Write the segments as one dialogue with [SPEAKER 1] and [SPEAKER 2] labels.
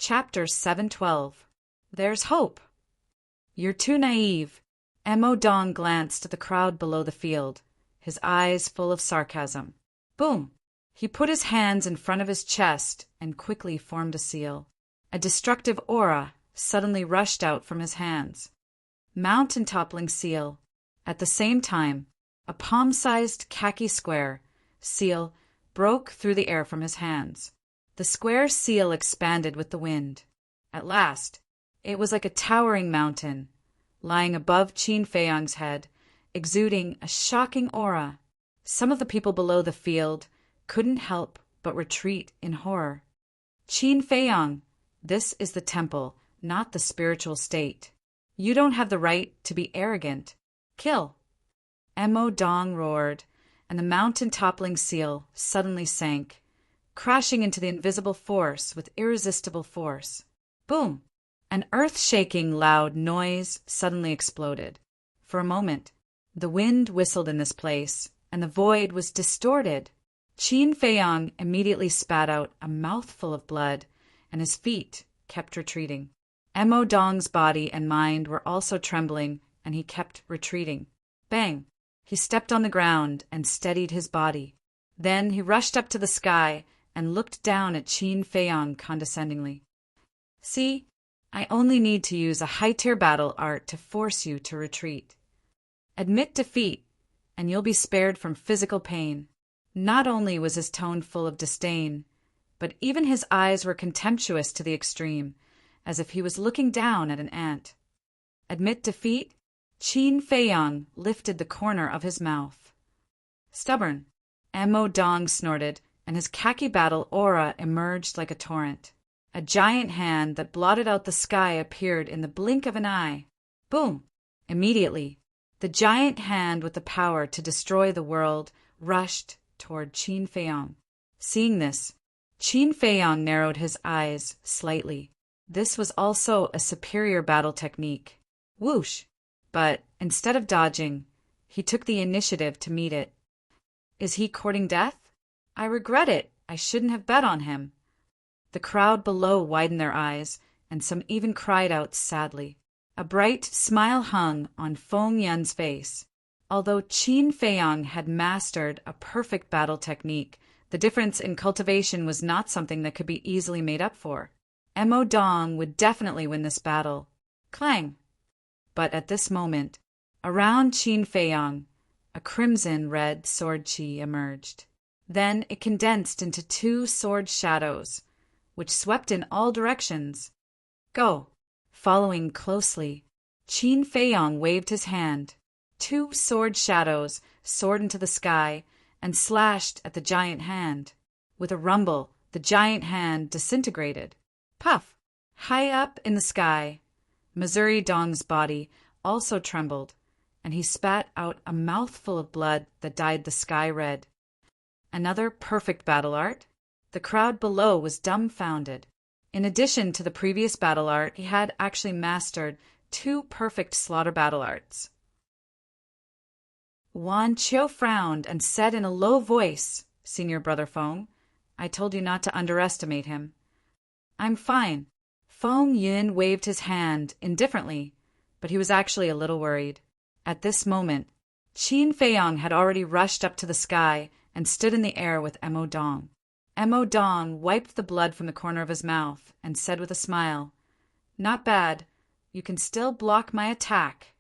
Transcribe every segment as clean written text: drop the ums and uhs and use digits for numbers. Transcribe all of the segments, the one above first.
[SPEAKER 1] Chapter 712. There's Hope. You're too naive. Mo Dong glanced at the crowd below the field, his eyes full of sarcasm. Boom! He put his hands in front of his chest and quickly formed a seal. A destructive aura suddenly rushed out from his hands. Mountain-toppling seal. At the same time, a palm-sized khaki square seal broke through the air from his hands. The square seal expanded with the wind. At last, it was like a towering mountain, lying above Qin Feiyang's head, exuding a shocking aura. Some of the people below the field couldn't help but retreat in horror. Qin Feiyang, this is the temple, not the spiritual state. You don't have the right to be arrogant. Kill! Mo Dong roared, and the mountain-toppling seal suddenly sank, crashing into the invisible force with irresistible force. Boom! An earth-shaking loud noise suddenly exploded. For a moment, the wind whistled in this place, and the void was distorted. Qin Feiyang immediately spat out a mouthful of blood, and his feet kept retreating. Mo Dong's body and mind were also trembling, and he kept retreating. Bang! He stepped on the ground and steadied his body. Then he rushed up to the sky and looked down at Qin Feiyang condescendingly. See, I only need to use a high-tier battle art to force you to retreat. Admit defeat, and you'll be spared from physical pain. Not only was his tone full of disdain, but even his eyes were contemptuous to the extreme, as if he was looking down at an ant. Admit defeat? Qin Feiyang lifted the corner of his mouth. Stubborn. Mo Dong snorted, and his khaki battle aura emerged like a torrent. A giant hand that blotted out the sky appeared in the blink of an eye. Boom! Immediately, the giant hand with the power to destroy the world rushed toward Qin Feiyang. Seeing this, Qin Feiyang narrowed his eyes slightly. This was also a superior battle technique. Whoosh! But instead of dodging, he took the initiative to meet it. Is he courting death? I regret it. I shouldn't have bet on him. The crowd below widened their eyes, and some even cried out sadly. A bright smile hung on Feng Yun's face. Although Qin Feiyang had mastered a perfect battle technique, the difference in cultivation was not something that could be easily made up for. Mo Dong would definitely win this battle. Clang! But at this moment, around Qin Feiyang, a crimson-red sword chi emerged. Then it condensed into two sword shadows, which swept in all directions. Go! Following closely, Qin Feiyang waved his hand. Two sword shadows soared into the sky and slashed at the giant hand. With a rumble, the giant hand disintegrated. Puff! High up in the sky, Missouri Dong's body also trembled, and he spat out a mouthful of blood that dyed the sky red. Another perfect battle art? The crowd below was dumbfounded. In addition to the previous battle art, he had actually mastered two perfect slaughter battle arts. Wan Qiu frowned and said in a low voice, Senior Brother Feng, I told you not to underestimate him. I'm fine. Feng Yun waved his hand indifferently, but he was actually a little worried. At this moment, Qin Feiyang had already rushed up to the sky and stood in the air with Mo Dong. Mo Dong wiped the blood from the corner of his mouth and said with a smile, Not bad. You can still block my attack.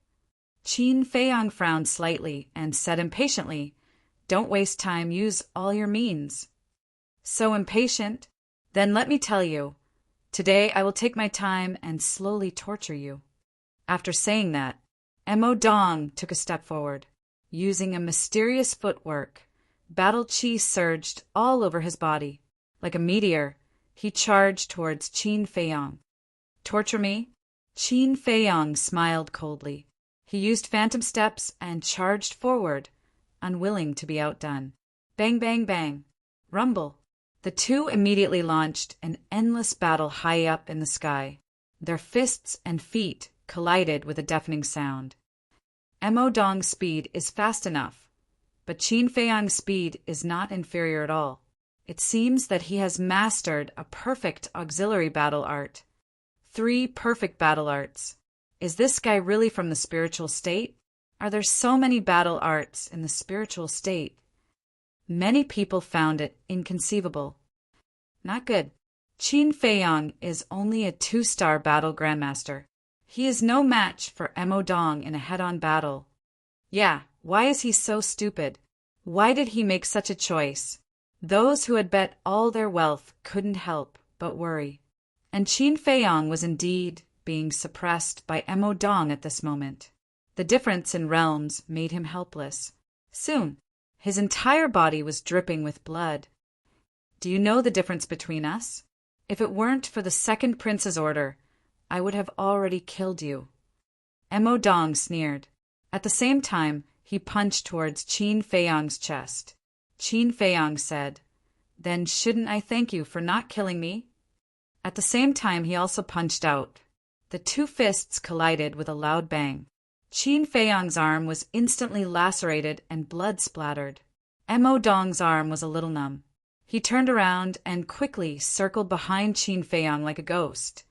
[SPEAKER 1] Qin Feiyang frowned slightly and said impatiently, Don't waste time. Use all your means. So impatient? Then let me tell you. Today I will take my time and slowly torture you. After saying that, Mo Dong took a step forward. Using a mysterious footwork, battle chi surged all over his body. Like a meteor, he charged towards Qin Feiyang. Torture me? Qin Feiyang smiled coldly. He used phantom steps and charged forward, unwilling to be outdone. Bang, bang, bang. Rumble. The two immediately launched an endless battle high up in the sky. Their fists and feet collided with a deafening sound. Mo Dong's speed is fast enough, but Qin Feiyang's speed is not inferior at all. It seems that he has mastered a perfect auxiliary battle art. 3 perfect battle arts. Is this guy really from the spiritual state? Are there so many battle arts in the spiritual state? Many people found it inconceivable. Not good. Qin Feiyang is only a 2-star battle grandmaster. He is no match for Mo Dong in a head-on battle. Yeah, why is he so stupid? Why did he make such a choice? Those who had bet all their wealth couldn't help but worry. And Qin Feiyang was indeed being suppressed by Mo Dong at this moment. The difference in realms made him helpless. Soon, his entire body was dripping with blood. Do you know the difference between us? If it weren't for the second prince's order, I would have already killed you. Mo Dong sneered. At the same time, he punched towards Qin Feiyang's chest. Qin Feiyang said, "Then shouldn't I thank you for not killing me?" At the same time, he also punched out. The 2 fists collided with a loud bang. Qin Feiyang's arm was instantly lacerated and blood splattered. Mo Dong's arm was a little numb. He turned around and quickly circled behind Qin Feiyang like a ghost,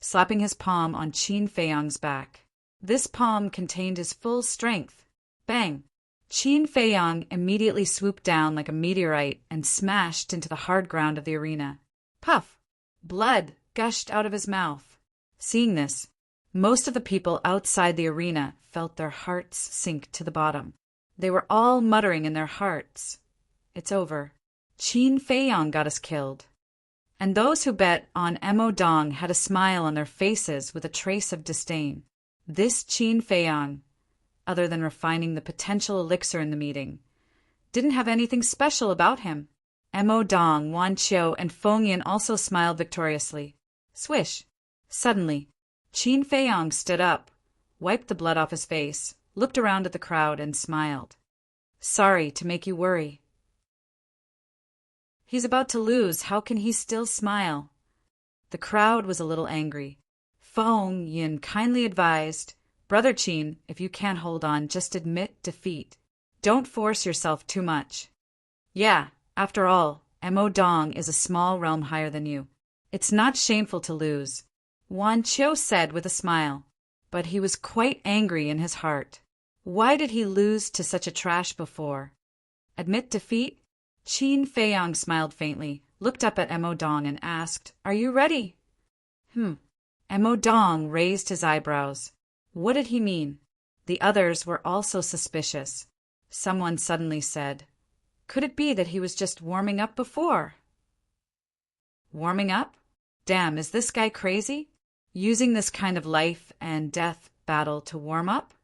[SPEAKER 1] slapping his palm on Qin Feiyang's back. This palm contained his full strength. Bang! Qin Feiyang immediately swooped down like a meteorite and smashed into the hard ground of the arena. Puff! Blood gushed out of his mouth. Seeing this, most of the people outside the arena felt their hearts sink to the bottom. They were all muttering in their hearts, "It's over. Qin Feiyang got us killed." And those who bet on Mo Dong had a smile on their faces with a trace of disdain. This Qin Feiyang, other than refining the potential elixir in the meeting, didn't have anything special about him. Mo Dong, Wan Qiu, and Feng Yin also smiled victoriously. Swish! Suddenly, Qin Feiyang stood up, wiped the blood off his face, looked around at the crowd, and smiled. "Sorry to make you worry." He's about to lose. How can he still smile? The crowd was a little angry. Feng Yin kindly advised, "Brother Qin, if you can't hold on, just admit defeat. Don't force yourself too much. Yeah, after all, Mo Dong is a small realm higher than you. It's not shameful to lose," Wan Qiu said with a smile. But he was quite angry in his heart. Why did he lose to such a trash before? Admit defeat? Qin Feiyang smiled faintly, looked up at Mo Dong and asked, "Are you ready?" Mo Dong raised his eyebrows. What did he mean? The others were also suspicious. Someone suddenly said, "Could it be that he was just warming up before?" Warming up? Damn, is this guy crazy? Using this kind of life and death battle to warm up?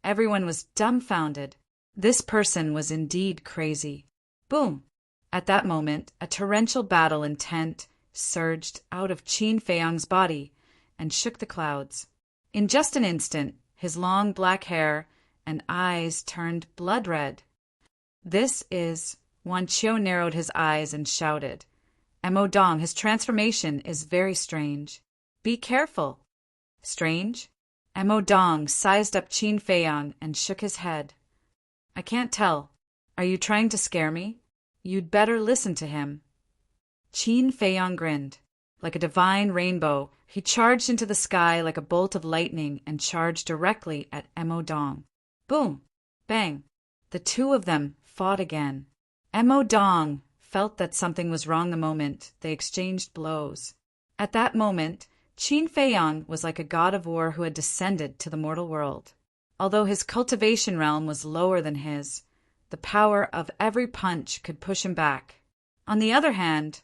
[SPEAKER 1] Everyone was dumbfounded. This person was indeed crazy. Boom! At that moment, a torrential battle intent surged out of Qin Feiyang's body and shook the clouds. In just an instant, his long black hair and eyes turned blood red. "This is..." Wan Qiu narrowed his eyes and shouted, "Mo Dong, his transformation is very strange. Be careful." Strange? Mo Dong sized up Qin Feiyang and shook his head. "I can't tell. Are you trying to scare me? You'd better listen to him." Qin Feiyang grinned. Like a divine rainbow, he charged into the sky like a bolt of lightning and charged directly at Mo Dong. Boom! Bang! The 2 of them fought again. Mo Dong felt that something was wrong the moment they exchanged blows. At that moment, Qin Feiyang was like a god of war who had descended to the mortal world. Although his cultivation realm was lower than his, the power of every punch could push him back. On the other hand,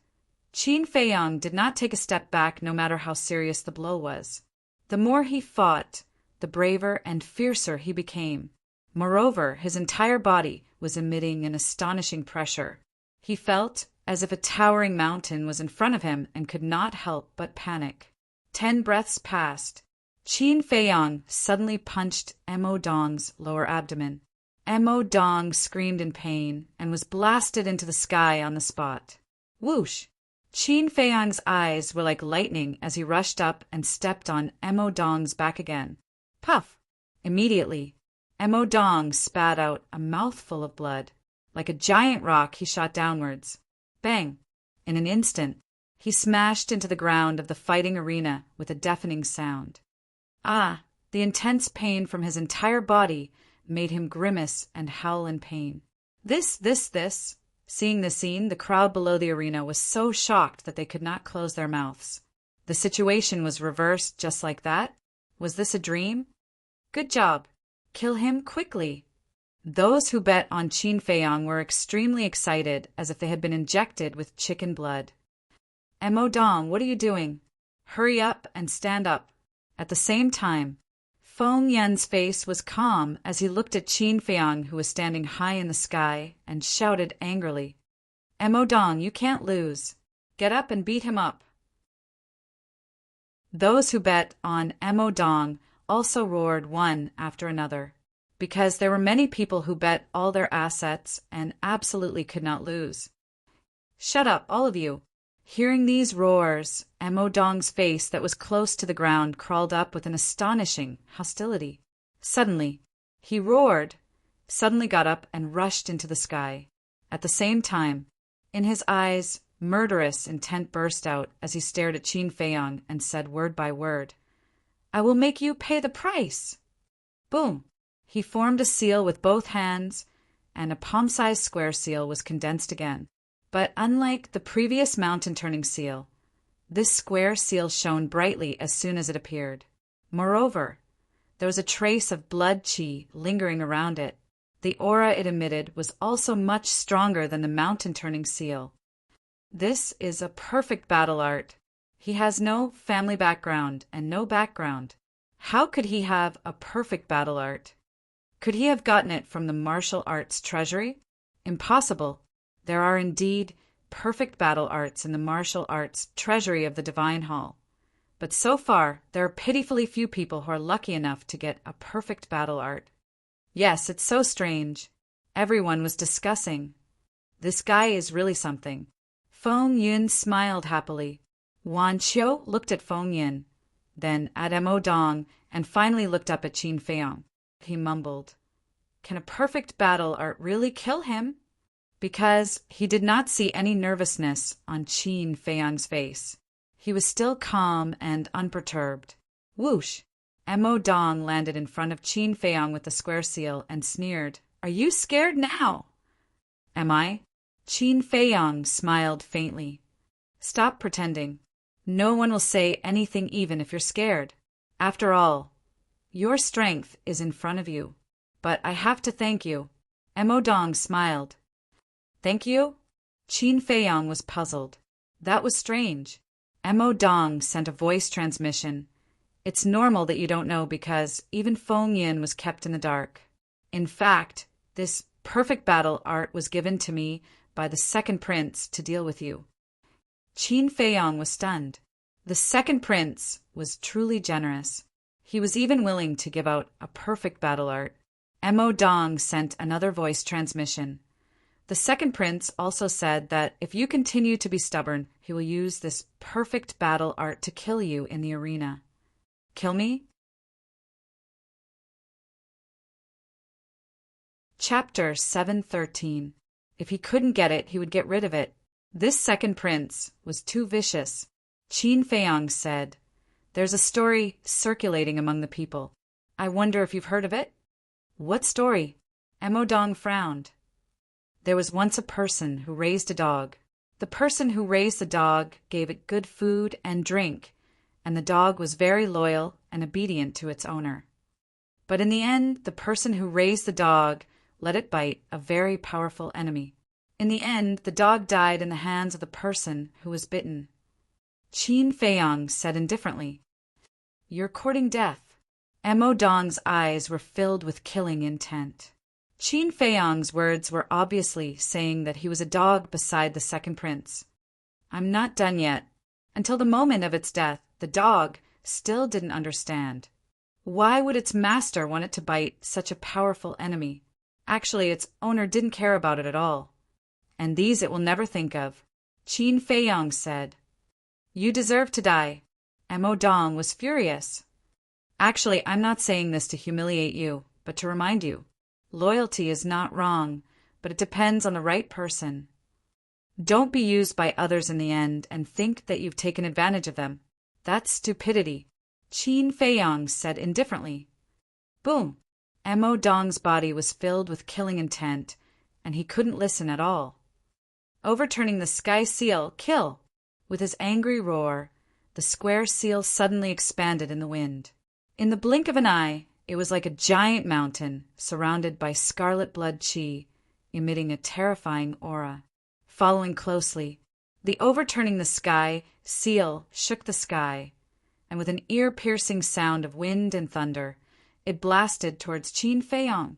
[SPEAKER 1] Qin Feiyang did not take a step back no matter how serious the blow was. The more he fought, the braver and fiercer he became. Moreover, his entire body was emitting an astonishing pressure. He felt as if a towering mountain was in front of him and could not help but panic. 10 breaths passed. Qin Feiyang suddenly punched Mo Dong's lower abdomen. Mo Dong screamed in pain and was blasted into the sky on the spot. Whoosh! Qin Feiyang's eyes were like lightning as he rushed up and stepped on Mo Dong's back again. Puff! Immediately, Mo Dong spat out a mouthful of blood. Like a giant rock, he shot downwards. Bang! In an instant, he smashed into the ground of the fighting arena with a deafening sound. Ah! The intense pain from his entire body made him grimace and howl in pain. This. Seeing the scene, the crowd below the arena was so shocked that they could not close their mouths. The situation was reversed just like that? Was this a dream? Good job. Kill him quickly. Those who bet on Qin Feiyang were extremely excited, as if they had been injected with chicken blood. Mo Dong, what are you doing? Hurry up and stand up. At the same time, Feng Yan's face was calm as he looked at Qin Feiyang, who was standing high in the sky, and shouted angrily, Mo Dong, you can't lose. Get up and beat him up. Those who bet on Mo Dong also roared one after another, because there were many people who bet all their assets and absolutely could not lose. Shut up, all of you. Hearing these roars, Mo Dong's face that was close to the ground crawled up with an astonishing hostility. Suddenly, he roared, suddenly got up and rushed into the sky. At the same time, in his eyes, murderous intent burst out as he stared at Qin Feiyang and said word by word, I will make you pay the price. Boom! He formed a seal with both hands, and a palm-sized square seal was condensed again. But unlike the previous mountain-turning seal, this square seal shone brightly as soon as it appeared. Moreover, there was a trace of blood qi lingering around it. The aura it emitted was also much stronger than the mountain-turning seal. This is a perfect battle art. He has no family background and no background. How could he have a perfect battle art? Could he have gotten it from the martial arts treasury? Impossible. There are indeed perfect battle arts in the martial arts treasury of the Divine Hall. But so far, there are pitifully few people who are lucky enough to get a perfect battle art. Yes, it's so strange. Everyone was discussing. This guy is really something. Feng Yun smiled happily. Wan Qiu looked at Feng Yun, then at Mo Dong, and finally looked up at Qin Feiyang. He mumbled, Can a perfect battle art really kill him? Because he did not see any nervousness on Qin Feiyang's face. He was still calm and unperturbed. Whoosh! Mo Dong landed in front of Qin Feiyang with the square seal and sneered, Are you scared now? Am I? Qin Feiyang smiled faintly. Stop pretending. No one will say anything even if you're scared. After all, your strength is in front of you. But I have to thank you. Mo Dong smiled. Thank you? Qin Feiyang was puzzled. That was strange. Mo Dong sent a voice transmission. It's normal that you don't know because even Feng Yin was kept in the dark. In fact, this perfect battle art was given to me by the second prince to deal with you. Qin Feiyang was stunned. The second prince was truly generous. He was even willing to give out a perfect battle art. Mo Dong sent another voice transmission. The second prince also said that if you continue to be stubborn, he will use this perfect battle art to kill you in the arena. Kill me? Chapter 713. If he couldn't get it, he would get rid of it. This second prince was too vicious. Qin Feiyang said, There's a story circulating among the people. I wonder if you've heard of it? What story? Mo Dong frowned. There was once a person who raised a dog. The person who raised the dog gave it good food and drink, and the dog was very loyal and obedient to its owner. But in the end, the person who raised the dog let it bite a very powerful enemy. In the end, the dog died in the hands of the person who was bitten. Qin Feiyang said indifferently, You're courting death. Mo Dong's eyes were filled with killing intent. Qin Feiyang's words were obviously saying that he was a dog beside the second prince. I'm not done yet. Until the moment of its death, the dog still didn't understand. Why would its master want it to bite such a powerful enemy? Actually, its owner didn't care about it at all. And these it will never think of. Qin Feiyang said, You deserve to die. Mo Dong was furious. Actually, I'm not saying this to humiliate you, but to remind you. Loyalty is not wrong, but it depends on the right person. Don't be used by others in the end and think that you've taken advantage of them. That's stupidity, Qin Feiyang said indifferently. Boom! Mo Dong's body was filled with killing intent, and he couldn't listen at all. Overturning the sky seal, kill! With his angry roar, the square seal suddenly expanded in the wind. In the blink of an eye, it was like a giant mountain surrounded by scarlet blood qi, emitting a terrifying aura. Following closely, the overturning the sky seal shook the sky, and with an ear-piercing sound of wind and thunder, it blasted towards Qin Feiyang.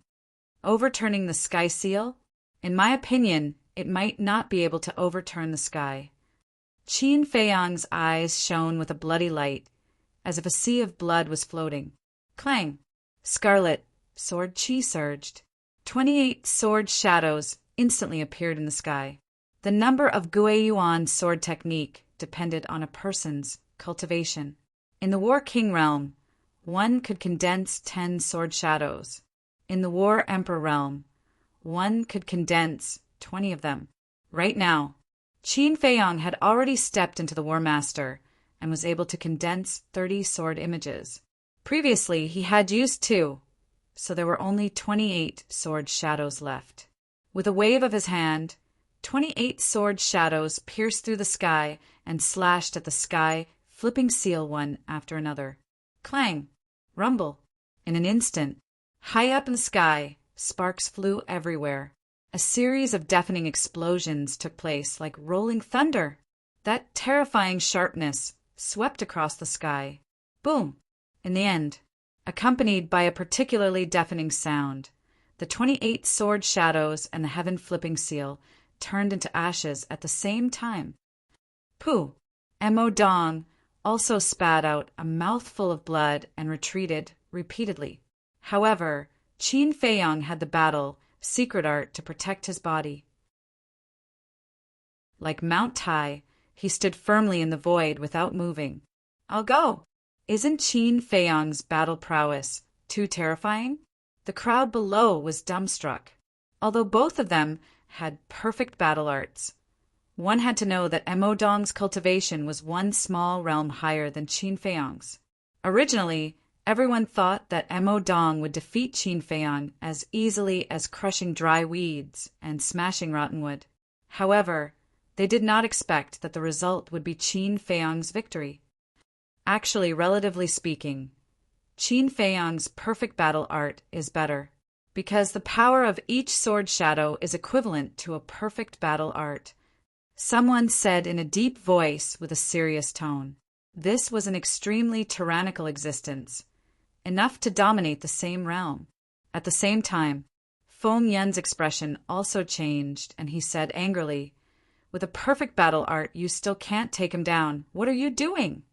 [SPEAKER 1] Overturning the sky seal? In my opinion, it might not be able to overturn the sky. Qin Feiyang's eyes shone with a bloody light, as if a sea of blood was floating. Clang! Scarlet sword qi surged. 28 sword shadows instantly appeared in the sky. The number of Guiyuan sword technique depended on a person's cultivation. In the War King realm, one could condense 10 sword shadows. In the War Emperor realm, one could condense 20 of them. Right now, Qin Feiyang had already stepped into the War Master and was able to condense 30 sword images. Previously, he had used 2, so there were only 28 sword shadows left. With a wave of his hand, 28 sword shadows pierced through the sky and slashed at the sky, flipping seal one after another. Clang! Rumble! In an instant, high up in the sky, sparks flew everywhere. A series of deafening explosions took place like rolling thunder. That terrifying sharpness swept across the sky. Boom! In the end, accompanied by a particularly deafening sound, the 28 sword shadows and the heaven-flipping seal turned into ashes at the same time. Pooh! Mo Dong also spat out a mouthful of blood and retreated repeatedly. However, Qin Feiyang had the battle secret art to protect his body. Like Mount Tai, he stood firmly in the void without moving. I'll go! Isn't Qin Feiyang's battle prowess too terrifying? The crowd below was dumbstruck. Although both of them had perfect battle arts, one had to know that Mo Dong's cultivation was one small realm higher than Qin Feiyang's. Originally, everyone thought that Mo Dong would defeat Qin Feiyang as easily as crushing dry weeds and smashing rotten wood. However, they did not expect that the result would be Qin Feiyang's victory. Actually, relatively speaking, Qin Feiyang's perfect battle art is better, because the power of each sword shadow is equivalent to a perfect battle art. Someone said in a deep voice with a serious tone. This was an extremely tyrannical existence, enough to dominate the same realm. At the same time, Feng Yan's expression also changed, and he said angrily, "With a perfect battle art, you still can't take him down. What are you doing?"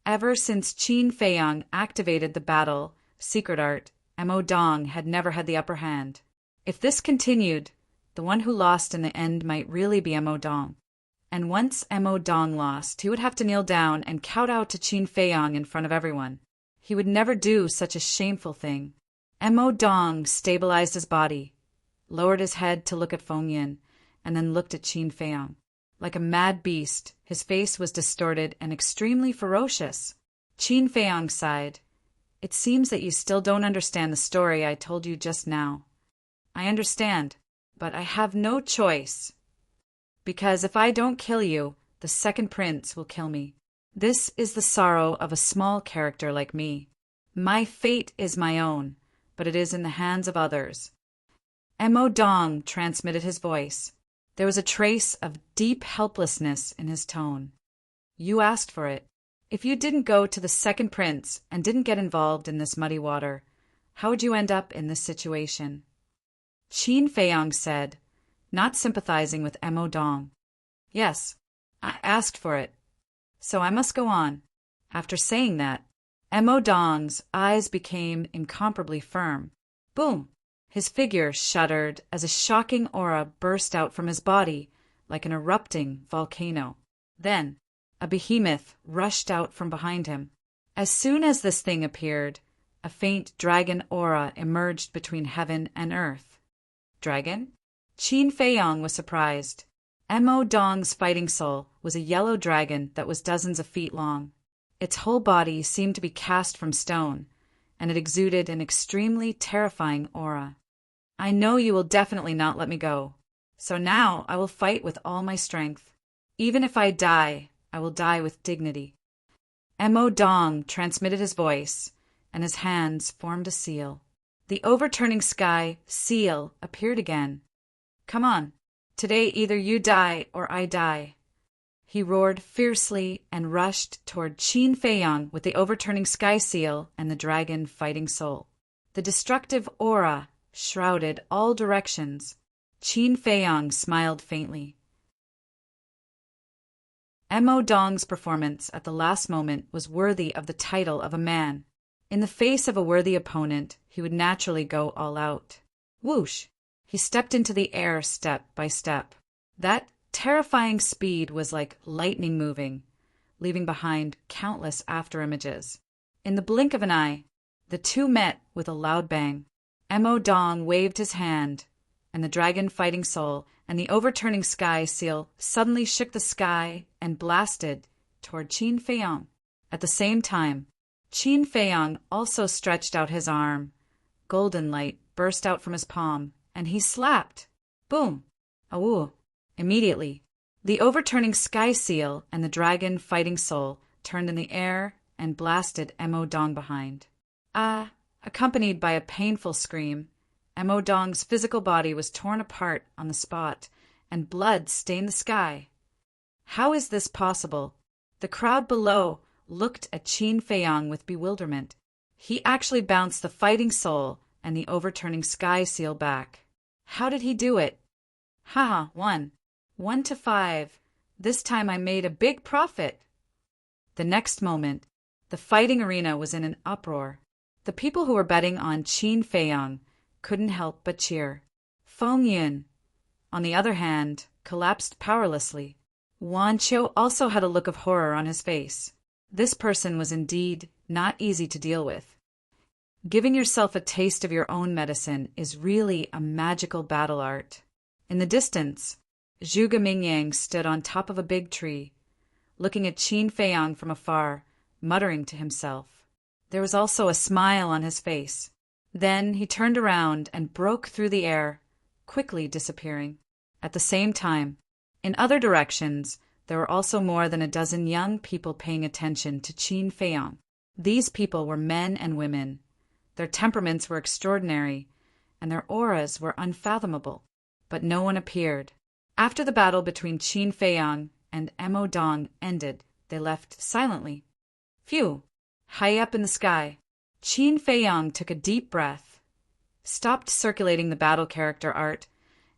[SPEAKER 1] Ever since Qin Feiyang activated the battle secret art, Mo Dong had never had the upper hand. If this continued, the one who lost in the end might really be Mo Dong. And once Mo Dong lost, he would have to kneel down and kowtow to Qin Feiyang in front of everyone. He would never do such a shameful thing. Mo Dong stabilized his body, lowered his head to look at Feng Yan, and then looked at Qin Feiyang. Like a mad beast, his face was distorted and extremely ferocious. Qin Feiyang sighed. "It seems that you still don't understand the story I told you just now." "I understand, but I have no choice. Because if I don't kill you, the second prince will kill me. This is the sorrow of a small character like me. My fate is my own, but it is in the hands of others." Mo Dong transmitted his voice. There was a trace of deep helplessness in his tone. "You asked for it. If you didn't go to the second prince and didn't get involved in this muddy water, how would you end up in this situation?" Qin Feiyang said, not sympathizing with Mo Dong. "Yes, I asked for it, so I must go on." After saying that, Mo Dong's eyes became incomparably firm. Boom! His figure shuddered as a shocking aura burst out from his body like an erupting volcano. Then, a behemoth rushed out from behind him. As soon as this thing appeared, a faint dragon aura emerged between heaven and earth. Dragon? Qin Feiyang was surprised. Mo Dong's fighting soul was a yellow dragon that was dozens of feet long. Its whole body seemed to be cast from stone, and it exuded an extremely terrifying aura. I know you will definitely not let me go, so now I will fight with all my strength. Even if I die, I will die with dignity. Mo Dong transmitted his voice, and his hands formed a seal. The overturning sky seal appeared again. Come on, today either you die or I die. He roared fiercely and rushed toward Qin Feiyang with the overturning sky seal and the dragon fighting soul. The destructive aura shrouded all directions. Qin Feiyang smiled faintly. Mo Dong's performance at the last moment was worthy of the title of a man. In the face of a worthy opponent, he would naturally go all out. Whoosh! He stepped into the air step by step. That terrifying speed was like lightning moving, leaving behind countless afterimages. In the blink of an eye, the two met with a loud bang. Mo Dong waved his hand, and the dragon fighting soul and the overturning sky seal suddenly shook the sky and blasted toward Qin Feiyang. At the same time, Qin Feiyang also stretched out his arm. Golden light burst out from his palm, and he slapped. Boom! Awoo! Immediately, the overturning sky seal and the dragon fighting soul turned in the air and blasted Mo Dong behind. Accompanied by a painful scream, Mo Dong's physical body was torn apart on the spot, and blood stained the sky. How is this possible? The crowd below looked at Qin Feiyang with bewilderment. He actually bounced the fighting soul and the overturning sky seal back. How did he do it? Haha, 1 to 5. This time I made a big profit. The next moment, the fighting arena was in an uproar. The people who were betting on Qin Feiyang couldn't help but cheer. Feng Yun, on the other hand, collapsed powerlessly. Wan Qiu also had a look of horror on his face. This person was indeed not easy to deal with. Giving yourself a taste of your own medicine is really a magical battle art. In the distance, Zhuge Mingyang stood on top of a big tree, looking at Qin Feiyang from afar, muttering to himself. There was also a smile on his face. Then he turned around and broke through the air, quickly disappearing. At the same time, in other directions, there were also more than a dozen young people paying attention to Qin Feiyang. These people were men and women. Their temperaments were extraordinary, and their auras were unfathomable. But no one appeared. After the battle between Qin Feiyang and Mo Dong ended, they left silently. Phew! High up in the sky, Qin Feiyang took a deep breath, stopped circulating the battle character art,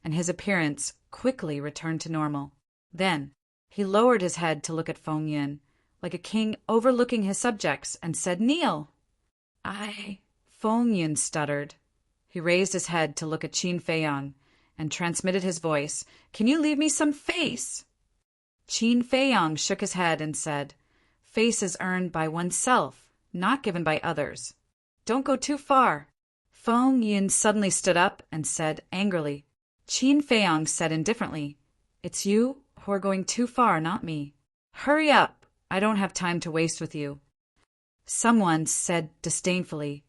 [SPEAKER 1] and his appearance quickly returned to normal. Then, he lowered his head to look at Feng Yun, like a king overlooking his subjects, and said, "Kneel!" Feng Yun stuttered. He raised his head to look at Qin Feiyang, and transmitted his voice, "Can you leave me some face?" Qin Feiyang shook his head and said, "Face is earned by oneself, not given by others. Don't go too far." Feng Yun suddenly stood up and said angrily. Qin Feiyang said indifferently, "It's you who are going too far, not me. Hurry up, I don't have time to waste with you." Someone said disdainfully,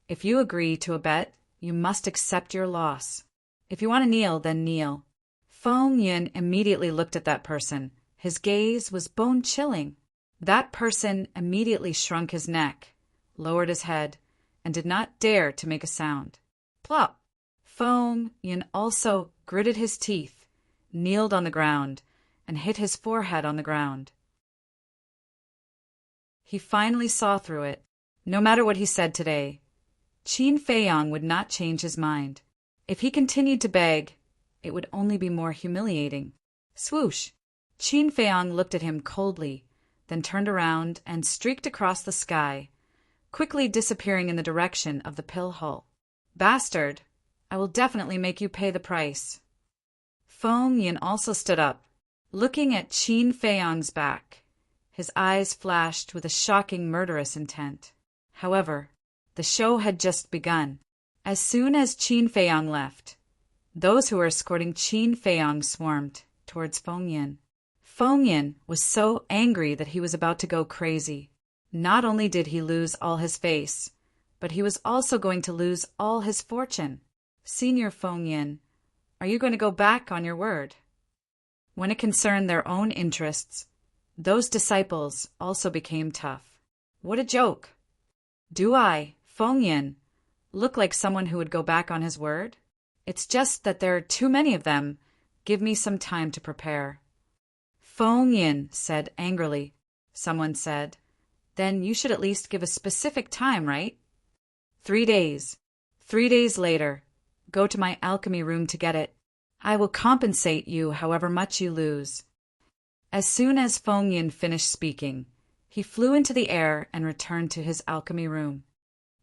[SPEAKER 1] "If you agree to a bet, you must accept your loss. If you want to kneel, then kneel." Feng Yun immediately looked at that person. His gaze was bone-chilling. That person immediately shrunk his neck, lowered his head, and did not dare to make a sound. Plop! Feng Yun also gritted his teeth, kneeled on the ground, and hit his forehead on the ground. He finally saw through it. No matter what he said today, Qin Feiyang would not change his mind. If he continued to beg, it would only be more humiliating. Swoosh! Qin Feiyang looked at him coldly, then turned around and streaked across the sky, quickly disappearing in the direction of the pill hull. "Bastard! I will definitely make you pay the price." Feng Yun also stood up, looking at Qin Feiyang's back. His eyes flashed with a shocking murderous intent. However, the show had just begun. As soon as Qin Feiyang left, those who were escorting Qin Feiyang swarmed towards Feng Yin. Feng Yin was so angry that he was about to go crazy. Not only did he lose all his face, but he was also going to lose all his fortune. Senior Feng Yin, are you going to go back on your word? When it concerned their own interests, those disciples also became tough. What a joke! Do I, Feng Yin, look like someone who would go back on his word? It's just that there are too many of them. Give me some time to prepare. Feng Yin said angrily. Someone said, then you should at least give a specific time, right? 3 days. 3 days later. Go to my alchemy room to get it. I will compensate you however much you lose. As soon as Feng Yin finished speaking, he flew into the air and returned to his alchemy room.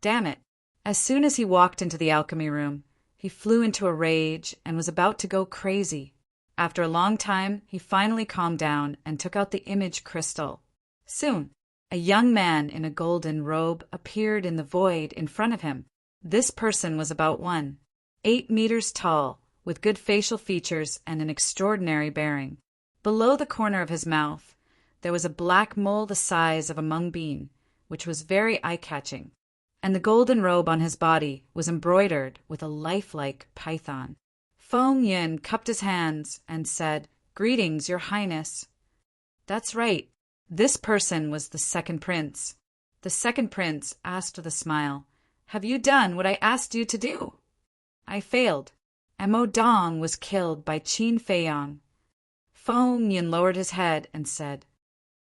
[SPEAKER 1] Damn it! As soon as he walked into the alchemy room, he flew into a rage and was about to go crazy. After a long time, he finally calmed down and took out the image crystal. Soon, a young man in a golden robe appeared in the void in front of him. This person was about 1.8 meters tall, with good facial features and an extraordinary bearing. Below the corner of his mouth, there was a black mole the size of a mung bean, which was very eye-catching, and the golden robe on his body was embroidered with a lifelike python. Feng Yin cupped his hands and said, "Greetings, Your Highness." That's right. This person was the second prince. The second prince asked with a smile, "Have you done what I asked you to do?" "I failed. Mo Dong was killed by Qin Feiyang." Feng Yin lowered his head and said,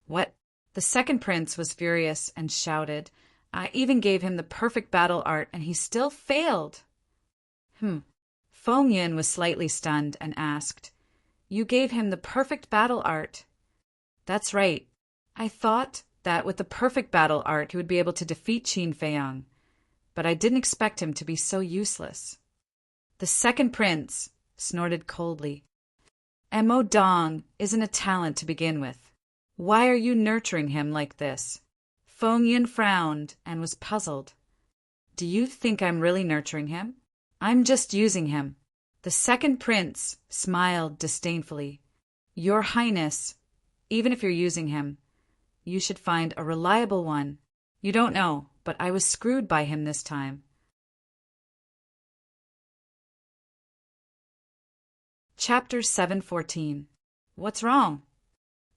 [SPEAKER 1] "What?" The second prince was furious and shouted, "I even gave him the perfect battle art and he still failed." Feng Yin was slightly stunned and asked, "You gave him the perfect battle art?" "That's right. I thought that with the perfect battle art he would be able to defeat Qin Feiyang, but I didn't expect him to be so useless." The second prince snorted coldly. "Mo Dong isn't a talent to begin with. Why are you nurturing him like this?" Feng Yin frowned and was puzzled. "Do you think I'm really nurturing him? I'm just using him." The second prince smiled disdainfully. "Your Highness, even if you're using him, you should find a reliable one. You don't know, but I was screwed by him this time." Chapter 714. What's wrong?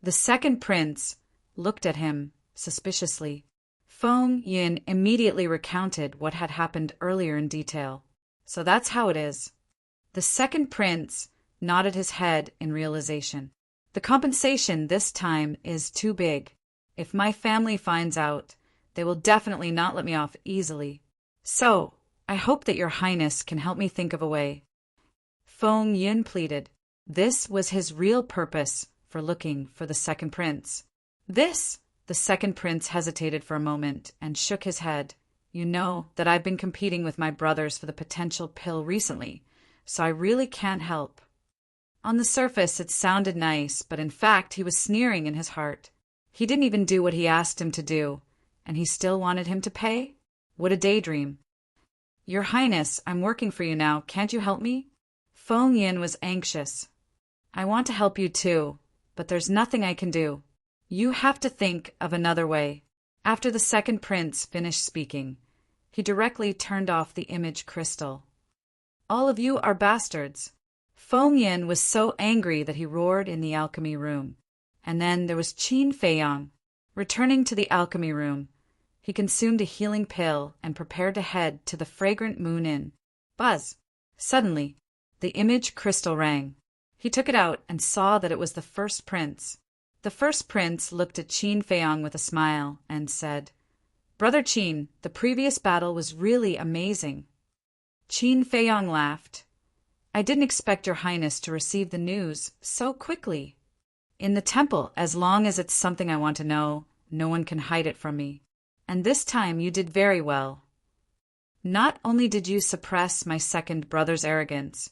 [SPEAKER 1] The second prince looked at him suspiciously. Feng Yin immediately recounted what had happened earlier in detail. "So that's how it is." The second prince nodded his head in realization. "The compensation this time is too big. If my family finds out, they will definitely not let me off easily. So, I hope that Your Highness can help me think of a way." Feng Yin pleaded. This was his real purpose for looking for the second prince. The second prince hesitated for a moment and shook his head. "You know that I've been competing with my brothers for the potential pill recently, so I really can't help." On the surface it sounded nice, but in fact he was sneering in his heart. He didn't even do what he asked him to do, and he still wanted him to pay? What a daydream. "Your Highness, I'm working for you now. Can't you help me?" Feng Yin was anxious. "I want to help you too, but there's nothing I can do. You have to think of another way." After the second prince finished speaking, he directly turned off the image crystal. "All of you are bastards." Feng Yin was so angry that he roared in the alchemy room. And then there was Qin Feiyang. Returning to the alchemy room, he consumed a healing pill and prepared to head to the fragrant Moon Inn. Buzz! Suddenly, the image crystal rang. He took it out and saw that it was the first prince. The first prince looked at Qin Feiyang with a smile and said, "Brother Qin, the previous battle was really amazing." Qin Feiyang laughed. "I didn't expect Your Highness to receive the news so quickly. In the temple, as long as it's something I want to know, no one can hide it from me. And this time you did very well. Not only did you suppress my second brother's arrogance,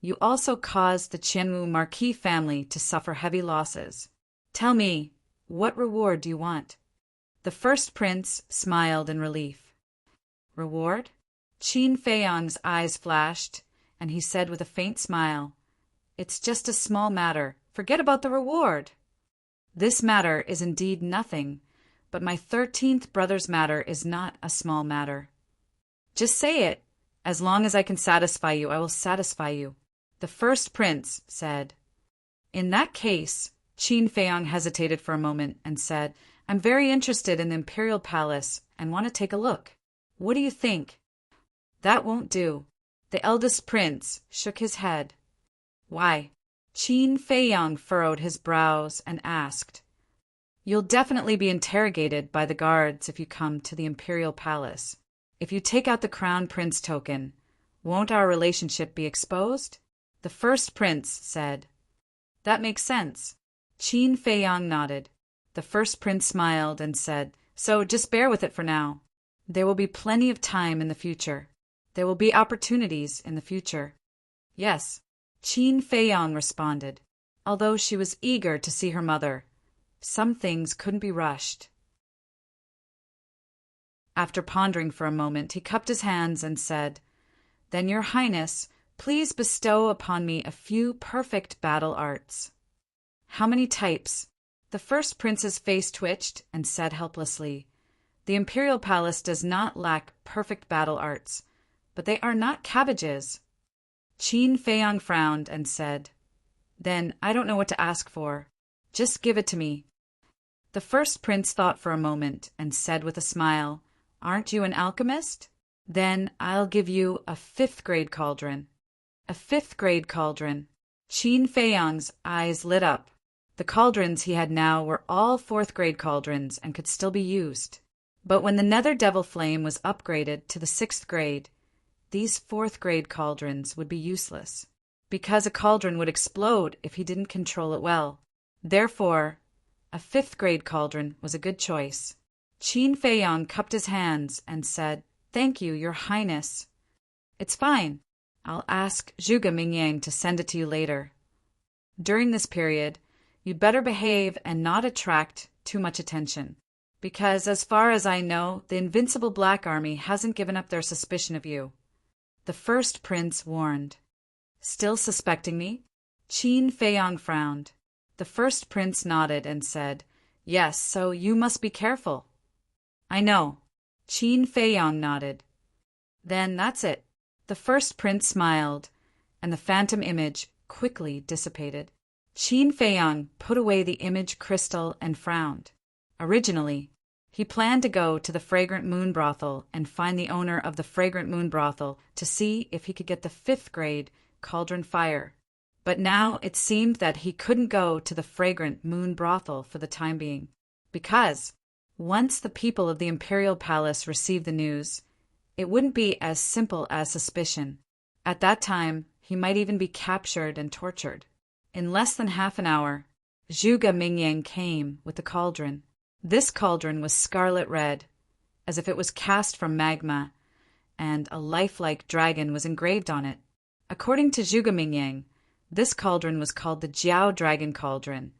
[SPEAKER 1] you also caused the Qianwu Marquis family to suffer heavy losses. Tell me, what reward do you want?" The first prince smiled in relief. "Reward?" Qin Feiyang's eyes flashed, and he said with a faint smile, "It's just a small matter Forget about the reward. This matter is indeed nothing, but my 13th brother's matter is not a small matter. Just say it. As long as I can satisfy you, I will satisfy you. The first prince said. In that case, Qin Feiyang hesitated for a moment and said, I'm very interested in the imperial palace and want to take a look. What do you think? That won't do. The eldest prince shook his head. Why? Qin Feiyang furrowed his brows and asked, You'll definitely be interrogated by the guards if you come to the imperial palace. If you take out the crown prince token, won't our relationship be exposed? The first prince said. That makes sense. Qin Feiyang nodded. The first prince smiled and said, So just bear with it for now. There will be plenty of time in the future. There will be opportunities in the future. Yes, Qin Feiyang responded, although she was eager to see her mother. Some things couldn't be rushed. After pondering for a moment, he cupped his hands and said, Then, Your Highness, please bestow upon me a few perfect battle arts. How many types? The first prince's face twitched and said helplessly, The imperial palace does not lack perfect battle arts, but they are not cabbages. Qin Feiyang frowned and said, Then I don't know what to ask for. Just give it to me. The first prince thought for a moment and said with a smile, Aren't you an alchemist? Then I'll give you a 5th grade cauldron. A 5th grade cauldron. Qin Feiyang's eyes lit up. The cauldrons he had now were all 4th grade cauldrons and could still be used. But when the nether devil flame was upgraded to the 6th grade, these 4th grade cauldrons would be useless, because a cauldron would explode if he didn't control it well. Therefore, a 5th grade cauldron was a good choice. Qin Feiyang cupped his hands and said, Thank you, Your Highness. It's fine. I'll ask Zhuge Mingyang to send it to you later. During this period, you'd better behave and not attract too much attention, because as far as I know, the invincible Black Army hasn't given up their suspicion of you. The first prince warned. Still suspecting me? Qin Feiyang frowned. The first prince nodded and said, Yes, so you must be careful. I know. Qin Feiyang nodded. Then that's it. The first prince smiled, and the phantom image quickly dissipated. Qin Feiyang put away the image crystal and frowned. Originally, he planned to go to the Fragrant Moon Brothel and find the owner of the Fragrant Moon Brothel to see if he could get the 5th grade cauldron fire. But now it seemed that he couldn't go to the Fragrant Moon Brothel for the time being, because once the people of the imperial palace received the news, it wouldn't be as simple as suspicion. At that time, he might even be captured and tortured. In less than half an hour, Zhuge Mingyang came with the cauldron. This cauldron was scarlet red, as if it was cast from magma, and a lifelike dragon was engraved on it. According to Zhuge Mingyang, this cauldron was called the Jiao Dragon Cauldron,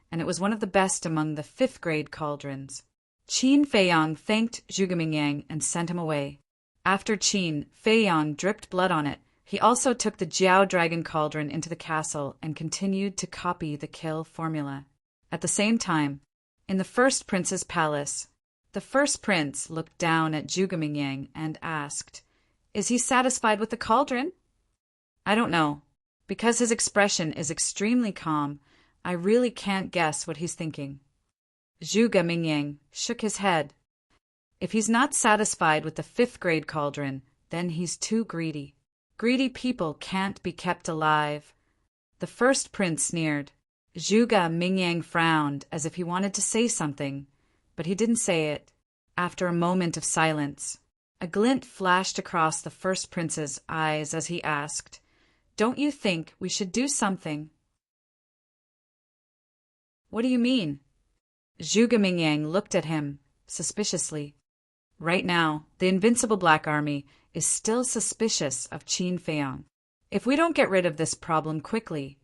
[SPEAKER 1] and it was one of the best among the 5th grade cauldrons. Qin Feiyang thanked Zhuge Mingyang and sent him away. After Qin Feiyang dripped blood on it, he also took the Jiao Dragon Cauldron into the castle and continued to copy the kill formula. At the same time, in the first prince's palace, the first prince looked down at Zhuge Mingyang and asked, Is he satisfied with the cauldron? I don't know. Because his expression is extremely calm, I really can't guess what he's thinking. Zhuge Mingyang shook his head. If he's not satisfied with the 5th grade cauldron, then he's too greedy. Greedy people can't be kept alive. The first prince sneered. Zhuge Mingyang frowned as if he wanted to say something, but he didn't say it. After a moment of silence, a glint flashed across the first prince's eyes as he asked, Don't you think we should do something? What do you mean? Zhuge Mingyang looked at him suspiciously. Right now, the invincible Black Army is still suspicious of Qin Feiyang. If we don't get rid of this problem quickly,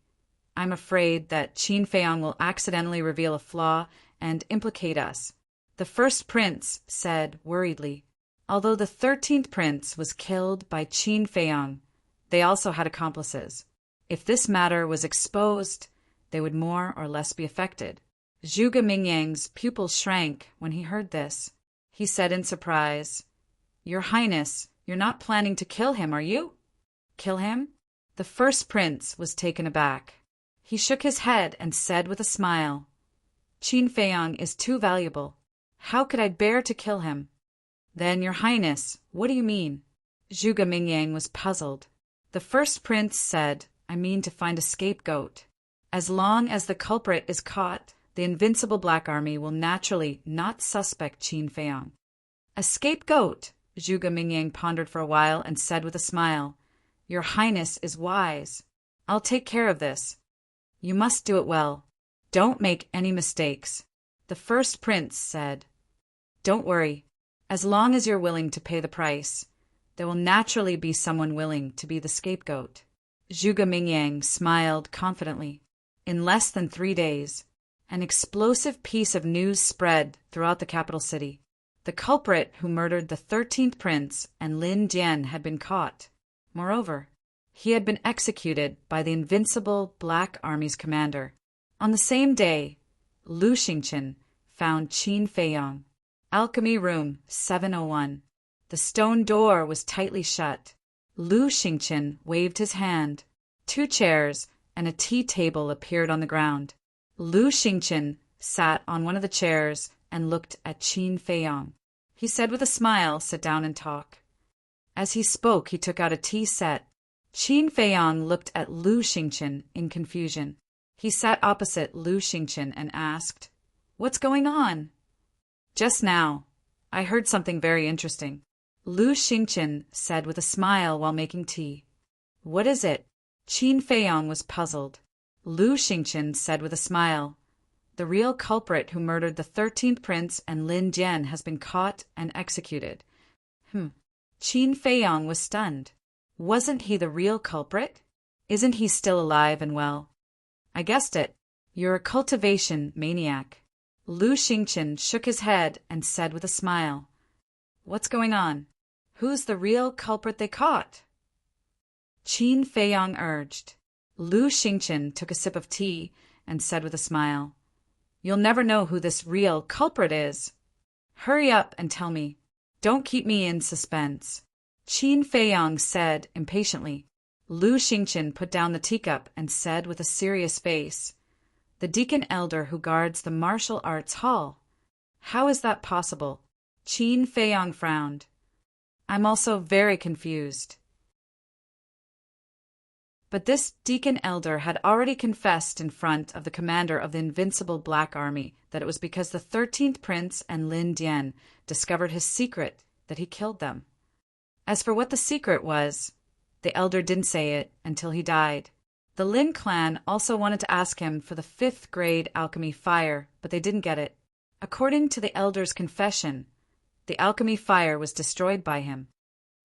[SPEAKER 1] I'm afraid that Qin Feiyang will accidentally reveal a flaw and implicate us. The first prince said worriedly. Although the 13th prince was killed by Qin Feiyang, they also had accomplices. If this matter was exposed, they would more or less be affected. Zhuge Mingyang's pupils shrank when he heard this. He said in surprise, "Your Highness, you're not planning to kill him, are you?" "Kill him?" The first prince was taken aback. He shook his head and said with a smile, "Qin Feiyang is too valuable. How could I bear to kill him?" "Then, Your Highness, what do you mean?" Zhuge Mingyang was puzzled. The first prince said, "I mean to find a scapegoat. As long as the culprit is caught, the invincible Black Army will naturally not suspect Qin Feiyang." "A scapegoat?" Zhuge Mingyang pondered for a while and said with a smile, "Your Highness is wise. I'll take care of this. You must do it well. Don't make any mistakes." The first prince said, "Don't worry. As long as you're willing to pay the price, there will naturally be someone willing to be the scapegoat." Zhuge Mingyang smiled confidently. In less than 3 days, an explosive piece of news spread throughout the capital city. The culprit who murdered the 13th prince and Lin Jian had been caught. Moreover, he had been executed by the invincible Black Army's commander. On the same day, Lu Xingqian found Qin Feiyang. Alchemy Room 701. The stone door was tightly shut. Lu Xingqian waved his hand. 2 chairs and a tea table appeared on the ground. Lu Xingqian sat on one of the chairs and looked at Qin Feiyang. He said with a smile, "Sit down and talk." As he spoke, he took out a tea set. Qin Feiyang looked at Lu Xingqian in confusion. He sat opposite Lu Xingqian and asked, "What's going on?" "Just now, I heard something very interesting," Lu Xingqian said with a smile while making tea. "What is it?" Qin Feiyang was puzzled. Lu Xingqian said with a smile, "The real culprit who murdered the 13th prince and Lin Jian has been caught and executed." Qin Feiyang was stunned. Wasn't he the real culprit? Isn't he still alive and well? "I guessed it. You're a cultivation maniac." Lu Xingqian shook his head and said with a smile, "What's going on? Who's the real culprit they caught?" Qin Feiyang urged. Lu Xingqian took a sip of tea and said with a smile, "You'll never know who this real culprit is. Hurry up and tell me. Don't keep me in suspense." Qin Feiyang said impatiently. Lu Xingqian put down the teacup and said with a serious face, "The deacon elder who guards the martial arts hall. How is that possible?" Qin Feiyang frowned. "I'm also very confused." But this deacon elder had already confessed in front of the commander of the invincible Black Army that it was because the 13th prince and Lin Jian discovered his secret that he killed them. As for what the secret was, the elder didn't say it until he died. The Lin clan also wanted to ask him for the 5th grade alchemy fire, but they didn't get it. According to the elder's confession, the alchemy fire was destroyed by him.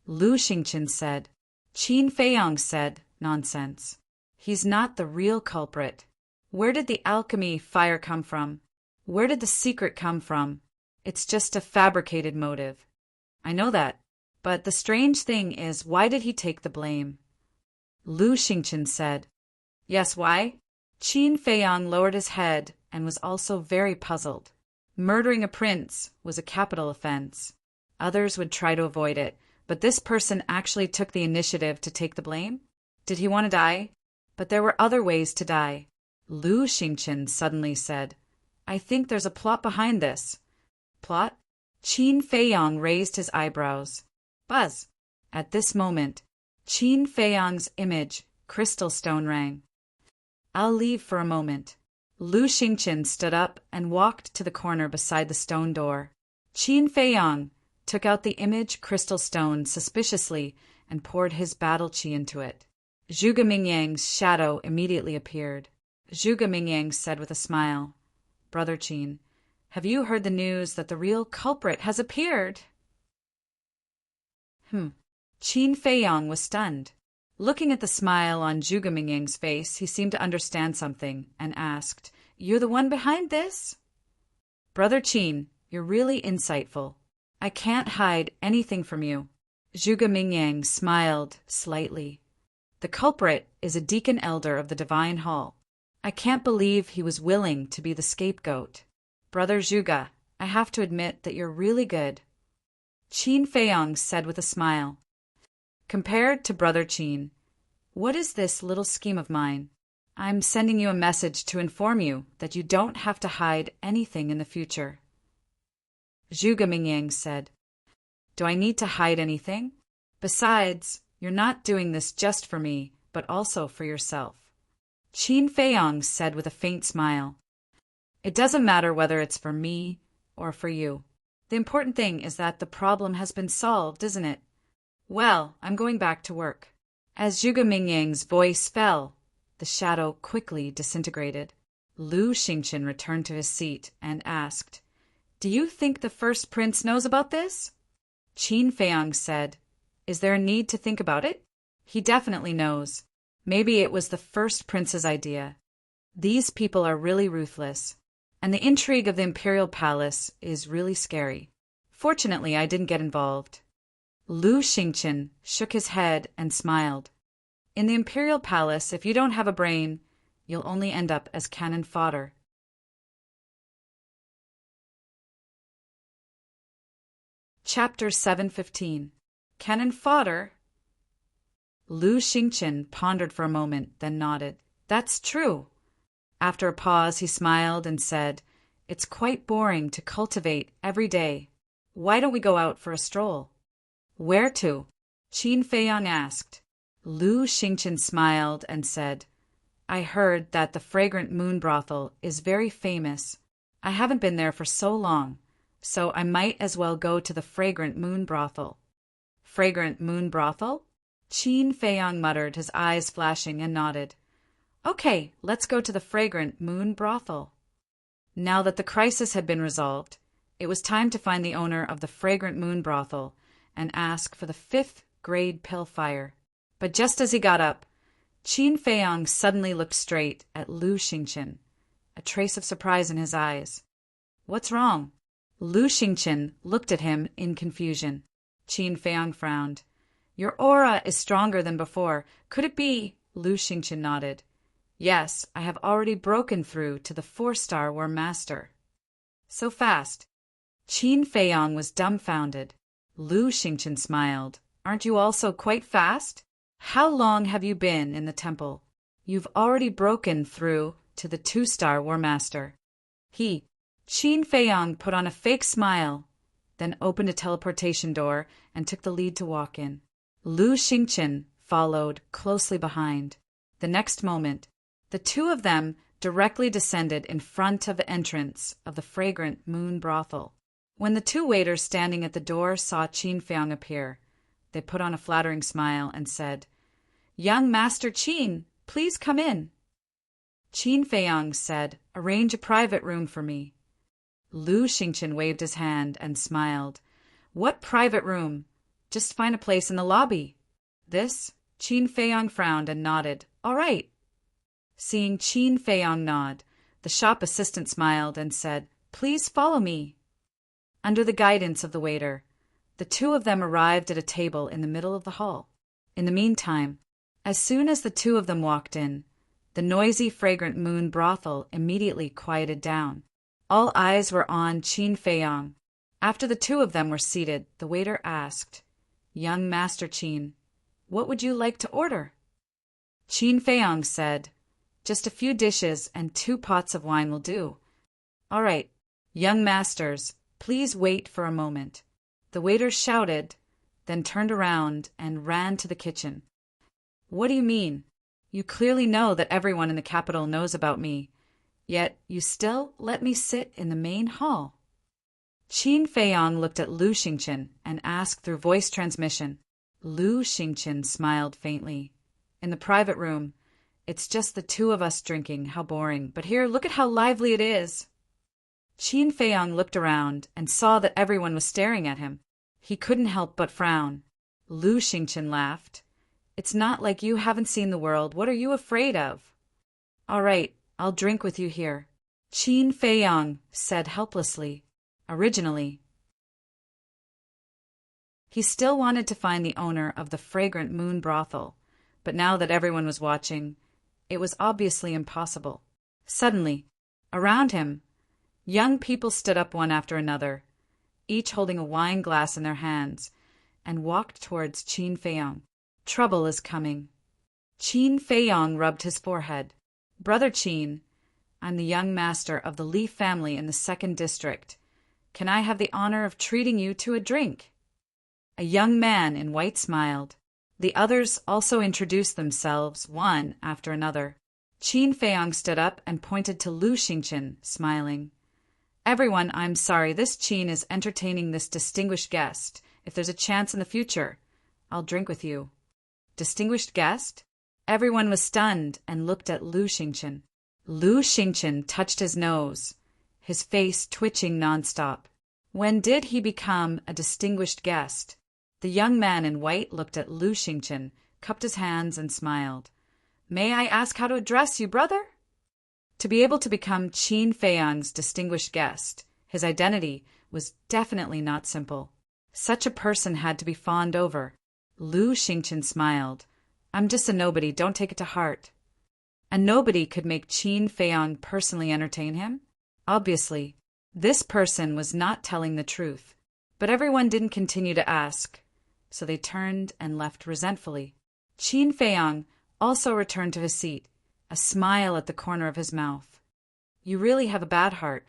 [SPEAKER 1] Lu Xingqian said. Qin Feiyang said, "Nonsense. He's not the real culprit. Where did the alchemy fire come from? Where did the secret come from? It's just a fabricated motive." "I know that. But the strange thing is, why did he take the blame?" Lu Xingqian said. "Yes, why?" Qin Feiyang lowered his head and was also very puzzled. Murdering a prince was a capital offense. Others would try to avoid it, but this person actually took the initiative to take the blame? Did he want to die? But there were other ways to die. Lu Xingqian suddenly said, "I think there's a plot behind this." "Plot?" Qin Feiyang raised his eyebrows. Buzz! At this moment, Qin Feiyang's image, crystal stone, rang. "I'll leave for a moment." Lu Xingqian stood up and walked to the corner beside the stone door. Qin Feiyang took out the image crystal stone suspiciously and poured his battle qi into it. Zhuge Mingyang's shadow immediately appeared. Zhuge Mingyang said with a smile, "Brother Qin, have you heard the news that the real culprit has appeared?" Qin Feiyang was stunned. Looking at the smile on Zhuge Mingyang's face, he seemed to understand something and asked, "You're the one behind this?" "Brother Qin, you're really insightful. I can't hide anything from you." Zhuge Mingyang smiled slightly. "The culprit is a deacon elder of the Divine Hall. I can't believe he was willing to be the scapegoat. Brother Zhuge, I have to admit that you're really good, Qin Feiyong said with a smile. Compared to Brother Qin, what is this little scheme of mine? I'm sending you a message to inform you that you don't have to hide anything in the future. Zhuge Mingyang said, Do I need to hide anything? Besides, you're not doing this just for me, but also for yourself. Qin Feiyong said with a faint smile, It doesn't matter whether it's for me or for you. The important thing is that the problem has been solved, isn't it? Well, I'm going back to work. As Zhuge Mingyang's voice fell, the shadow quickly disintegrated. Lu Xingqian returned to his seat and asked, Do you think the first prince knows about this? Qin Feiyong said, Is there a need to think about it? He definitely knows. Maybe it was the first prince's idea. These people are really ruthless, and the intrigue of the imperial palace is really scary. Fortunately, I didn't get involved. Lu Xingqian shook his head and smiled. In the imperial palace, if you don't have a brain, you'll only end up as cannon fodder. Chapter 715. Cannon fodder? Lu Xingqian pondered for a moment, then nodded. That's true. After a pause, he smiled and said, It's quite boring to cultivate every day. Why don't we go out for a stroll? Where to? Qin Feiyong asked. Lu Xingqian smiled and said, I heard that the Fragrant Moon Brothel is very famous. I haven't been there for so long, so I might as well go to the Fragrant Moon Brothel. Fragrant Moon Brothel? Qin Feiyong muttered, his eyes flashing, and nodded. Okay, let's go to the Fragrant Moon Brothel. Now that the crisis had been resolved, it was time to find the owner of the Fragrant Moon Brothel and ask for the 5th grade pill fire. But just as he got up, Qin Feiyong suddenly looked straight at Lu Xingqian, a trace of surprise in his eyes. What's wrong? Lu Xingqian looked at him in confusion. Qin Feiyong frowned. Your aura is stronger than before. Could it be? Lu Xingqian nodded. Yes, I have already broken through to the 4-star War Master. So fast. Qin Feiyong was dumbfounded. Lu Xingqian smiled. Aren't you also quite fast? How long have you been in the temple? You've already broken through to the 2-star War Master. Qin Feiyong put on a fake smile, then opened a teleportation door and took the lead to walk in. Lu Xingqian followed closely behind. The next moment, the two of them directly descended in front of the entrance of the Fragrant Moon Brothel. When the two waiters standing at the door saw Qin Feiyong appear, they put on a flattering smile and said, Young Master Qin, please come in. Qin Feiyong said, Arrange a private room for me. Lu Xingqian waved his hand and smiled. What private room? Just find a place in the lobby. This? Qin Feiyong frowned and nodded. All right. Seeing Qin Feiyong nod, the shop assistant smiled and said, Please follow me. Under the guidance of the waiter, the two of them arrived at a table in the middle of the hall. In the meantime, as soon as the two of them walked in, the noisy Fragrant Moon Brothel immediately quieted down. All eyes were on Qin Feiyong. After the two of them were seated, the waiter asked, Young Master Qin, what would you like to order? Qin Feiyong said, Just a few dishes and 2 pots of wine will do. All right, young masters, please wait for a moment. The waiter shouted, then turned around and ran to the kitchen. What do you mean? You clearly know that everyone in the capital knows about me, yet you still let me sit in the main hall. Qin Feiyong looked at Lu Xingqian and asked through voice transmission. Lu Xingqian smiled faintly. In the private room, it's just the two of us drinking, how boring, but here, look at how lively it is. Qin Feiyong looked around and saw that everyone was staring at him. He couldn't help but frown. Lu Xingqian laughed. It's not like you haven't seen the world. What are you afraid of? All right, I'll drink with you here, Qin Feiyong said helplessly. Originally, he still wanted to find the owner of the Fragrant Moon Brothel, but now that everyone was watching, it was obviously impossible. Suddenly, around him, young people stood up one after another, each holding a wine glass in their hands, and walked towards Qin Feiyong. Trouble is coming. Qin Feiyong rubbed his forehead. Brother Qin, I'm the young master of the Li family in the 2nd district. Can I have the honor of treating you to a drink? A young man in white smiled. The others also introduced themselves, one after another. Qin Feiyong stood up and pointed to Lu Xingchen, smiling. Everyone, I'm sorry, this Qin is entertaining this distinguished guest. If there's a chance in the future, I'll drink with you. Distinguished guest? Everyone was stunned and looked at Lu Xingchen. Lu Xingchen touched his nose, his face twitching nonstop. When did he become a distinguished guest? The young man in white looked at Lu Xingchen, cupped his hands, and smiled. May I ask how to address you, brother? To be able to become Qin Feiyong's distinguished guest, his identity was definitely not simple. Such a person had to be fawned over. Lu Xingchen smiled. I'm just a nobody, don't take it to heart. A nobody could make Qin Feiyong personally entertain him? Obviously, this person was not telling the truth. But everyone didn't continue to ask, so they turned and left resentfully. Qin Feiyong also returned to his seat, a smile at the corner of his mouth. You really have a bad heart.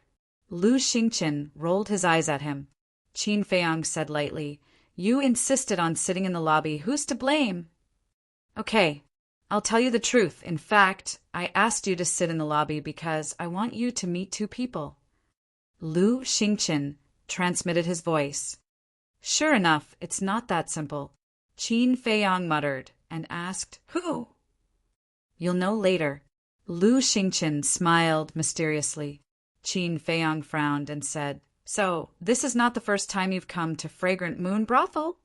[SPEAKER 1] Lu Xingchen rolled his eyes at him. Qin Feiyong said lightly, You insisted on sitting in the lobby. Who's to blame? Okay, I'll tell you the truth. In fact, I asked you to sit in the lobby because I want you to meet 2 people. Lu Xingchen transmitted his voice. Sure enough, it's not that simple. Qin Feiyong muttered and asked, Who? You'll know later. Lu Xingchen smiled mysteriously. Qin Feiyong frowned and said, So, this is not the first time you've come to Fragrant Moon Brothel?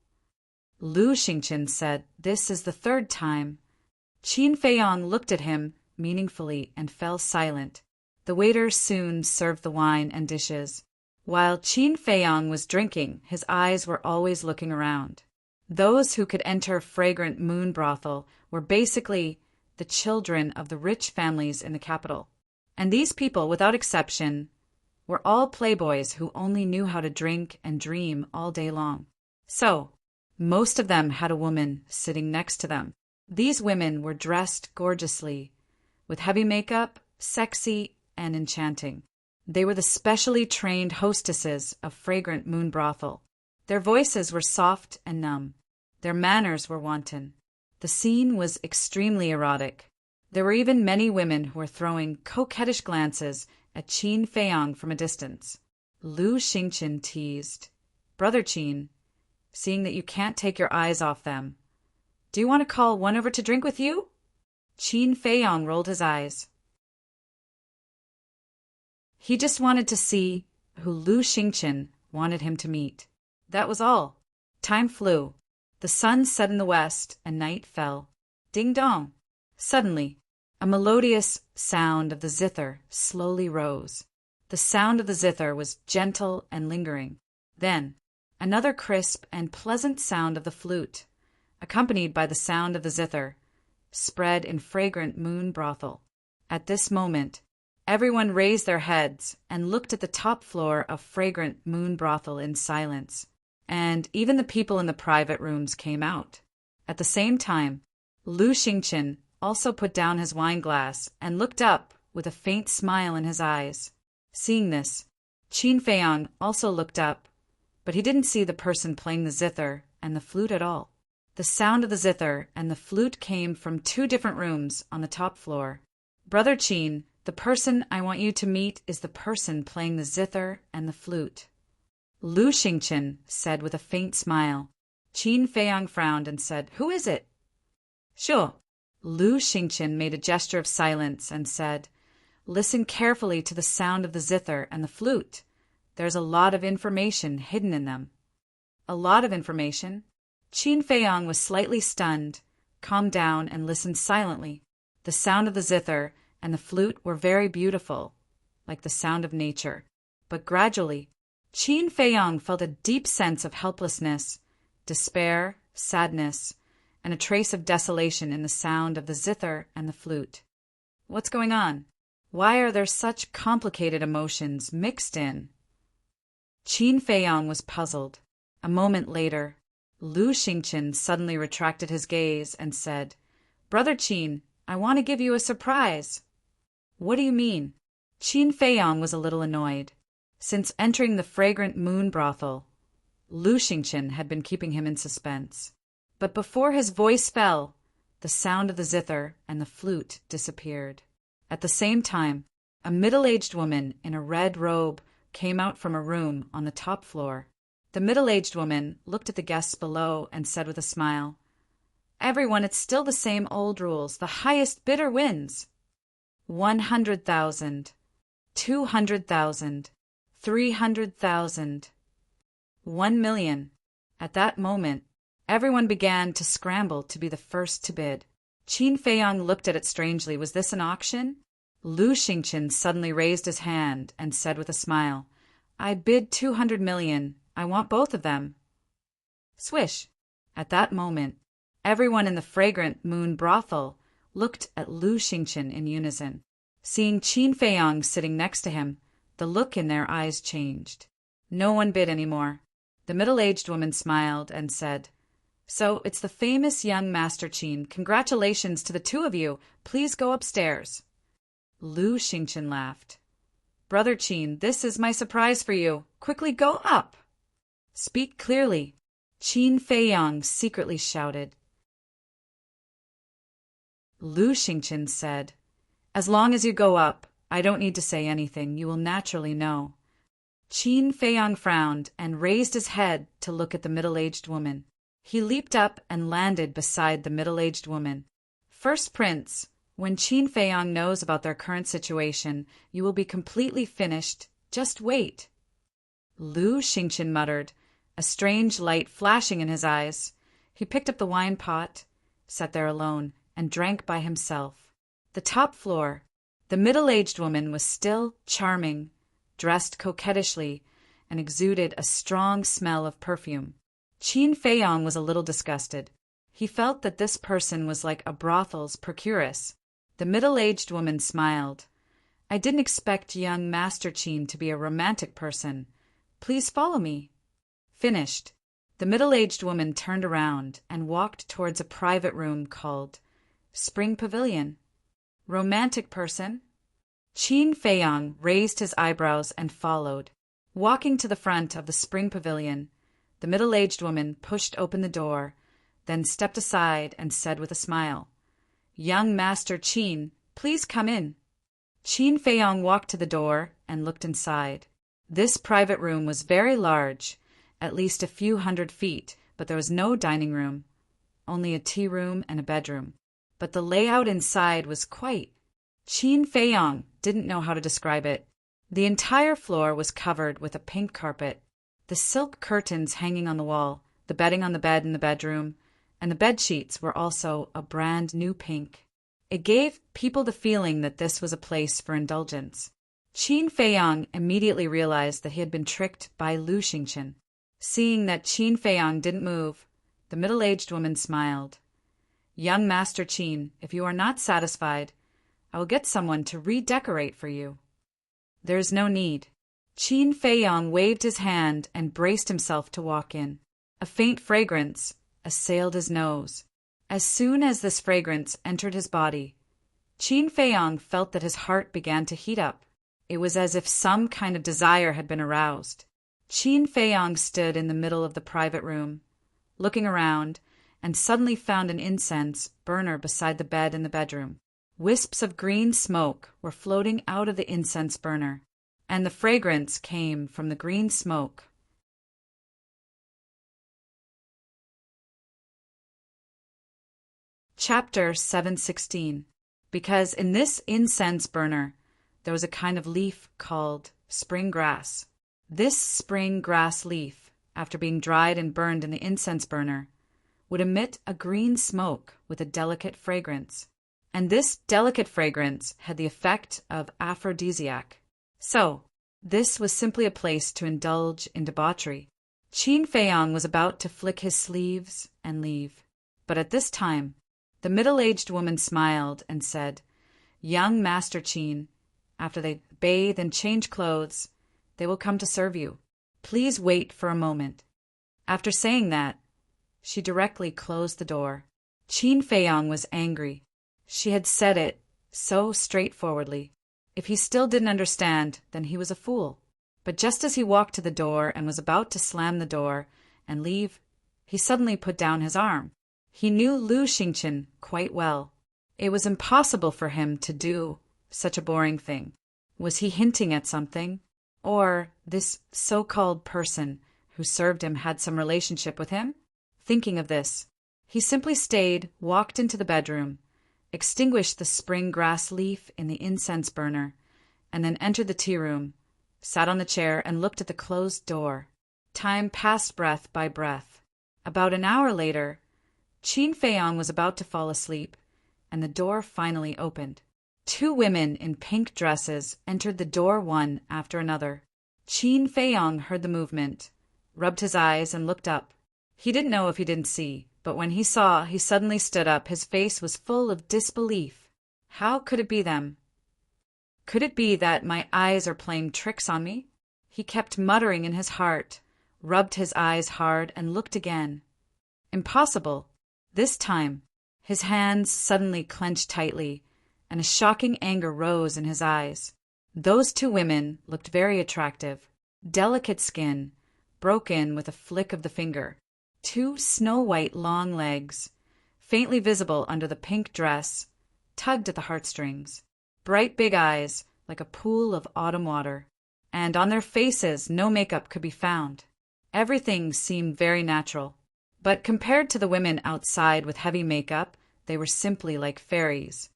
[SPEAKER 1] Lu Xingchen said, This is the 3rd time. Qin Feiyong looked at him meaningfully and fell silent. The waiter soon served the wine and dishes. While Qin Feiyong was drinking, his eyes were always looking around. Those who could enter Fragrant Moon Brothel were basically the children of the rich families in the capital. And these people, without exception, were all playboys who only knew how to drink and dream all day long. So, most of them had a woman sitting next to them. These women were dressed gorgeously, with heavy makeup, sexy, and enchanting. They were the specially trained hostesses of Fragrant Moon Brothel. Their voices were soft and numb. Their manners were wanton. The scene was extremely erotic. There were even many women who were throwing coquettish glances at Qin Feiyong from a distance. Lu Xingchen teased, Brother Qin, seeing that you can't take your eyes off them, do you want to call one over to drink with you? Qin Feiyong rolled his eyes. He just wanted to see who Lu Xingchen wanted him to meet. That was all. Time flew. The sun set in the west and night fell. Ding dong. Suddenly, a melodious sound of the zither slowly rose. The sound of the zither was gentle and lingering. Then, another crisp and pleasant sound of the flute, accompanied by the sound of the zither, spread in Fragrant Moon Brothel. At this moment, everyone raised their heads and looked at the top floor of Fragrant Moon Brothel in silence. And even the people in the private rooms came out. At the same time, Lu Xingchen also put down his wine glass and looked up with a faint smile in his eyes. Seeing this, Qin Feiyong also looked up, but he didn't see the person playing the zither and the flute at all. The sound of the zither and the flute came from 2 different rooms on the top floor. Brother Qin, the person I want you to meet is the person playing the zither and the flute. Lu Xingchen said with a faint smile. Qin Feiyong frowned and said, Who is it? Sure. Lu Xingchen made a gesture of silence and said, Listen carefully to the sound of the zither and the flute. There's a lot of information hidden in them. A lot of information? Qin Feiyong was slightly stunned, calmed down, and listened silently. The sound of the zither and the flute were very beautiful, like the sound of nature. But gradually, Qin Feiyong felt a deep sense of helplessness, despair, sadness, and a trace of desolation in the sound of the zither and the flute. What's going on? Why are there such complicated emotions mixed in? Qin Feiyang was puzzled. A moment later, Lu Xingqian suddenly retracted his gaze and said, "Brother Qin, I want to give you a surprise." "What do you mean?" Qin Feiyang was a little annoyed. Since entering the fragrant moon brothel, Lu Xingqian had been keeping him in suspense. But before his voice fell, the sound of the zither and the flute disappeared. At the same time, a middle-aged woman in a red robe came out from a room on the top floor. The middle-aged woman looked at the guests below and said with a smile, "Everyone, it's still the same old rules. The highest bidder wins. 100,000, 200,000, 300,000, 1,000,000. At that moment, everyone began to scramble to be the first to bid. Qin Feiyang looked at it strangely. Was this an auction? Lu Xingqian suddenly raised his hand and said with a smile, "I bid 200 million. I want both of them." Swish! At that moment, everyone in the fragrant moon brothel looked at Lu Xingqian in unison. Seeing Qin Feiyang sitting next to him, the look in their eyes changed. No one bid anymore. The middle-aged woman smiled and said, "So it's the famous young Master Qin. Congratulations to the two of you. Please go upstairs." Lu Xingqian laughed. "Brother Qin, this is my surprise for you. Quickly go up." "Speak clearly," Qin Feiyang secretly shouted. Lu Xingqian said, "As long as you go up, I don't need to say anything. You will naturally know." Qin Feiyang frowned and raised his head to look at the middle-aged woman. He leaped up and landed beside the middle-aged woman. "First Prince, when Qin Feiyang knows about their current situation, you will be completely finished. Just wait." Lu Xingqian muttered, a strange light flashing in his eyes. He picked up the wine pot, sat there alone, and drank by himself. The top floor. The middle-aged woman was still charming, dressed coquettishly, and exuded a strong smell of perfume. Qin Feiyang was a little disgusted. He felt that this person was like a brothel's procuress. The middle-aged woman smiled. "I didn't expect young Master Qin to be a romantic person. Please follow me." Finished. The middle-aged woman turned around and walked towards a private room called Spring Pavilion. "Romantic person?" Qin Feiyang raised his eyebrows and followed. Walking to the front of the Spring Pavilion, the middle-aged woman pushed open the door, then stepped aside and said with a smile, "Young Master Qin, please come in." Qin Feiyang walked to the door and looked inside. This private room was very large, at least a few 100 feet, but there was no dining room, only a tea room and a bedroom. But the layout inside was quite... Qin Feiyang didn't know how to describe it. The entire floor was covered with a pink carpet, the silk curtains hanging on the wall, the bedding on the bed in the bedroom, and the bed sheets were also a brand new pink. It gave people the feeling that this was a place for indulgence. Qin Feiyang immediately realized that he had been tricked by Lu Xingqian. Seeing that Qin Feiyang didn't move, the middle-aged woman smiled. "Young Master Qin, if you are not satisfied, I will get someone to redecorate for you." "There is no need." Qin Feiyang waved his hand and braced himself to walk in. A faint fragrance assailed his nose. As soon as this fragrance entered his body, Qin Feiyang felt that his heart began to heat up. It was as if some kind of desire had been aroused. Qin Feiyang stood in the middle of the private room, looking around, and suddenly found an incense burner beside the bed in the bedroom. Wisps of green smoke were floating out of the incense burner, and the fragrance came from the green smoke. Chapter 716. Because in this incense burner there was a kind of leaf called spring grass. This spring grass leaf, after being dried and burned in the incense burner, would emit a green smoke with a delicate fragrance. And this delicate fragrance had the effect of aphrodisiac. So, this was simply a place to indulge in debauchery. Qin Feiyang was about to flick his sleeves and leave. But at this time, the middle-aged woman smiled and said, "Young Master Qin, After they bathe and change clothes, they will come to serve you. Please wait for a moment." After saying that, she directly closed the door. Qin Feiyang was angry. She had said it so straightforwardly. If he still didn't understand, then he was a fool. But just as he walked to the door and was about to slam the door and leave, he suddenly put down his arm. He knew Lu Xingqian quite well. It was impossible for him to do such a boring thing. Was he hinting at something? Or this so-called person who served him had some relationship with him? Thinking of this, he simply stayed, walked into the bedroom, extinguished the spring grass leaf in the incense burner, and then entered the tea room, sat on the chair and looked at the closed door. Time passed breath by breath. About an hour later, Qin Feiyang was about to fall asleep, and the door finally opened. 2 women in pink dresses entered the door one after another. Qin Feiyang heard the movement, rubbed his eyes, and looked up. He didn't know if he didn't see, but when he saw, he suddenly stood up. His face was full of disbelief. How could it be them? Could it be that my eyes are playing tricks on me? He kept muttering in his heart, rubbed his eyes hard, and looked again. Impossible. This time, his hands suddenly clenched tightly, and a shocking anger rose in his eyes. Those 2 women looked very attractive. Delicate skin, broken with a flick of the finger. 2 snow-white long legs, faintly visible under the pink dress, tugged at the heartstrings. Bright big eyes, like a pool of autumn water. And on their faces no makeup could be found. Everything seemed very natural. But compared to the women outside with heavy makeup, they were simply like fairies.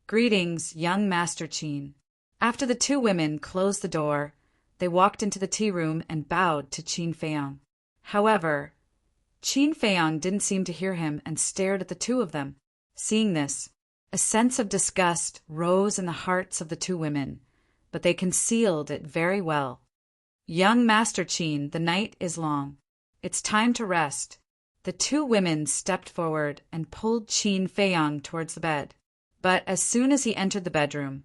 [SPEAKER 1] "Greetings, young Master Qin." After the 2 women closed the door, they walked into the tea room and bowed to Qin Feiyang. However, Qin Feiyang didn't seem to hear him and stared at the 2 of them. Seeing this, a sense of disgust rose in the hearts of the 2 women, but they concealed it very well. "Young Master Qin, the night is long. It's time to rest." The 2 women stepped forward and pulled Qin Feiyang towards the bed. But as soon as he entered the bedroom,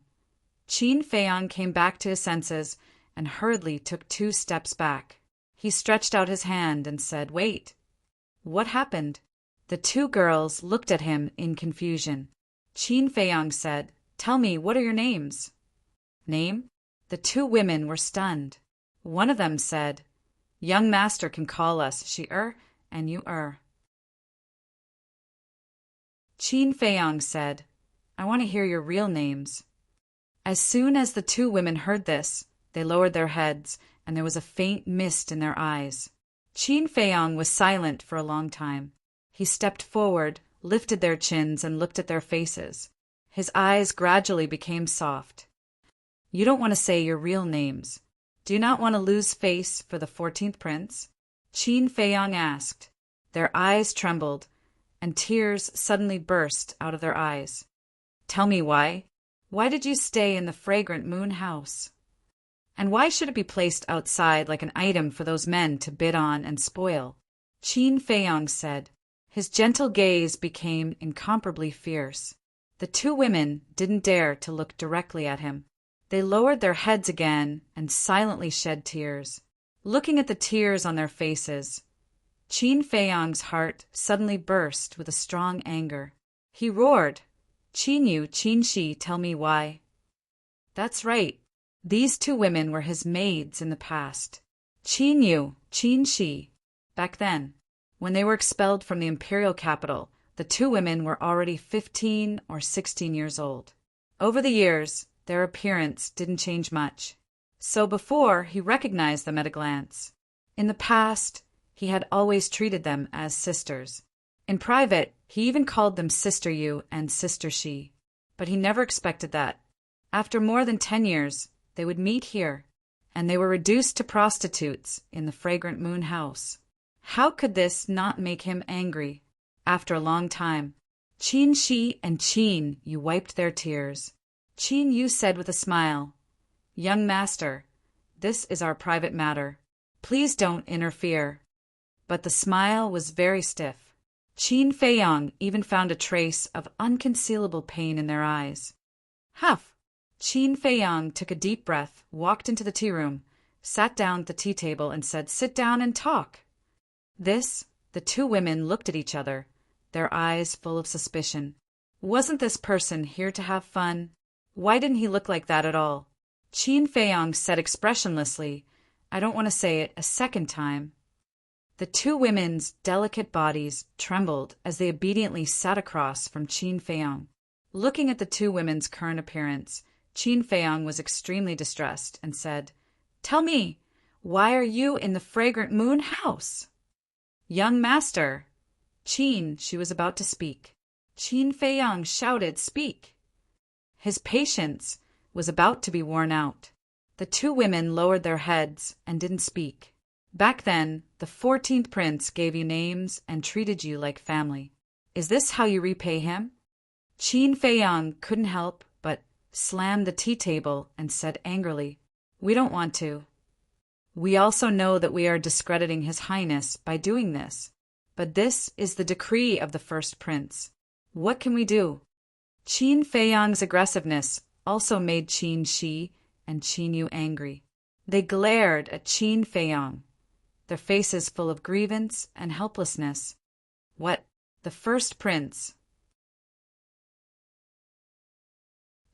[SPEAKER 1] Qin Feiyang came back to his senses and hurriedly took 2 steps back. He stretched out his hand and said, "Wait." What happened? The 2 girls looked at him in confusion. Qin Feiyang said, "Tell me, what are your names?" Name? The 2 women were stunned. One of them said, "Young master can call us she-er and you-er." Qin Feiyang said, "I want to hear your real names." As soon as the 2 women heard this, they lowered their heads, and there was a faint mist in their eyes. Qin Feiyang was silent for a long time. He stepped forward, lifted their chins, and looked at their faces. His eyes gradually became soft. "You don't want to say your real names. Do you not want to lose face for the 14th prince?" Qin Feiyang asked. Their eyes trembled, and tears suddenly burst out of their eyes. "Tell me why. Why did you stay in the fragrant moon house? And why should it be placed outside like an item for those men to bid on and spoil?" Qin Feiyang said. His gentle gaze became incomparably fierce. The 2 women didn't dare to look directly at him. They lowered their heads again and silently shed tears. Looking at the tears on their faces, Qin Feiyang's heart suddenly burst with a strong anger. He roared, "Qin Yu, Qin Shi, tell me why." That's right. These 2 women were his maids in the past. Qin Yu, Qin Shi. Back then, when they were expelled from the imperial capital, the 2 women were already 15 or 16 years old. Over the years, their appearance didn't change much. So before, he recognized them at a glance. In the past, he had always treated them as sisters. In private, he even called them Sister Yu and Sister Shi. But he never expected that. After more than 10 years, they would meet here, and they were reduced to prostitutes in the fragrant moon house. How could this not make him angry? After a long time, Qin Shi and Qin Yu wiped their tears. Qin Yu said with a smile, "Young master, this is our private matter. Please don't interfere." But the smile was very stiff. Qin Feiyang even found a trace of unconcealable pain in their eyes. "Huff! Qin Feiyang took a deep breath, walked into the tea room, sat down at the tea table and said, "Sit down and talk." The two women looked at each other, their eyes full of suspicion. Wasn't this person here to have fun? Why didn't he look like that at all? Qin Feiyang said expressionlessly, "I don't want to say it a second time." The two women's delicate bodies trembled as they obediently sat across from Qin Feiyang. Looking at the two women's current appearance, Qin Feiyang was extremely distressed and said, "Tell me, why are you in the fragrant moon house?" "Young master." Qin, she was about to speak. Qin Feiyang shouted, "Speak!" His patience was about to be worn out. The two women lowered their heads and didn't speak. "Back then, the 14th prince gave you names and treated you like family. Is this how you repay him?" Qin Feiyang couldn't help but slammed the tea table and said angrily, "We don't want to. We also know that we are discrediting His Highness by doing this, but this is the decree of the first prince. What can we do?" Qin Feiyang's aggressiveness also made Qin Shi and Qin Yu angry. They glared at Qin Feiyang, their faces full of grievance and helplessness. What? The first prince?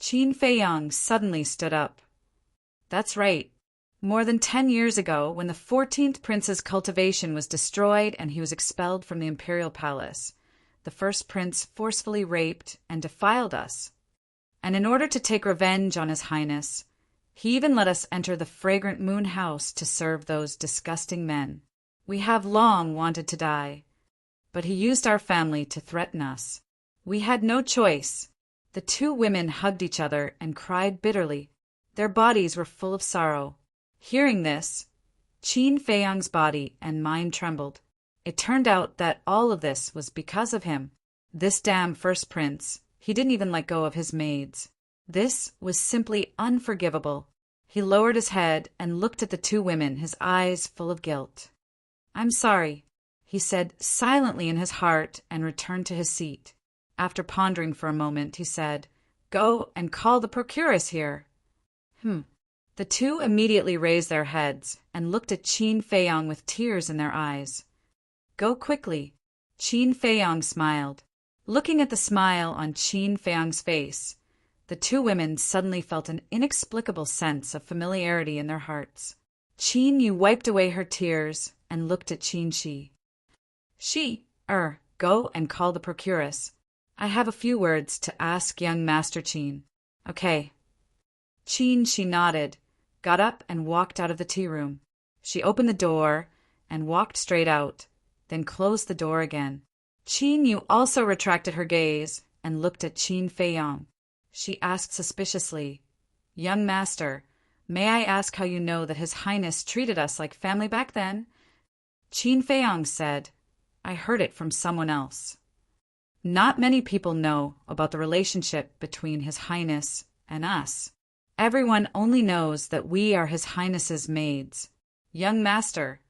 [SPEAKER 1] Qin Feiyang suddenly stood up. "That's right. More than 10 years ago, when the 14th prince's cultivation was destroyed and he was expelled from the imperial palace, the first prince forcefully raped and defiled us. And in order to take revenge on His Highness, he even let us enter the fragrant moon house to serve those disgusting men. We have long wanted to die, but he used our family to threaten us. We had no choice." The two women hugged each other and cried bitterly. Their bodies were full of sorrow. Hearing this, Qin Feiyang's body and mind trembled. It turned out that all of this was because of him. This damn first prince, he didn't even let go of his maids. This was simply unforgivable. He lowered his head and looked at the two women, his eyes full of guilt. "I'm sorry," he said silently in his heart and returned to his seat. After pondering for a moment, he said, "Go and call the procuress here." The two immediately raised their heads and looked at Qin Feiyang with tears in their eyes. "Go quickly." Qin Feiyang smiled. Looking at the smile on Qin Feiyang's face, the two women suddenly felt an inexplicable sense of familiarity in their hearts. Qin Yu wiped away her tears and looked at Qin Shi. Go and call the procuress. I have a few words to ask young Master Qin." "Okay." Qin Shi nodded, got up and walked out of the tea room. She opened the door and walked straight out, then closed the door again. Qin Yu also retracted her gaze and looked at Qin Feiyang. She asked suspiciously, "Young master, may I ask how you know that His Highness treated us like family back then?" Qin Feiyang said, "I heard it from someone else." Not many people know about the relationship between His Highness and us. Everyone only knows that we are His Highness's maids. "Young master,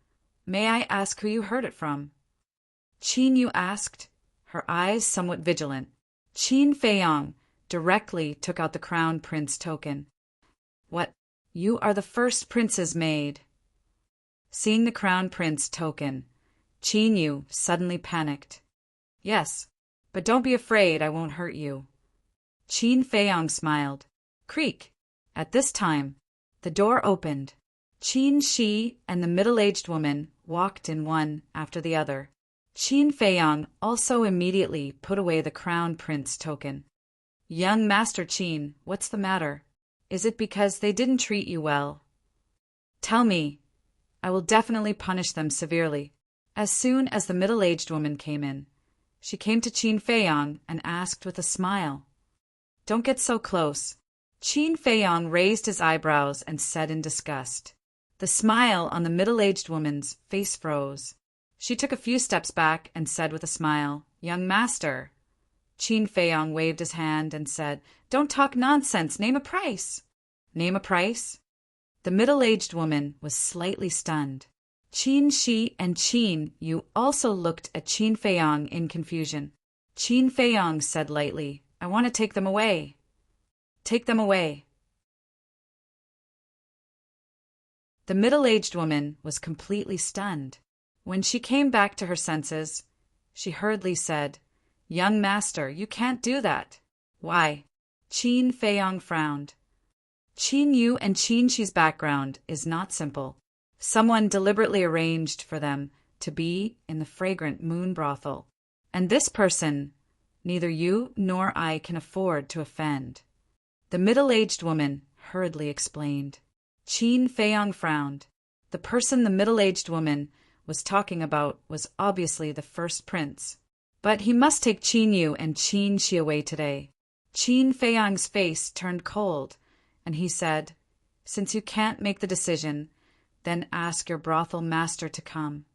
[SPEAKER 1] may I ask who you heard it from?" Qin Yu asked, her eyes somewhat vigilant. Qin Feiyang directly took out the crown prince token. "What? You are the first prince's maid?" Seeing the crown prince token, Qin Yu suddenly panicked. "Yes, but don't be afraid, I won't hurt you." Qin Feiyang smiled. Creak! At this time, the door opened. Qin Shi and the middle-aged woman walked in one after the other. Qin Feiyang also immediately put away the crown prince token. "Young Master Qin, what's the matter? Is it because they didn't treat you well?" "Tell me. I will definitely punish them severely." As soon as the middle-aged woman came in, she came to Qin Feiyang and asked with a smile, "Don't get so close." Qin Feiyang raised his eyebrows and said in disgust. The smile on the middle-aged woman's face froze. She took a few steps back and said with a smile, "Young master." Qin Feiyang waved his hand and said, "Don't talk nonsense. Name a price." "Name a price?" The middle-aged woman was slightly stunned. Qin Shi and Qin Yu also looked at Qin Feiyang in confusion. Qin Feiyang said lightly, "I want to take them away." "Take them away." The middle-aged woman was completely stunned. When she came back to her senses, she hurriedly said, "Young master, you can't do that." "Why?" Qin Feiyong frowned. Qin Yu and Qin Shi's background is not simple. Someone deliberately arranged for them to be in the fragrant moon brothel. And this person, neither you nor I can afford to offend. The middle-aged woman hurriedly explained. Qin Feiyong frowned. The person the middle-aged woman was talking about was obviously the first prince. But he must take Qin Yu and Qin Shi away today. Qin Feiyong's face turned cold, and he said, "Since you can't make the decision, then ask your brothel master to come."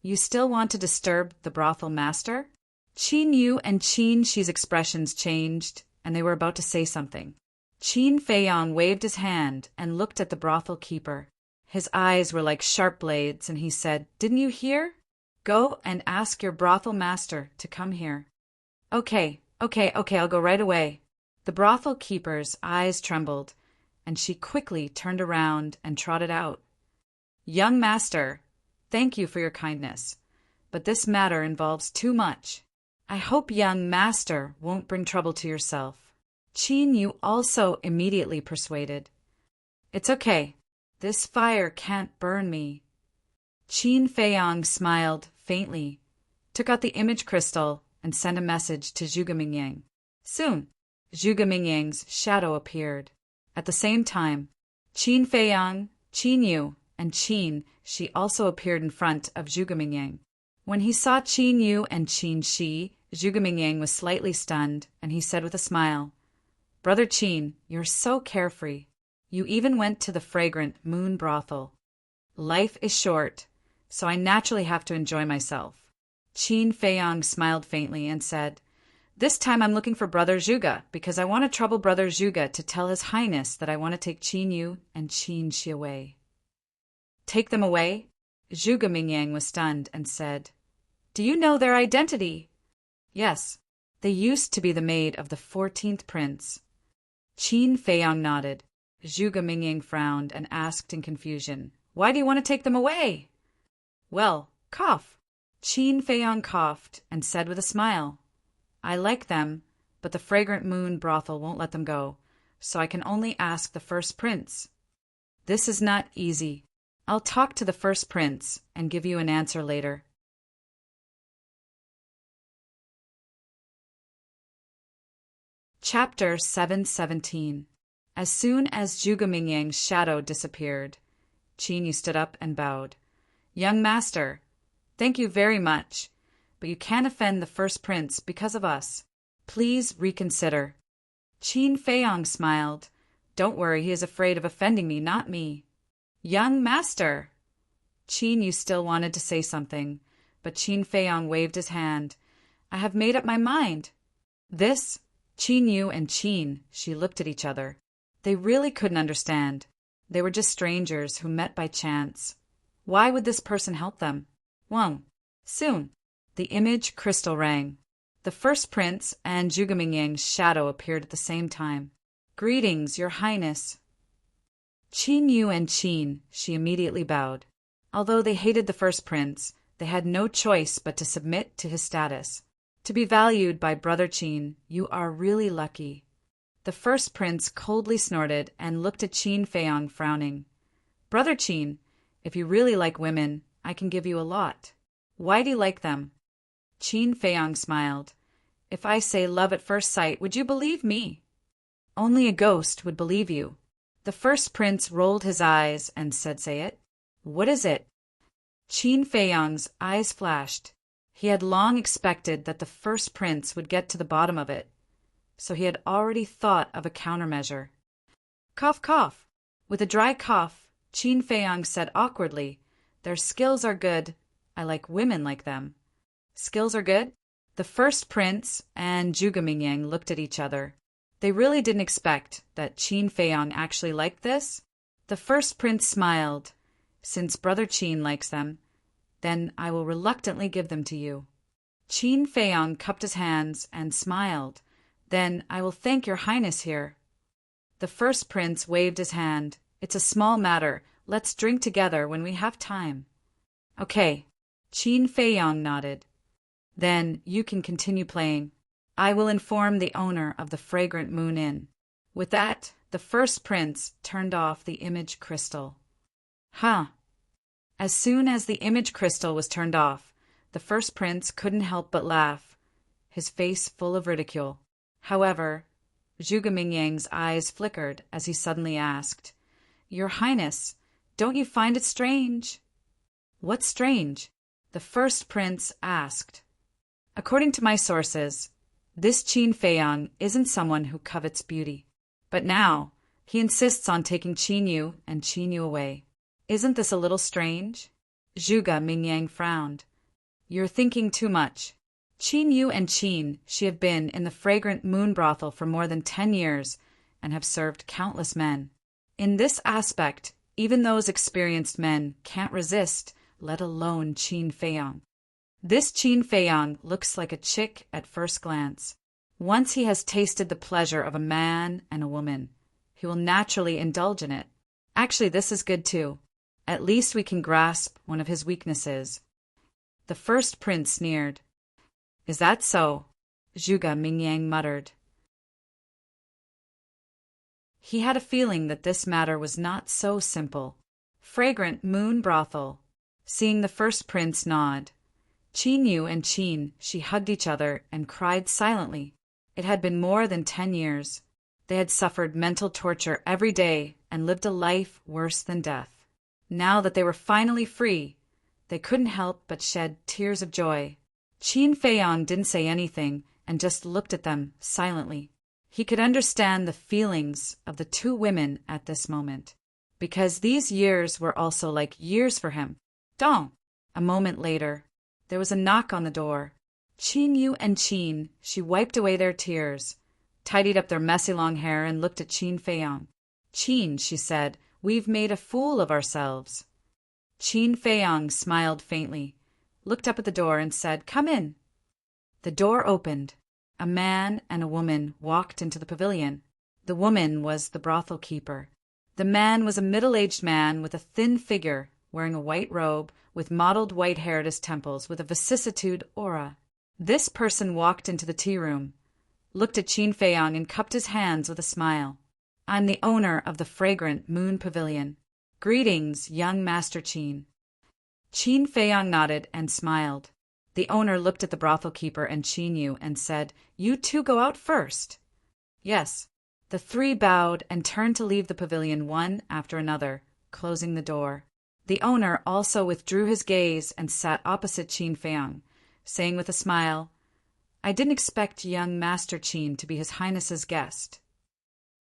[SPEAKER 1] "You still want to disturb the brothel master?" Qin Yu and Qin Shi's expressions changed, and they were about to say something. Qin Feiyong waved his hand and looked at the brothel keeper. His eyes were like sharp blades, and he said, "Didn't you hear? Go and ask your brothel master to come here." Okay, I'll go right away." The brothel keeper's eyes trembled, and she quickly turned around and trotted out. "Young master, thank you for your kindness, but this matter involves too much. I hope young master won't bring trouble to yourself." Qin Yu also immediately persuaded. "It's okay. This fire can't burn me." Qin Feiyong smiled faintly, took out the image crystal, and sent a message to Zhuge Mingyang. Soon, Zhuge Mingyang's shadow appeared. At the same time, Qin Feiyong, Qin Yu, and Qin Shi also appeared in front of Zhuge Mingyang. When he saw Qin Yu and Qin Shi, Zhuge Mingyang was slightly stunned, and he said with a smile, "Brother Qin, you're so carefree. You even went to the fragrant moon brothel. Life is short, so I naturally have to enjoy myself." Qin Feiyong smiled faintly and said, "This time I'm looking for Brother Zhuge, because I want to trouble Brother Zhuge to tell His Highness that I want to take Qin Yu and Qin Shi away." "Take them away?" Zhuge Mingyang was stunned and said, "Do you know their identity?" "Yes, they used to be the maid of the 14th prince." Qin Feiyong nodded. Zhuge Mingyang frowned and asked in confusion, "Why do you want to take them away?" "Well, cough." Qin Feiyong coughed and said with a smile, "I like them, but the fragrant moon brothel won't let them go, so I can only ask the first prince. This is not easy. I'll talk to the first prince and give you an answer later." Chapter 717. As soon as Zhuge Mingyang's shadow disappeared, Qin Yu stood up and bowed. "Young master, thank you very much, but you can't offend the first prince because of us. Please reconsider." Qin Feiyong smiled. "Don't worry, he is afraid of offending me, not me." "Young master!" Qin Yu still wanted to say something, but Qin Feiyong waved his hand. "I have made up my mind." This, Qin Yu and Qin Shi looked at each other. They really couldn't understand. They were just strangers who met by chance. Why would this person help them? Soon, the image crystal rang. The first prince and Zhuge Mingyang's shadow appeared at the same time. "Greetings, your highness." Qin Yu and Qin Shi immediately bowed. Although they hated the first prince, they had no choice but to submit to his status. To be valued by Brother Qin, you are really lucky. The first prince coldly snorted and looked at Qin Feiyong, frowning. "Brother Qin, if you really like women, I can give you a lot. Why do you like them?" Qin Feiyong smiled. "If I say love at first sight, would you believe me?" "Only a ghost would believe you." The first prince rolled his eyes and said, "Say it. What is it?" Qin Feiyong's eyes flashed. He had long expected that the first prince would get to the bottom of it, so he had already thought of a countermeasure. "Cough, cough." With a dry cough, Qin Feiyong said awkwardly, "Their skills are good. I like women like them." "Skills are good?" The first prince and Zhuge Mingyang looked at each other. They really didn't expect that Qin Feiyong actually liked this. The first prince smiled. "Since Brother Qin likes them, then I will reluctantly give them to you." Qin Feiyong cupped his hands and smiled. "Then I will thank your highness here." The first prince waved his hand. "It's a small matter. Let's drink together when we have time. Okay. Qin Feiyang nodded. Then you can continue playing. I will inform the owner of the Fragrant Moon Inn. With that, the first prince turned off the image crystal. Huh. As soon as the image crystal was turned off, the first prince couldn't help but laugh, his face full of ridicule. However, Zhuge Mingyang's eyes flickered as he suddenly asked, Your Highness, don't you find it strange? What's strange? The first prince asked. According to my sources, this Qin Feiyang isn't someone who covets beauty. But now, he insists on taking Qin Yu and Qin Yu away. Isn't this a little strange? Zhuge Mingyang frowned. You're thinking too much. Qin Yu and Qin Shi have been in the Fragrant Moon brothel for more than 10 years and have served countless men. In this aspect, even those experienced men can't resist, let alone Qin Feiyang. This Qin Feiyang looks like a chick at first glance. Once he has tasted the pleasure of a man and a woman, he will naturally indulge in it. Actually, this is good too. At least we can grasp one of his weaknesses. The first prince sneered. Is that so? Zhuge Mingyang muttered. He had a feeling that this matter was not so simple. Fragrant Moon brothel. Seeing the first prince nod, Qin Yu and Qin Shi hugged each other and cried silently. It had been more than 10 years. They had suffered mental torture every day and lived a life worse than death. Now that they were finally free, they couldn't help but shed tears of joy. Qin Feiyang didn't say anything and just looked at them silently. He could understand the feelings of the two women at this moment, because these years were also like years for him. Dong! A moment later, there was a knock on the door. Qin Yu and Qin Shi wiped away their tears, tidied up their messy long hair, and looked at Qin Feiyang. Qin, she said, we've made a fool of ourselves. Qin Feiyang smiled faintly, looked up at the door, and said, Come in. The door opened. A man and a woman walked into the pavilion. The woman was the brothel keeper. The man was a middle-aged man with a thin figure, wearing a white robe, with mottled white hair at his temples, with a vicissitude aura. This person walked into the tea room, looked at Qin Feiyang, and cupped his hands with a smile. I'm the owner of the Fragrant Moon Pavilion. Greetings, young Master Qin. Qin Feiyang nodded and smiled. The owner looked at the brothel keeper and Qin Yu and said, You two go out first. Yes. The three bowed and turned to leave the pavilion one after another, closing the door. The owner also withdrew his gaze and sat opposite Qin Feiyang, saying with a smile, I didn't expect young Master Qin to be His Highness's guest.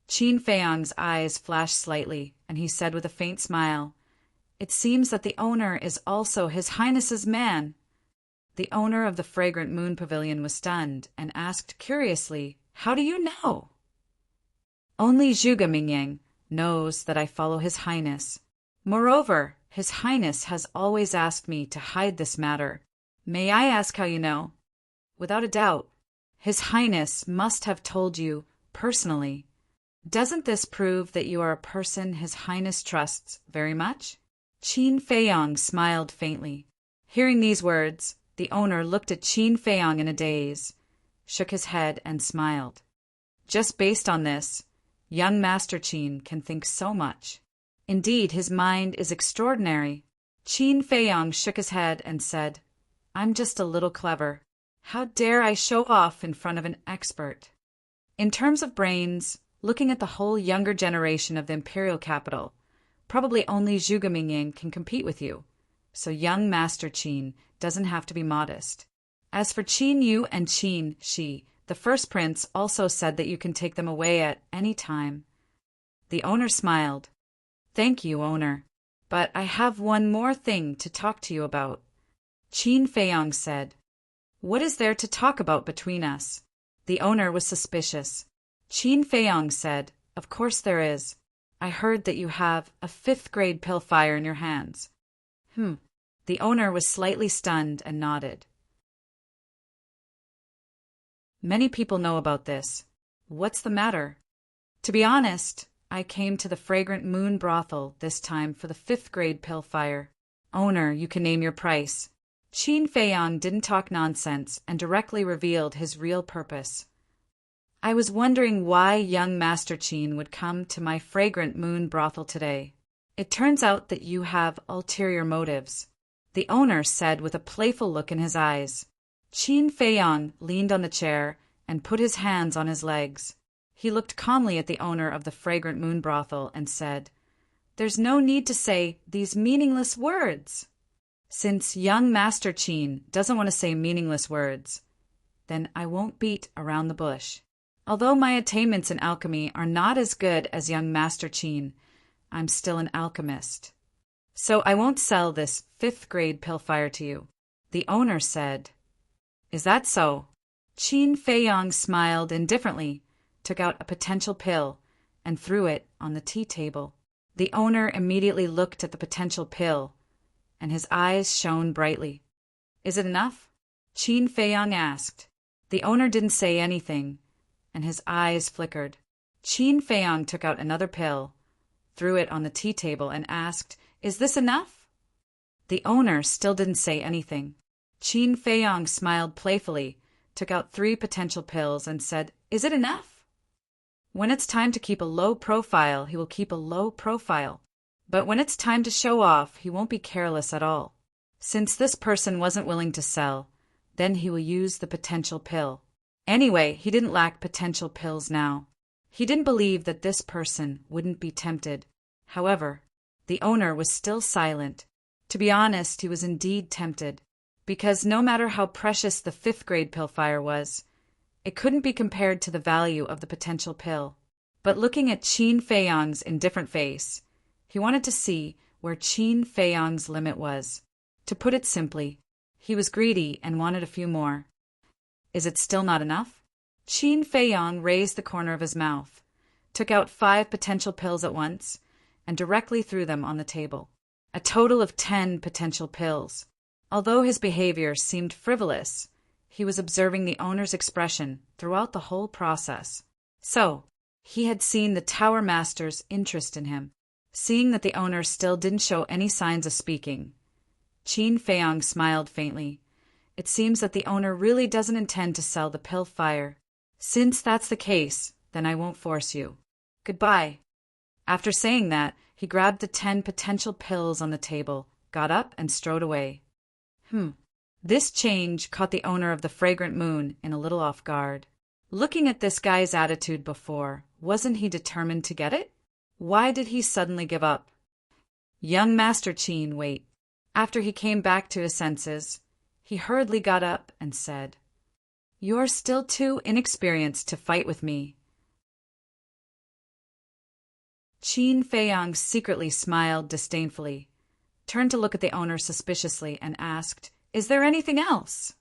[SPEAKER 1] Qin Feiyang's eyes flashed slightly, and he said with a faint smile, It seems that the owner is also His Highness's man. The owner of the Fragrant Moon Pavilion was stunned and asked curiously, How do you know? Only Zhuge Mingyang knows that I follow His Highness. Moreover, His Highness has always asked me to hide this matter. May I ask how you know? Without a doubt, His Highness must have told you personally. Doesn't this prove that you are a person His Highness trusts very much? Qin Feiyang smiled faintly. Hearing these words, the owner looked at Qin Feiyang in a daze, shook his head, and smiled. Just based on this, young Master Qin can think so much. Indeed, his mind is extraordinary. Qin Feiyang shook his head and said, I'm just a little clever. How dare I show off in front of an expert? In terms of brains, looking at the whole younger generation of the imperial capital, probably only Zhuge Mingyang can compete with you. So young Master Qin doesn't have to be modest. As for Qin Yu and Qin Shi, the first prince also said that you can take them away at any time. The owner smiled. Thank you, owner. But I have one more thing to talk to you about. Qin Feiyang said. What is there to talk about between us? The owner was suspicious. Qin Feiyang said, Of course there is. I heard that you have a 5th-grade pill fire in your hands. The owner was slightly stunned and nodded. Many people know about this. What's the matter? To be honest, I came to the fragrant moon brothel this time for the 5th grade pill fire. Owner, you can name your price. Qin Feiyang didn't talk nonsense and directly revealed his real purpose. I was wondering why young Master Qin would come to my fragrant moon brothel today. It turns out that you have ulterior motives, the owner said with a playful look in his eyes. Qin Feiyang leaned on the chair and put his hands on his legs. He looked calmly at the owner of the fragrant moon brothel and said, "There's no need to say these meaningless words." Since young Master Qin doesn't want to say meaningless words, then I won't beat around the bush. Although my attainments in alchemy are not as good as young Master Qin, I'm still an alchemist. So I won't sell this 5th grade pill fire to you, the owner said. Is that so? Qin Feiyang smiled indifferently, took out a potential pill, and threw it on the tea table. The owner immediately looked at the potential pill, and his eyes shone brightly. Is it enough? Qin Feiyang asked. The owner didn't say anything, and his eyes flickered. Qin Feiyang took out another pill, threw it on the tea table, and asked, "Is this enough?" The owner still didn't say anything. Qin Feiyang smiled playfully, took out 3 potential pills, and said, "Is it enough?" When it's time to keep a low profile, he will keep a low profile. But when it's time to show off, he won't be careless at all. Since this person wasn't willing to sell, then he will use the potential pill. Anyway, he didn't lack potential pills now. He didn't believe that this person wouldn't be tempted. However, the owner was still silent. To be honest, he was indeed tempted, because no matter how precious the 5th grade pill fire was, it couldn't be compared to the value of the potential pill. But looking at Qin Feiyang's indifferent face, he wanted to see where Qin Feiyang's limit was. To put it simply, he was greedy and wanted a few more. Is it still not enough? Qin Feiyang raised the corner of his mouth, took out 5 potential pills at once, and directly threw them on the table. A total of 10 potential pills. Although his behavior seemed frivolous, he was observing the owner's expression throughout the whole process. So, he had seen the Tower Master's interest in him. Seeing that the owner still didn't show any signs of speaking, Qin Feiyang smiled faintly. It seems that the owner really doesn't intend to sell the pill fire. Since that's the case, then I won't force you. Goodbye. After saying that, he grabbed the 10 potential pills on the table, got up, and strode away. This change caught the owner of the fragrant moon in a little off guard. Looking at this guy's attitude before, wasn't he determined to get it? Why did he suddenly give up? Young Master Qin, wait. After he came back to his senses, he hurriedly got up and said, "You're still too inexperienced to fight with me." Qin Feiyang secretly smiled disdainfully, turned to look at the owner suspiciously, and asked, "Is there anything else?"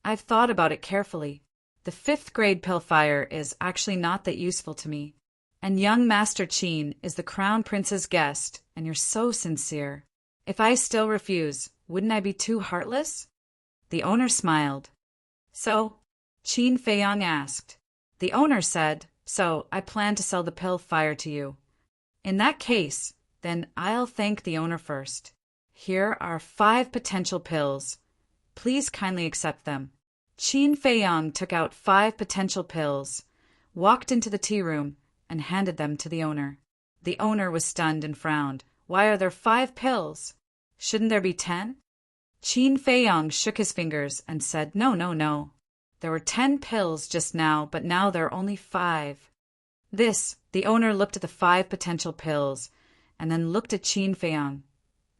[SPEAKER 1] "I've thought about it carefully. The 5th grade pill fire is actually not that useful to me. And young Master Qin is the Crown Prince's guest, and you're so sincere. If I still refuse, wouldn't I be too heartless?" The owner smiled. "So?" Qin Feiyang asked. The owner said, "So, I plan to sell the pill fire to you. In that case, then I'll thank the owner first. Here are 5 potential pills. Please kindly accept them." Qin Feiyang took out 5 potential pills, walked into the tea room, and handed them to the owner. The owner was stunned and frowned. "Why are there 5 pills? Shouldn't there be 10? Qin Feiyang shook his fingers and said, "No, no, no. There were 10 pills just now, but now there are only 5. The owner looked at the 5 potential pills, and then looked at Qin Feiyang,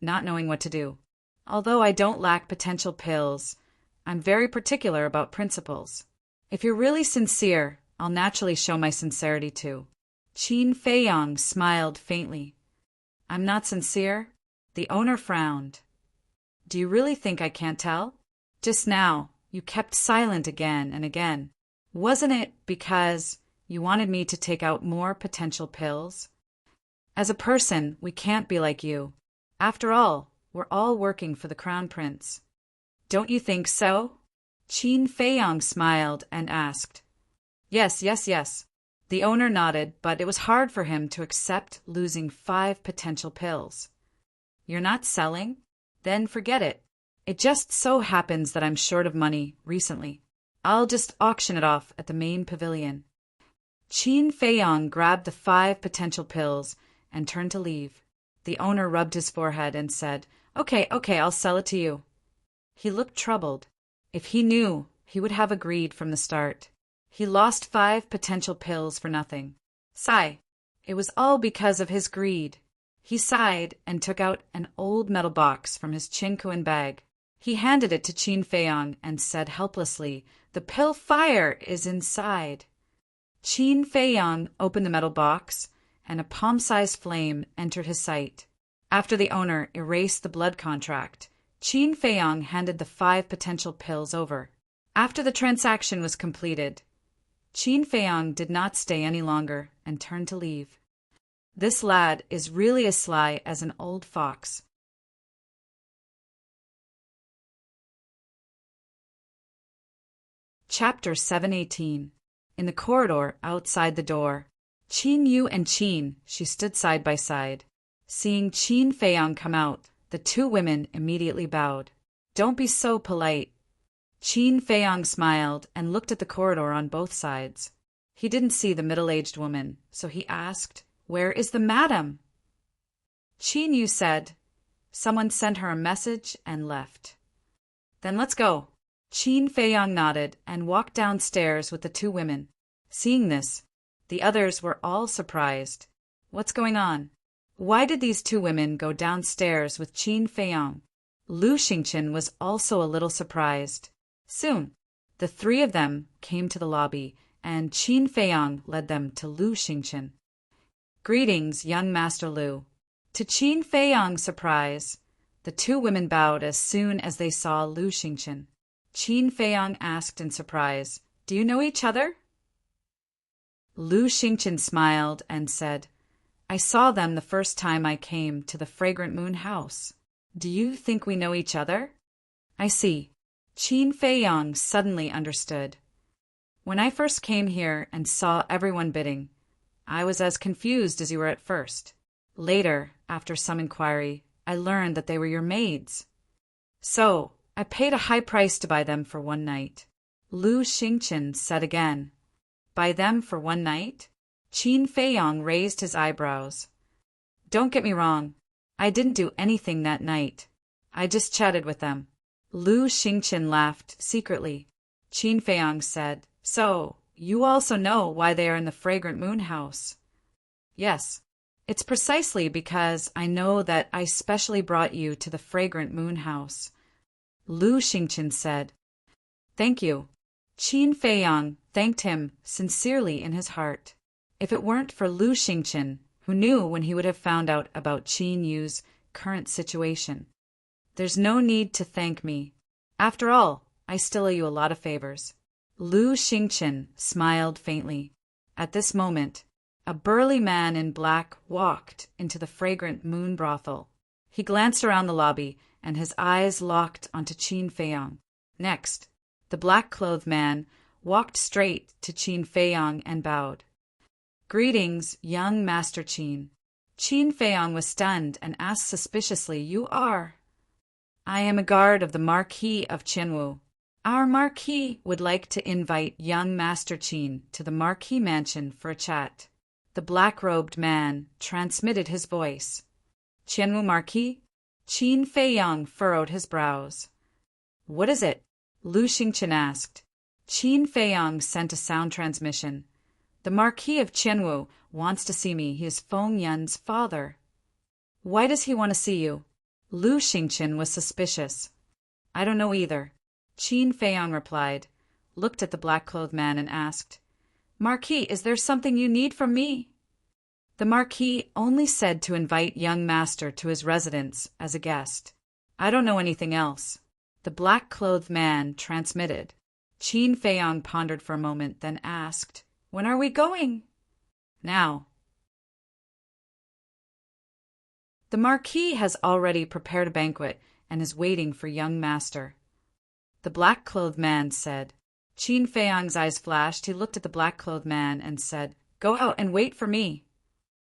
[SPEAKER 1] not knowing what to do. Although I don't lack potential pills, I'm very particular about principles. If you're really sincere, I'll naturally show my sincerity too." Qin Feiyang smiled faintly. "I'm not sincere?" The owner frowned. "Do you really think I can't tell? Just now, you kept silent again and again. Wasn't it because you wanted me to take out more potential pills? As a person, we can't be like you. After all, we're all working for the Crown Prince. Don't you think so?" Qin Feiyang smiled and asked, Yes. The owner nodded, but it was hard for him to accept losing 5 potential pills. You're not selling? Then forget it. It just so happens that I'm short of money recently. I'll just auction it off at the main pavilion. Qin Feiyang grabbed the 5 potential pills and turned to leave. The owner rubbed his forehead and said, Okay, I'll sell it to you. He looked troubled. If he knew, he would have agreed from the start. He lost 5 potential pills for nothing. Sigh. It was all because of his greed. He sighed and took out an old metal box from his chinkuan bag. He handed it to Qin Feiyang and said helplessly, The pill fire is inside. Qin Feiyang opened the metal box, and a palm-sized flame entered his sight. After the owner erased the blood contract, Qin Feiyang handed the 5 potential pills over. After the transaction was completed, Qin Feiyang did not stay any longer and turned to leave. This lad is really as sly as an old fox. Chapter 718. In the corridor outside the door, Qin Yu and Qin, she stood side by side. Seeing Qin Feiyang come out, the 2 women immediately bowed. Don't be so polite. Qin Feiyang smiled and looked at the corridor on both sides. He didn't see the middle-aged woman, so he asked, Where is the madam? Qin Yu said, Someone sent her a message and left. Then let's go. Qin Feiyang nodded and walked downstairs with the 2 women. Seeing this, the others were all surprised. What's going on? Why did these 2 women go downstairs with Qin Feiyang? Lu Xingqian was also a little surprised. Soon, the 3 of them came to the lobby, and Qin Feiyang led them to Lu Xingqian. Greetings, young Master Lu. To Qin Feiyang's surprise, the 2 women bowed as soon as they saw Lu Xingqian. Qin Feiyang asked in surprise, Do you know each other? Lu Xingqian smiled and said, I saw them the first time I came to the Fragrant Moon house. Do you think we know each other? I see. Qin Feiyang suddenly understood. When I first came here and saw everyone bidding, I was as confused as you were at first. Later, after some inquiry, I learned that they were your maids. So, I paid a high price to buy them for one night. Lu Xingqian said again. Buy them for one night? Qin Feiyang raised his eyebrows. Don't get me wrong. I didn't do anything that night. I just chatted with them. Lu Xingqian laughed secretly. Qin Feiyang said, So, you also know why they are in the Fragrant Moon house? Yes. It's precisely because I know that I specially brought you to the Fragrant Moon house. Lu Xingqian said. Thank you. Qin Feiyang thanked him sincerely in his heart. If it weren't for Lu Xingqian, who knew when he would have found out about Qin Yu's current situation. There's no need to thank me. After all, I still owe you a lot of favors. Lu Xingqian smiled faintly. At this moment, a burly man in black walked into the Fragrant Moon brothel. He glanced around the lobby, and his eyes locked onto Qin Feiyang. Next, the black-clothed man walked straight to Qin Feiyang and bowed. Greetings, young Master Qin. Qin Feiyang was stunned and asked suspiciously, You are? I am a guard of the Marquis of Qianwu. Our Marquis would like to invite young Master Qin to the Marquis mansion for a chat. The black-robed man transmitted his voice. Qianwu Marquis? Qin Feiyang furrowed his brows. What is it? Lu Xingqian asked. Qin Feiyang sent a sound transmission. The Marquis of Qianwu wants to see me. He is Feng Yan's father. Why does he want to see you? Lu Xingqian was suspicious. I don't know either. Qin Feiyang replied, looked at the black-clothed man and asked, Marquis, is there something you need from me? The Marquis only said to invite young master to his residence as a guest. I don't know anything else. The black-clothed man transmitted. Qin Feiyang pondered for a moment, then asked, When are we going? Now. The Marquis has already prepared a banquet and is waiting for young master. The black-clothed man said. Qin Feiyang's eyes flashed. He looked at the black-clothed man and said, Go out and wait for me."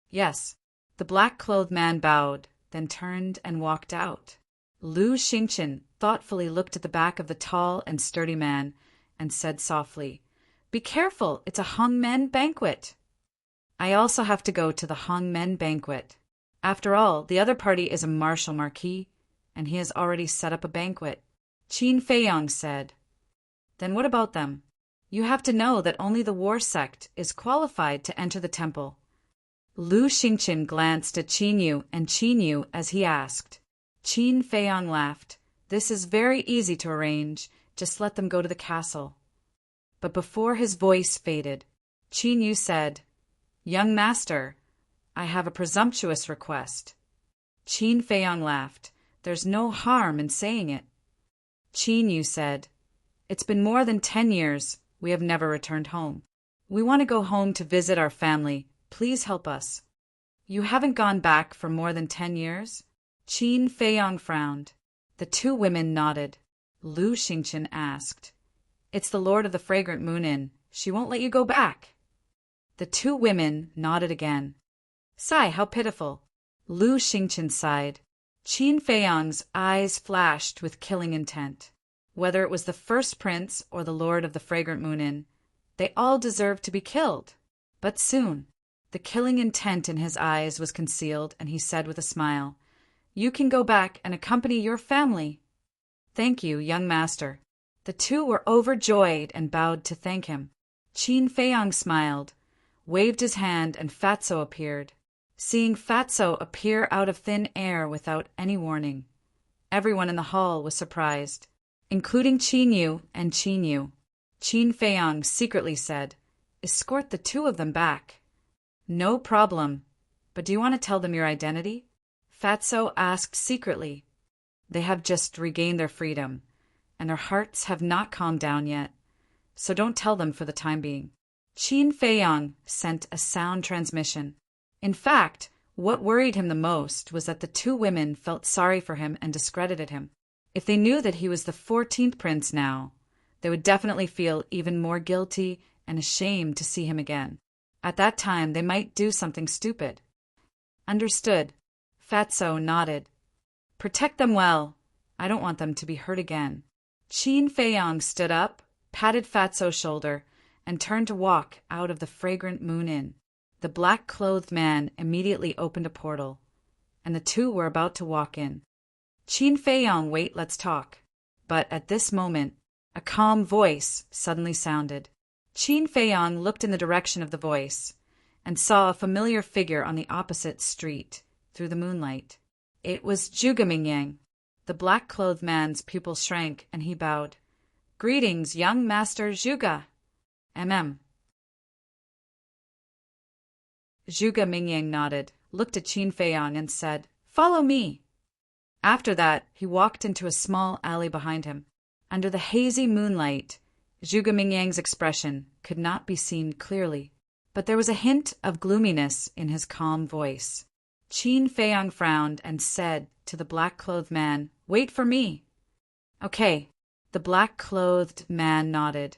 [SPEAKER 1] "Yes." The black-clothed man bowed, then turned and walked out. Lu Xingqian thoughtfully looked at the back of the tall and sturdy man and said softly, "Be careful, it's a Hongmen banquet." "I also have to go to the Hongmen banquet. After all, the other party is a martial marquis, and he has already set up a banquet," Qin Feiyang said. "Then what about them? You have to know that only the war sect is qualified to enter the temple." Lu Xingqian glanced at Qin Yu and Qin Yu as he asked. Qin Feiyang laughed. "This is very easy to arrange. Just let them go to the castle." But before his voice faded, Qin Yu said, "Young master, I have a presumptuous request." Qin Feiyang laughed. "There's no harm in saying it." Qin Yu said, "It's been more than 10 years. We have never returned home. We want to go home to visit our family. Please help us." "You haven't gone back for more than 10 years?" Qin Feiyang frowned. The two women nodded. Lu Xingqian asked, "It's the Lord of the Fragrant Moon Inn. She won't let you go back." The two women nodded again. "Sigh, how pitiful." Lu Xingqian sighed. Qin Feiyang's eyes flashed with killing intent. Whether it was the first prince or the Lord of the Fragrant Moon Inn, they all deserved to be killed. But soon, the killing intent in his eyes was concealed, and he said with a smile, "You can go back and accompany your family." "Thank you, young master." The two were overjoyed and bowed to thank him. Qin Feiyang smiled, waved his hand, and Fatso appeared. Seeing Fatso appear out of thin air without any warning, everyone in the hall was surprised, including Qin Yu and Qin Yu. Qin Feiyang secretly said, "Escort the two of them back." "No problem. But do you want to tell them your identity?" Fatso asked secretly. "They have just regained their freedom, and their hearts have not calmed down yet, so don't tell them for the time being." Qin Feiyang sent a sound transmission. In fact, what worried him the most was that the two women felt sorry for him and discredited him. If they knew that he was the 14th prince now, they would definitely feel even more guilty and ashamed to see him again. At that time, they might do something stupid. "Understood." Fatso nodded. "Protect them well. I don't want them to be hurt again." Qin Feiyang stood up, patted Fatso's shoulder, and turned to walk out of the Fragrant Moon Inn. The black-clothed man immediately opened a portal, and the two were about to walk in. "Qin Feiyang, wait, let's talk." But at this moment, a calm voice suddenly sounded. Qin Feiyang looked in the direction of the voice and saw a familiar figure on the opposite street through the moonlight. It was Zhuge Mingyang. The black-clothed man's pupils shrank, and he bowed. "Greetings, young master Zhuge." "Mm." Zhuge Mingyang nodded, looked at Qin Feiyang, and said, "Follow me." After that, he walked into a small alley behind him. Under the hazy moonlight, Zhuge Mingyang's expression could not be seen clearly, but there was a hint of gloominess in his calm voice. Qin Feiyang frowned and said to the black-clothed man, "Wait for me." "Okay." The black-clothed man nodded,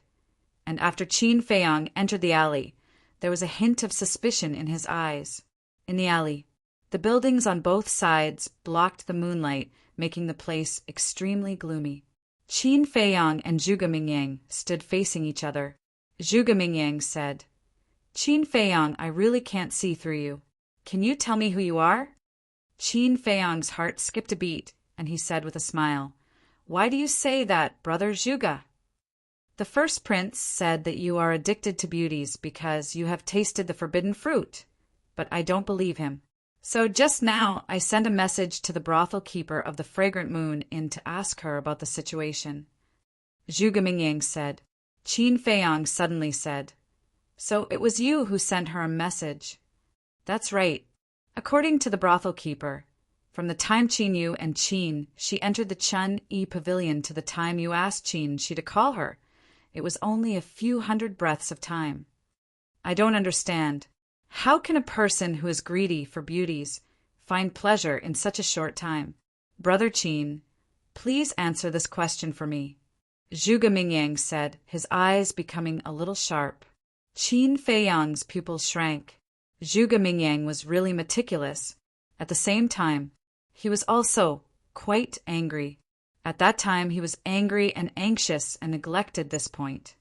[SPEAKER 1] and after Qin Feiyang entered the alley, there was a hint of suspicion in his eyes. In the alley, the buildings on both sides blocked the moonlight, making the place extremely gloomy. Qin Feiyang and Zhuge Mingyang stood facing each other. Zhuge Mingyang said, "Qin Feiyang, I really can't see through you. Can you tell me who you are?" Qin Feiyang's heart skipped a beat, and he said with a smile, "Why do you say that, brother Zhuge?" "The first prince said that you are addicted to beauties because you have tasted the forbidden fruit, but I don't believe him. So just now I sent a message to the brothel keeper of the Fragrant Moon Inn to ask her about the situation." Zhuge Mingyang said. Qin Feiyang suddenly said, "So it was you who sent her a message?" "That's right. According to the brothel keeper, from the time Qin Yu and Qin she entered the Chun-Yi pavilion to the time you asked Qin she to call her, it was only a few hundred breaths of time." "I don't understand. How can a person who is greedy for beauties find pleasure in such a short time? Brother Qin, please answer this question for me." Zhuge Mingyang said, his eyes becoming a little sharp. Qin Feiyang's pupils shrank. Zhuge Mingyang was really meticulous. At the same time, he was also quite angry. At that time, he was angry and anxious and neglected this point.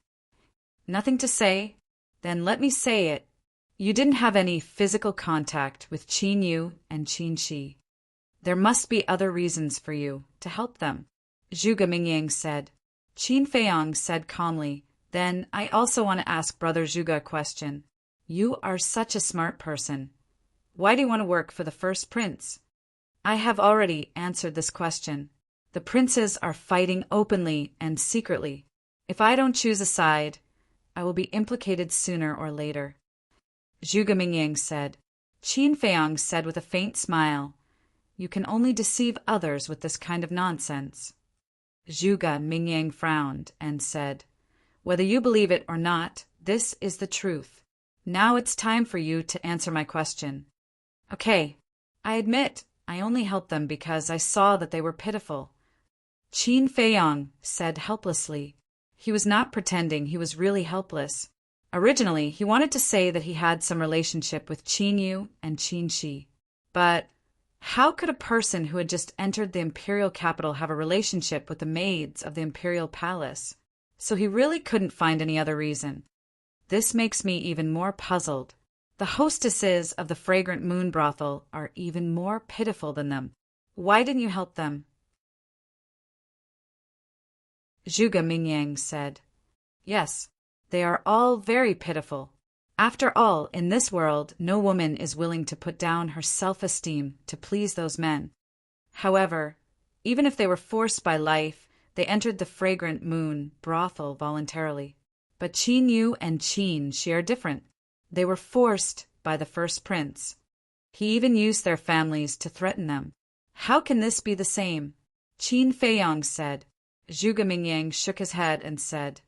[SPEAKER 1] Nothing to say? Then let me say it. You didn't have any physical contact with Qin Yu and Qin Shi. There must be other reasons for you to help them, Zhuge Mingyang said. Qin Feiyang said calmly, then I also want to ask Brother Zhuge a question. You are such a smart person. Why do you want to work for the first prince? I have already answered this question. The princes are fighting openly and secretly. If I don't choose a side, I will be implicated sooner or later. Zhuge Mingyang said. Qin Feiyang said with a faint smile, You can only deceive others with this kind of nonsense. Zhuge Mingyang frowned and said, Whether you believe it or not, this is the truth. Now it's time for you to answer my question. Okay, I admit I only helped them because I saw that they were pitiful. Qin Feiyang said helplessly. He was not pretending, he was really helpless. Originally, he wanted to say that he had some relationship with Qin Yu and Qin Shi. But how could a person who had just entered the imperial capital have a relationship with the maids of the imperial palace? So he really couldn't find any other reason. This makes me even more puzzled. The hostesses of the fragrant moon brothel are even more pitiful than them. Why didn't you help them? Zhuge Mingyang said, Yes, they are all very pitiful. After all, in this world, no woman is willing to put down her self-esteem to please those men. However, even if they were forced by life, they entered the fragrant moon brothel voluntarily. But Qin Yu and Qin Shi are different. They were forced by the first prince. He even used their families to threaten them. How can this be the same? Qin Feiyang said. Zhuge Mingyang shook his head and said,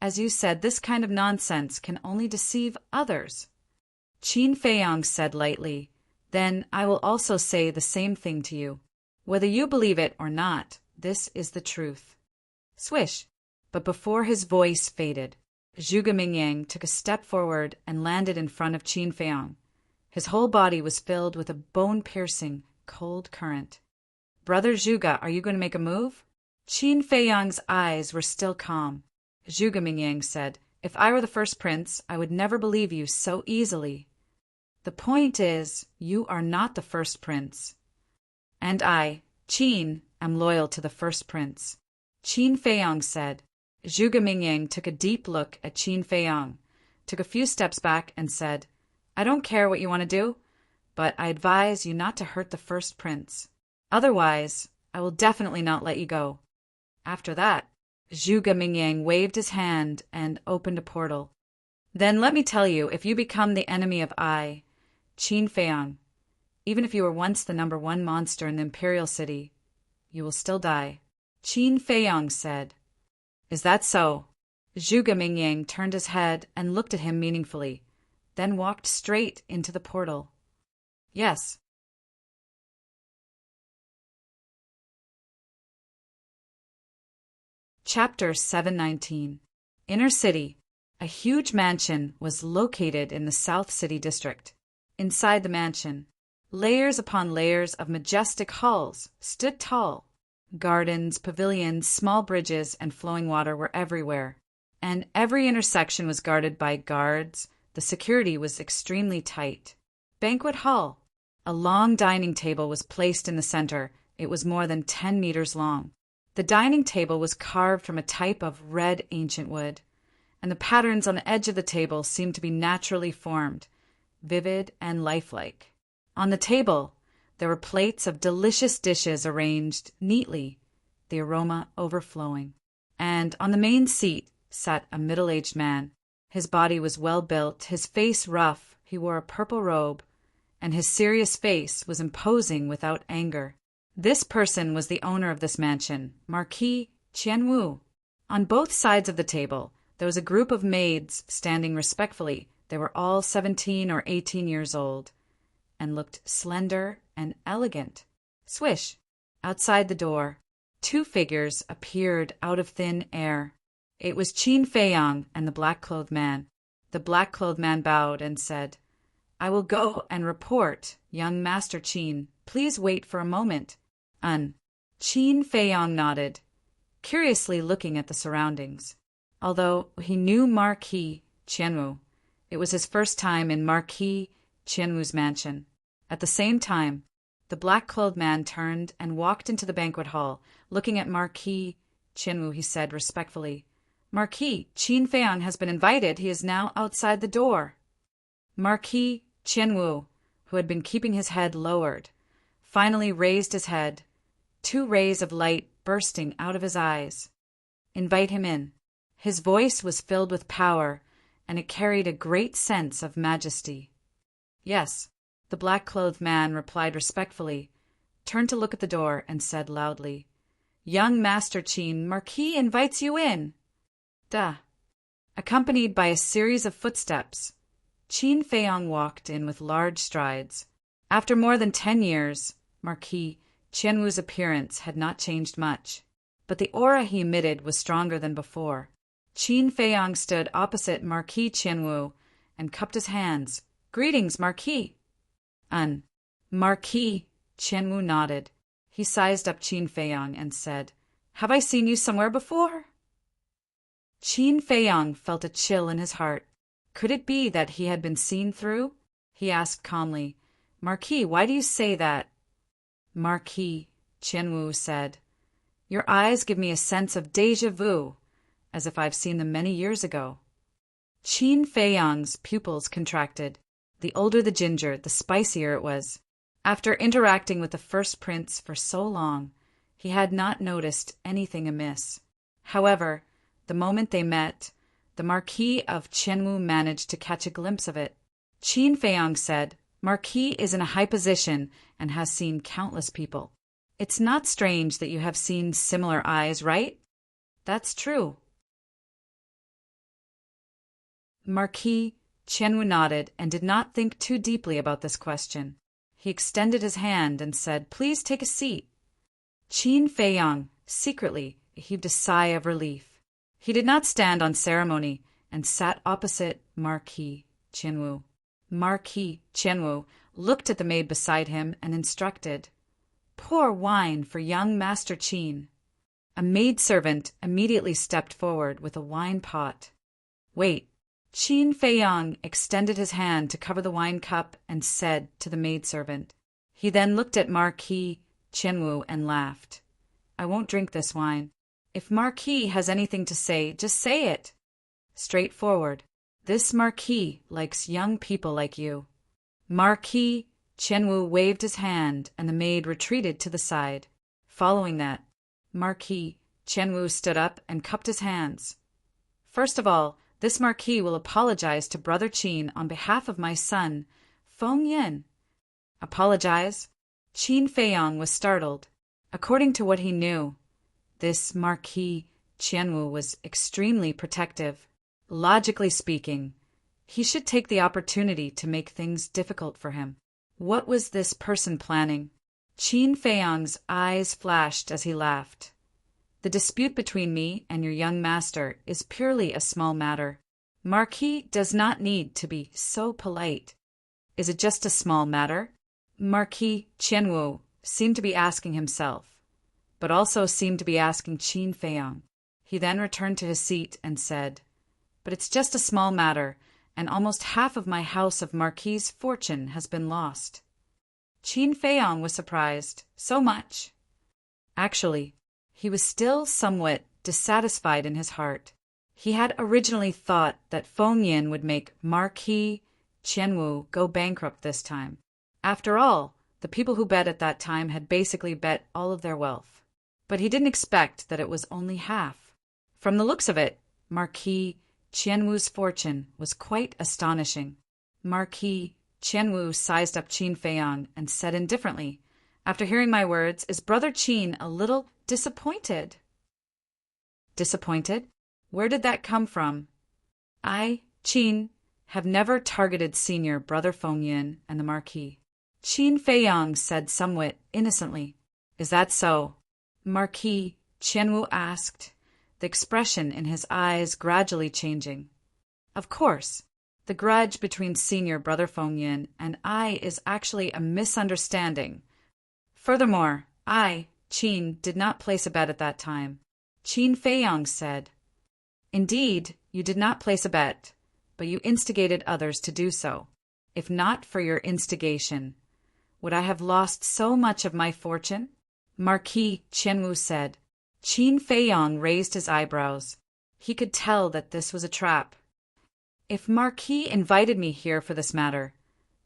[SPEAKER 1] As you said, this kind of nonsense can only deceive others. Qin Feiyang said lightly, Then I will also say the same thing to you. Whether you believe it or not, this is the truth. Swish! But before his voice faded, Zhuge Mingyang took a step forward and landed in front of Qin Feiyang. His whole body was filled with a bone-piercing, cold current. Brother Zhuge, are you going to make a move? Qin Feiyang's eyes were still calm. Zhuge Mingyang said, If I were the first prince, I would never believe you so easily. The point is, you are not the first prince. And I, Qin, am loyal to the first prince. Qin Feiyang said. Zhuge Mingyang took a deep look at Qin Feiyang, took a few steps back and said, I don't care what you want to do, but I advise you not to hurt the first prince. Otherwise, I will definitely not let you go. After that, Zhuge Mingyang waved his hand and opened a portal. Then let me tell you, if you become the enemy of I, Qin Feiyang, even if you were once the #1 monster in the imperial city, you will still die. Qin Feiyang said. Is that so? Zhuge Mingyang turned his head and looked at him meaningfully, then walked straight into the portal. Yes. Chapter 719. Inner City. A huge mansion was located in the South City district. Inside the mansion, layers upon layers of majestic halls stood tall. Gardens, pavilions, small bridges, and flowing water were everywhere, and every intersection was guarded by guards. The security was extremely tight. Banquet hall. A long dining table was placed in the center. It was more than 10 meters long. The dining table was carved from a type of red ancient wood, and the patterns on the edge of the table seemed to be naturally formed, vivid and lifelike. On the table, there were plates of delicious dishes arranged neatly, the aroma overflowing. And on the main seat sat a middle-aged man. His body was well-built, his face rough, he wore a purple robe, and his serious face was imposing without anger. This person was the owner of this mansion, Marquis Qianwu. On both sides of the table, there was a group of maids standing respectfully. They were all 17 or 18 years old, and looked slender and elegant. Swish! Outside the door, 2 figures appeared out of thin air. It was Qin Feiyang and the black-clothed man. The black-clothed man bowed and said, "I will go and report, young Master Qin. Please wait for a moment." Qin Feiyong nodded, curiously looking at the surroundings. Although he knew Marquis Qianwu, it was his first time in Marquis Qianwu's mansion. At the same time, the black-clothed man turned and walked into the banquet hall. Looking at Marquis Qianwu, he said respectfully, "Marquis, Qin Feiyong has been invited. He is now outside the door." Marquis Qianwu, who had been keeping his head lowered, finally raised his head, 2 rays of light bursting out of his eyes. "Invite him in." His voice was filled with power, and it carried a great sense of majesty. "Yes," the black-clothed man replied respectfully, turned to look at the door, and said loudly, "Young Master Qin, Marquis invites you in." "Da." Accompanied by a series of footsteps, Qin Feiyong walked in with large strides. After more than 10 years, Marquis Qianwu's appearance had not changed much, but the aura he emitted was stronger than before. Qin Feiyong stood opposite Marquis Qianwu and cupped his hands. "Greetings, Marquis." Marquis Qianwu nodded. He sized up Qin Feiyong and said, "Have I seen you somewhere before?" Qin Feiyong felt a chill in his heart. Could it be that he had been seen through? He asked calmly, "Marquis, why do you say that?" Marquis Qianwu said, "Your eyes give me a sense of déjà vu, as if I've seen them many years ago." Qin Feiyong's pupils contracted. The older the ginger, the spicier it was. After interacting with the first prince for so long, he had not noticed anything amiss. However, the moment they met, the Marquis of Qianwu managed to catch a glimpse of it. Qin Feiyong said, "Marquis is in a high position and has seen countless people. It's not strange that you have seen similar eyes, right?" "That's true." Marquis Qianwu nodded and did not think too deeply about this question. He extended his hand and said, "Please take a seat." Qin Feiyong, secretly, heaved a sigh of relief. He did not stand on ceremony and sat opposite Marquis Qianwu. Marquis Qianwu looked at the maid beside him and instructed, "Pour wine for young Master Qin." A maidservant immediately stepped forward with a wine pot. "Wait." Qin Feiyong extended his hand to cover the wine cup and said to the maidservant. He then looked at Marquis Qianwu and laughed. "I won't drink this wine. If Marquis has anything to say, just say it. Straightforward. This Marquis likes young people like you." Marquis Qianwu waved his hand and the maid retreated to the side. Following that, Marquis Qianwu stood up and cupped his hands. "First of all, this Marquis will apologize to Brother Qin on behalf of my son, Feng Yin." Apologize? Qin Feiyong was startled. According to what he knew, this Marquis Qianwu was extremely protective. Logically speaking, he should take the opportunity to make things difficult for him. What was this person planning? Qin Feiyong's eyes flashed as he laughed. "The dispute between me and your young master is purely a small matter. Marquis does not need to be so polite. Is it just a small matter?" Marquis Qianwu seemed to be asking himself, but also seemed to be asking Qin Feiyong. He then returned to his seat and said, "But it's just a small matter, and almost half of my house of Marquis' fortune has been lost." Qin Feiyong was surprised. So much? Actually, he was still somewhat dissatisfied in his heart. He had originally thought that Feng Yin would make Marquis Qianwu go bankrupt this time. After all, the people who bet at that time had basically bet all of their wealth. But he didn't expect that it was only half. From the looks of it, Marquis Qianwu's fortune was quite astonishing. Marquis Qianwu sized up Qin Feiyong and said indifferently, "After hearing my words, is Brother Qin a little disappointed?" "Disappointed? Where did that come from?" "I, Qin, have never targeted senior Brother Feng Yin and the Marquis." Qin Feiyong said somewhat innocently, "Is that so?" Marquis Qianwu asked, the expression in his eyes gradually changing. "Of course. The grudge between senior brother Feng Yin and I is actually a misunderstanding. Furthermore, I, Qin, did not place a bet at that time. Qin Feiyang said, Indeed, you did not place a bet, but you instigated others to do so. If not for your instigation, would I have lost so much of my fortune? Marquis Qianwu said. Qin Feiyang raised his eyebrows. He could tell that this was a trap. If Marquis invited me here for this matter,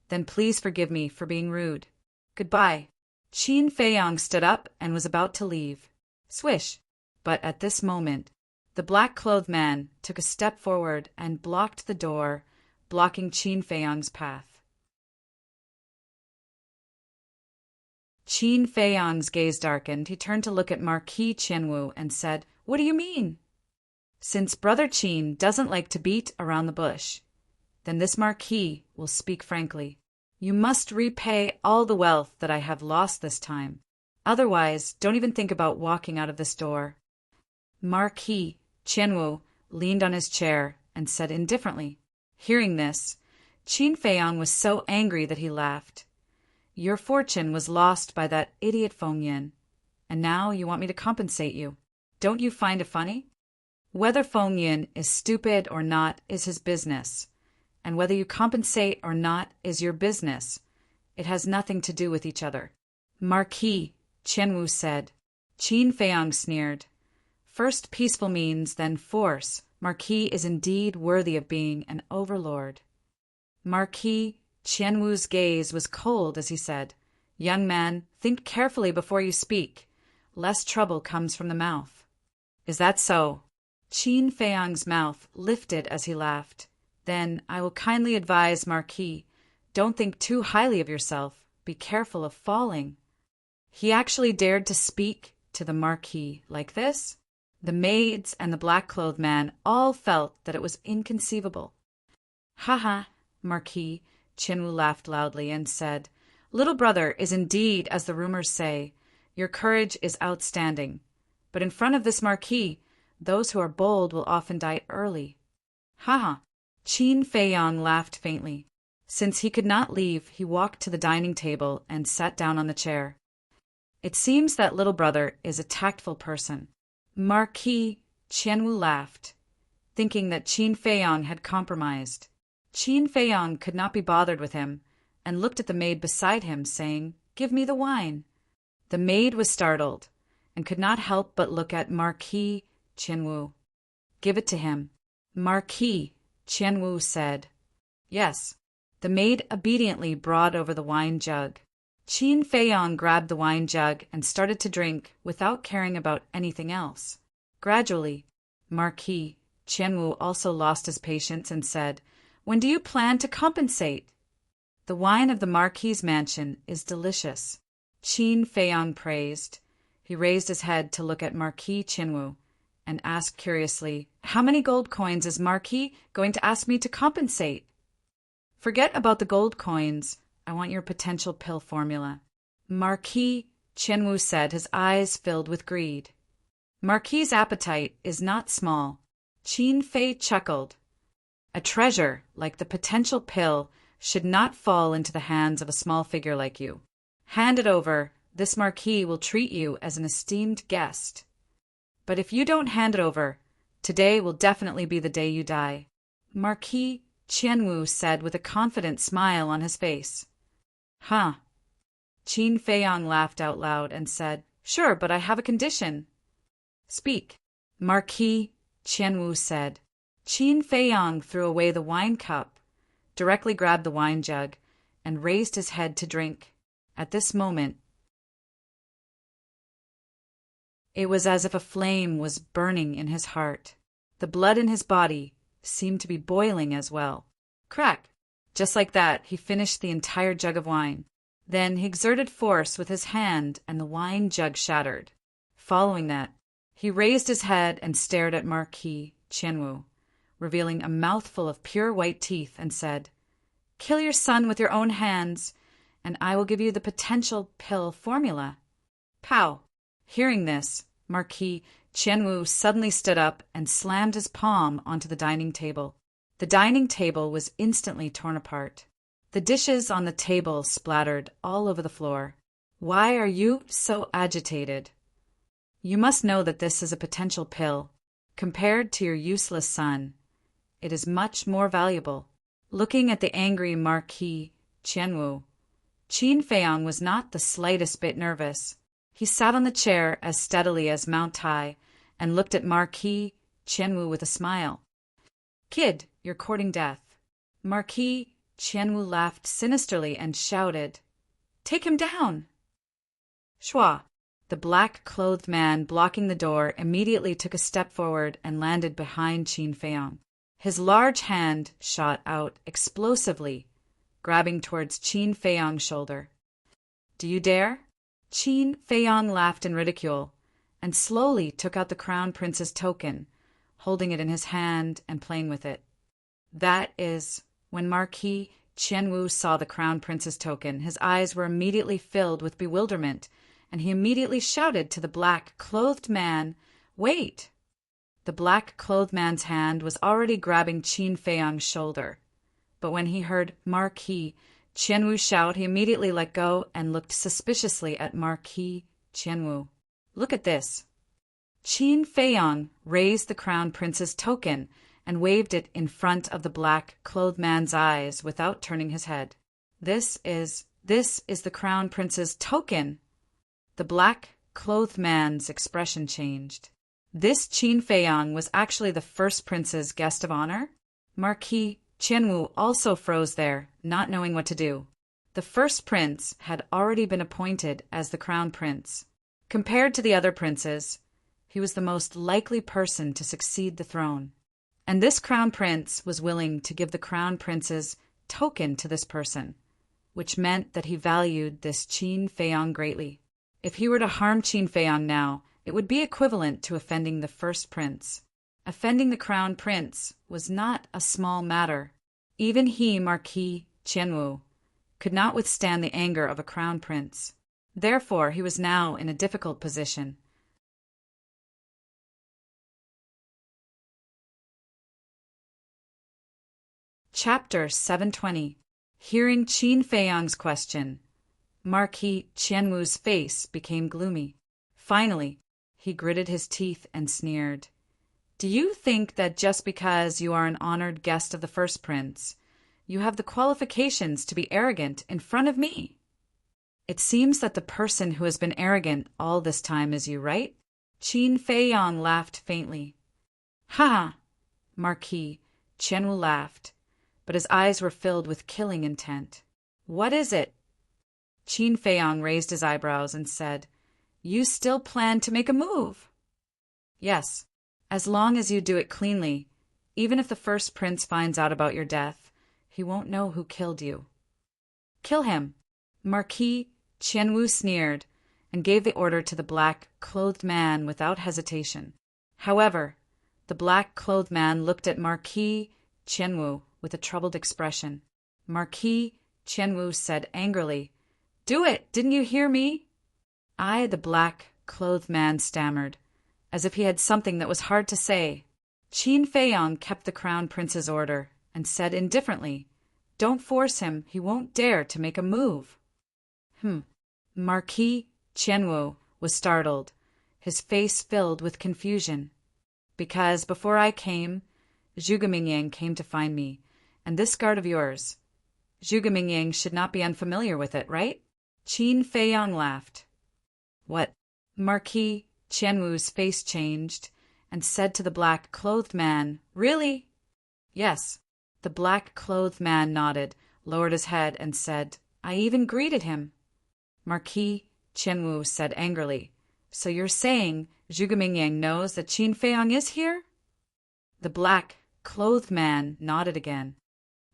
[SPEAKER 1] then please forgive me for being rude. Goodbye. Qin Feiyang stood up and was about to leave. Swish! But at this moment, the black-clothed man took a step forward and blocked the door, blocking Qin Feiyang's path. Qin Feiyang's gaze darkened. He turned to look at Marquis Qianwu and said, What do you mean? Since Brother Qin doesn't like to beat around the bush, then this Marquis will speak frankly. You must repay all the wealth that I have lost this time. Otherwise, don't even think about walking out of this door. Marquis Qianwu leaned on his chair and said indifferently. Hearing this, Qin Feiyang was so angry that he laughed. Your fortune was lost by that idiot Feng Yin, and now you want me to compensate you. Don't you find it funny? Whether Feng Yin is stupid or not is his business, and whether you compensate or not is your business. It has nothing to do with each other. Marquis Qianwu said. Qin Feiyang sneered. First peaceful means, then force. Marquis is indeed worthy of being an overlord. Marquis Qianwu's gaze was cold as he said, Young man, think carefully before you speak. Less trouble comes from the mouth. Is that so? Qin Feiyang's mouth lifted as he laughed. Then I will kindly advise Marquis, don't think too highly of yourself. Be careful of falling. He actually dared to speak to the Marquis like this? The maids and the black-clothed man all felt that it was inconceivable. Ha ha, Marquis, Qianwu laughed loudly and said, Little brother is indeed, as the rumors say. Your courage is outstanding. But in front of this Marquis, those who are bold will often die early. Ha ha. Qin Feiyang laughed faintly. Since he could not leave, he walked to the dining table and sat down on the chair. It seems that little brother is a tactful person. Marquis Qianwu laughed, thinking that Qin Feiyang had compromised. Qin Feiyang could not be bothered with him, and looked at the maid beside him, saying, Give me the wine. The maid was startled, and could not help but look at Marquis Qianwu. Give it to him. Marquis Qianwu said. Yes. The maid obediently brought over the wine jug. Qin Feiyang grabbed the wine jug and started to drink without caring about anything else. Gradually, Marquis Qianwu also lost his patience and said, When do you plan to compensate? The wine of the Marquis's mansion is delicious. Qin Feiyang praised. He raised his head to look at Marquis Qianwu and asked curiously, How many gold coins is Marquis going to ask me to compensate? Forget about the gold coins. I want your potential pill formula. Marquis Qianwu said, his eyes filled with greed. Marquis's appetite is not small. Qin Fei chuckled. A treasure like the potential pill should not fall into the hands of a small figure like you. Hand it over. This Marquis will treat you as an esteemed guest. But if you don't hand it over, today will definitely be the day you die. Marquis Qianwu said with a confident smile on his face. Huh. Qin Feiyang laughed out loud and said, Sure, but I have a condition. Speak. Marquis Qianwu said. Qin Feiyang threw away the wine cup, directly grabbed the wine jug, and raised his head to drink. At this moment, it was as if a flame was burning in his heart. The blood in his body seemed to be boiling as well. Crack! Just like that, he finished the entire jug of wine. Then he exerted force with his hand, and the wine jug shattered. Following that, he raised his head and stared at Marquis Qianwu, revealing a mouthful of pure white teeth, and said, Kill your son with your own hands, and I will give you the potential pill formula. Pow! Hearing this, Marquis Qianwu suddenly stood up and slammed his palm onto the dining table. The dining table was instantly torn apart. The dishes on the table splattered all over the floor. Why are you so agitated? You must know that this is a potential pill. Compared to your useless son, it is much more valuable. Looking at the angry Marquis Qianwu, Qin Feiyang was not the slightest bit nervous. He sat on the chair as steadily as Mount Tai and looked at Marquis Qianwu with a smile. Kid, you're courting death. Marquis Qianwu laughed sinisterly and shouted, Take him down! Shua, the black-clothed man blocking the door, immediately took a step forward and landed behind Qin Feiyang. His large hand shot out explosively, grabbing towards Qin Feiyang's shoulder. Do you dare? Qin Feiyang laughed in ridicule and slowly took out the crown prince's token, holding it in his hand and playing with it. That is, when Marquis Qianwu saw the crown prince's token, his eyes were immediately filled with bewilderment, and he immediately shouted to the black-clothed man, Wait! The black-clothed man's hand was already grabbing Qin Feiyang's shoulder, but when he heard Marquis Qianwu shout, he immediately let go and looked suspiciously at Marquis Qianwu. Look at this. Qin Feiyang raised the crown prince's token and waved it in front of the black-clothed man's eyes without turning his head. This is the crown prince's token. The black-clothed man's expression changed. This Qin Feiyang was actually the first prince's guest of honor? Marquis Qianwu also froze there, not knowing what to do. The first prince had already been appointed as the crown prince. Compared to the other princes, he was the most likely person to succeed the throne. And this crown prince was willing to give the crown prince's token to this person, which meant that he valued this Qin Feiyang greatly. If he were to harm Qin Feiyang now, it would be equivalent to offending the first prince. Offending the crown prince was not a small matter. Even he, Marquis Qianwu, could not withstand the anger of a crown prince. Therefore, he was now in a difficult position. Chapter 720. Hearing Qin Feiyang's question, Marquis Qianwu's face became gloomy. Finally, he gritted his teeth and sneered. Do you think that just because you are an honored guest of the first prince, you have the qualifications to be arrogant in front of me? It seems that the person who has been arrogant all this time is you, right? Qin Feiyang laughed faintly. Ha! Marquis Qianwu laughed, but his eyes were filled with killing intent. What is it? Qin Feiyang raised his eyebrows and said, You still plan to make a move? Yes, as long as you do it cleanly. Even if the first prince finds out about your death, he won't know who killed you. Kill him. Marquis Qianwu sneered and gave the order to the black-clothed man without hesitation. However, the black-clothed man looked at Marquis Qianwu with a troubled expression. Marquis Qianwu said angrily, Do it! Didn't you hear me? The black-clothed man stammered, as if he had something that was hard to say. Qin Feiyang kept the crown prince's order and said indifferently, Don't force him, he won't dare to make a move. Marquis Qianwu was startled, his face filled with confusion. Because before I came, Zhuge Mingyang came to find me, and this guard of yours. Zhuge Mingyang should not be unfamiliar with it, right? Qin Feiyang laughed. What? Marquis Qianwu's face changed and said to the black-clothed man, Really? Yes. The black-clothed man nodded, lowered his head, and said, I even greeted him. Marquis Qianwu said angrily, So you're saying Zhuge Mingyang knows that Qin Feiyang is here? The black-clothed man nodded again.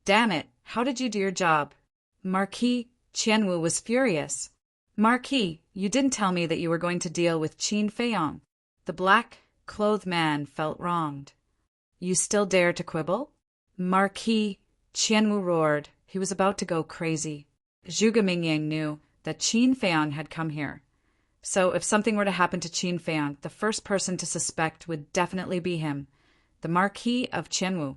[SPEAKER 1] Damn it, how did you do your job? Marquis Qianwu was furious. Marquis, you didn't tell me that you were going to deal with Qin Feiyang. The black-clothed man felt wronged. You still dare to quibble? Marquis Qianwu roared. He was about to go crazy. Zhuge Mingyang knew that Qin Feiyang had come here. So if something were to happen to Qin Feiyang, the first person to suspect would definitely be him, the Marquis of Qianwu.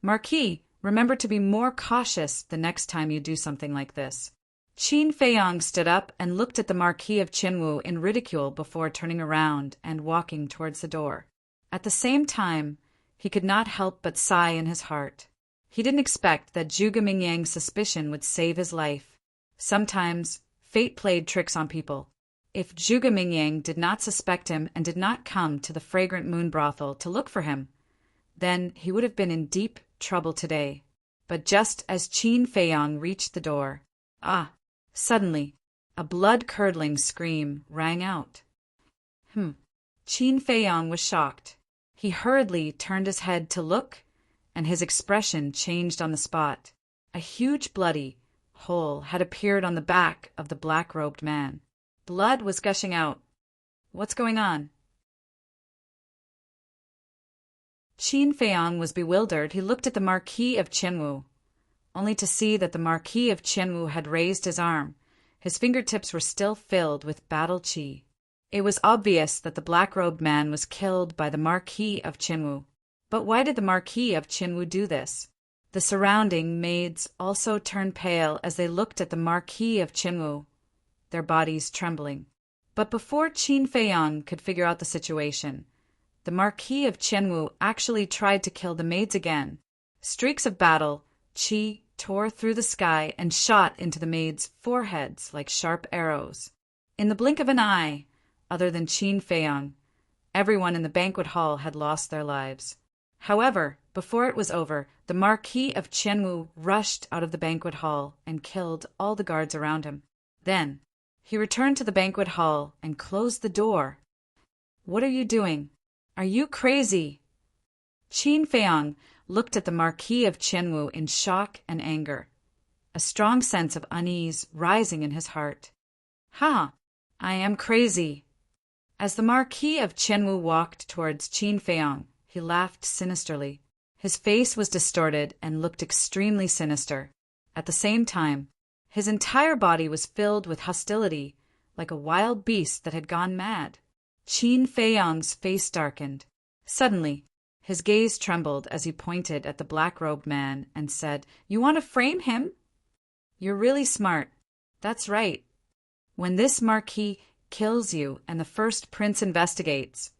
[SPEAKER 1] Marquis, remember to be more cautious the next time you do something like this. Qin Feiyang stood up and looked at the Marquis of Qinwu in ridicule before turning around and walking towards the door. At the same time, he could not help but sigh in his heart. He didn't expect that Zhuge Mingyang's suspicion would save his life. Sometimes, fate played tricks on people. If Zhuge Mingyang did not suspect him and did not come to the fragrant moon brothel to look for him, then he would have been in deep trouble today. But just as Qin Feiyang reached the door, suddenly, a blood-curdling scream rang out. Qin Feiyang was shocked. He hurriedly turned his head to look, and his expression changed on the spot. A huge bloody hole had appeared on the back of the black-robed man. Blood was gushing out. What's going on? Qin Feiyang was bewildered. He looked at the Marquis of Qinwu, only to see that the Marquis of Qinwu had raised his arm. His fingertips were still filled with battle qi. It was obvious that the black-robed man was killed by the Marquis of Qinwu. But why did the Marquis of Qinwu do this? The surrounding maids also turned pale as they looked at the Marquis of Qinwu, their bodies trembling. But before Qin Feiyang could figure out the situation, the Marquis of Qinwu actually tried to kill the maids again. Streaks of battle qi tore through the sky and shot into the maids' foreheads like sharp arrows. In the blink of an eye, other than Qin Feiyang, everyone in the banquet hall had lost their lives. However, before it was over, the Marquis of Qinwu rushed out of the banquet hall and killed all the guards around him. Then, he returned to the banquet hall and closed the door. What are you doing? Are you crazy? Qin Feiyang looked at the Marquis of Qinwu in shock and anger, a strong sense of unease rising in his heart. I am crazy. As the Marquis of Qinwu walked towards Qin Feiyang, he laughed sinisterly. His face was distorted and looked extremely sinister. At the same time, his entire body was filled with hostility, like a wild beast that had gone mad. Qin Feiyang's face darkened. Suddenly, his gaze trembled as he pointed at the black-robed man and said, "You want to frame him? You're really smart. That's right. When this Marquis kills you and the first prince investigates,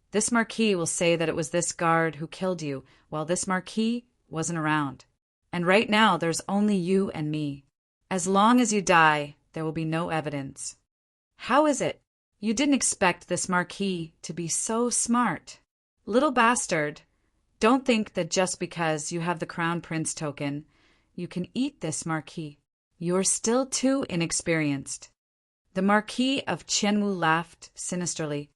[SPEAKER 1] this Marquis will say that it was this guard who killed you while this Marquis wasn't around. And right now there's only you and me. As long as you die, there will be no evidence. How is it? You didn't expect this Marquis to be so smart. Little bastard, don't think that just because you have the Crown Prince token, you can eat this Marquis. You're still too inexperienced." The Marquis of Qinwu laughed sinisterly.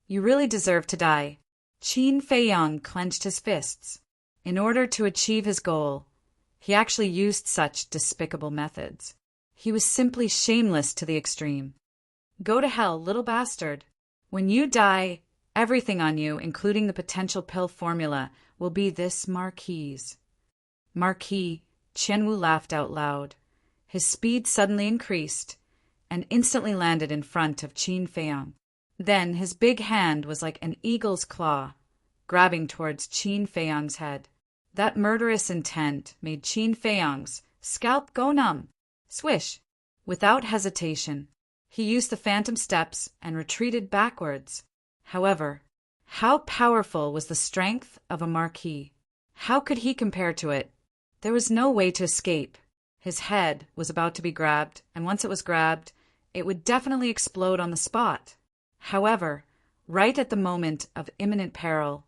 [SPEAKER 1] "You really deserve to die." Qin Feiyang clenched his fists. In order to achieve his goal, he actually used such despicable methods. He was simply shameless to the extreme. Go to hell, little bastard. When you die, everything on you, including the potential pill formula, will be this Marquis's. Marquis Qinwu laughed out loud. His speed suddenly increased and instantly landed in front of Qin Feiyang. Then his big hand was like an eagle's claw, grabbing towards Qin Feiyang's head. That murderous intent made Qin Feiyang's scalp go numb. Swish! Without hesitation, he used the phantom steps and retreated backwards. However, how powerful was the strength of a Marquis? How could he compare to it? There was no way to escape. His head was about to be grabbed, and once it was grabbed, it would definitely explode on the spot. However, right at the moment of imminent peril,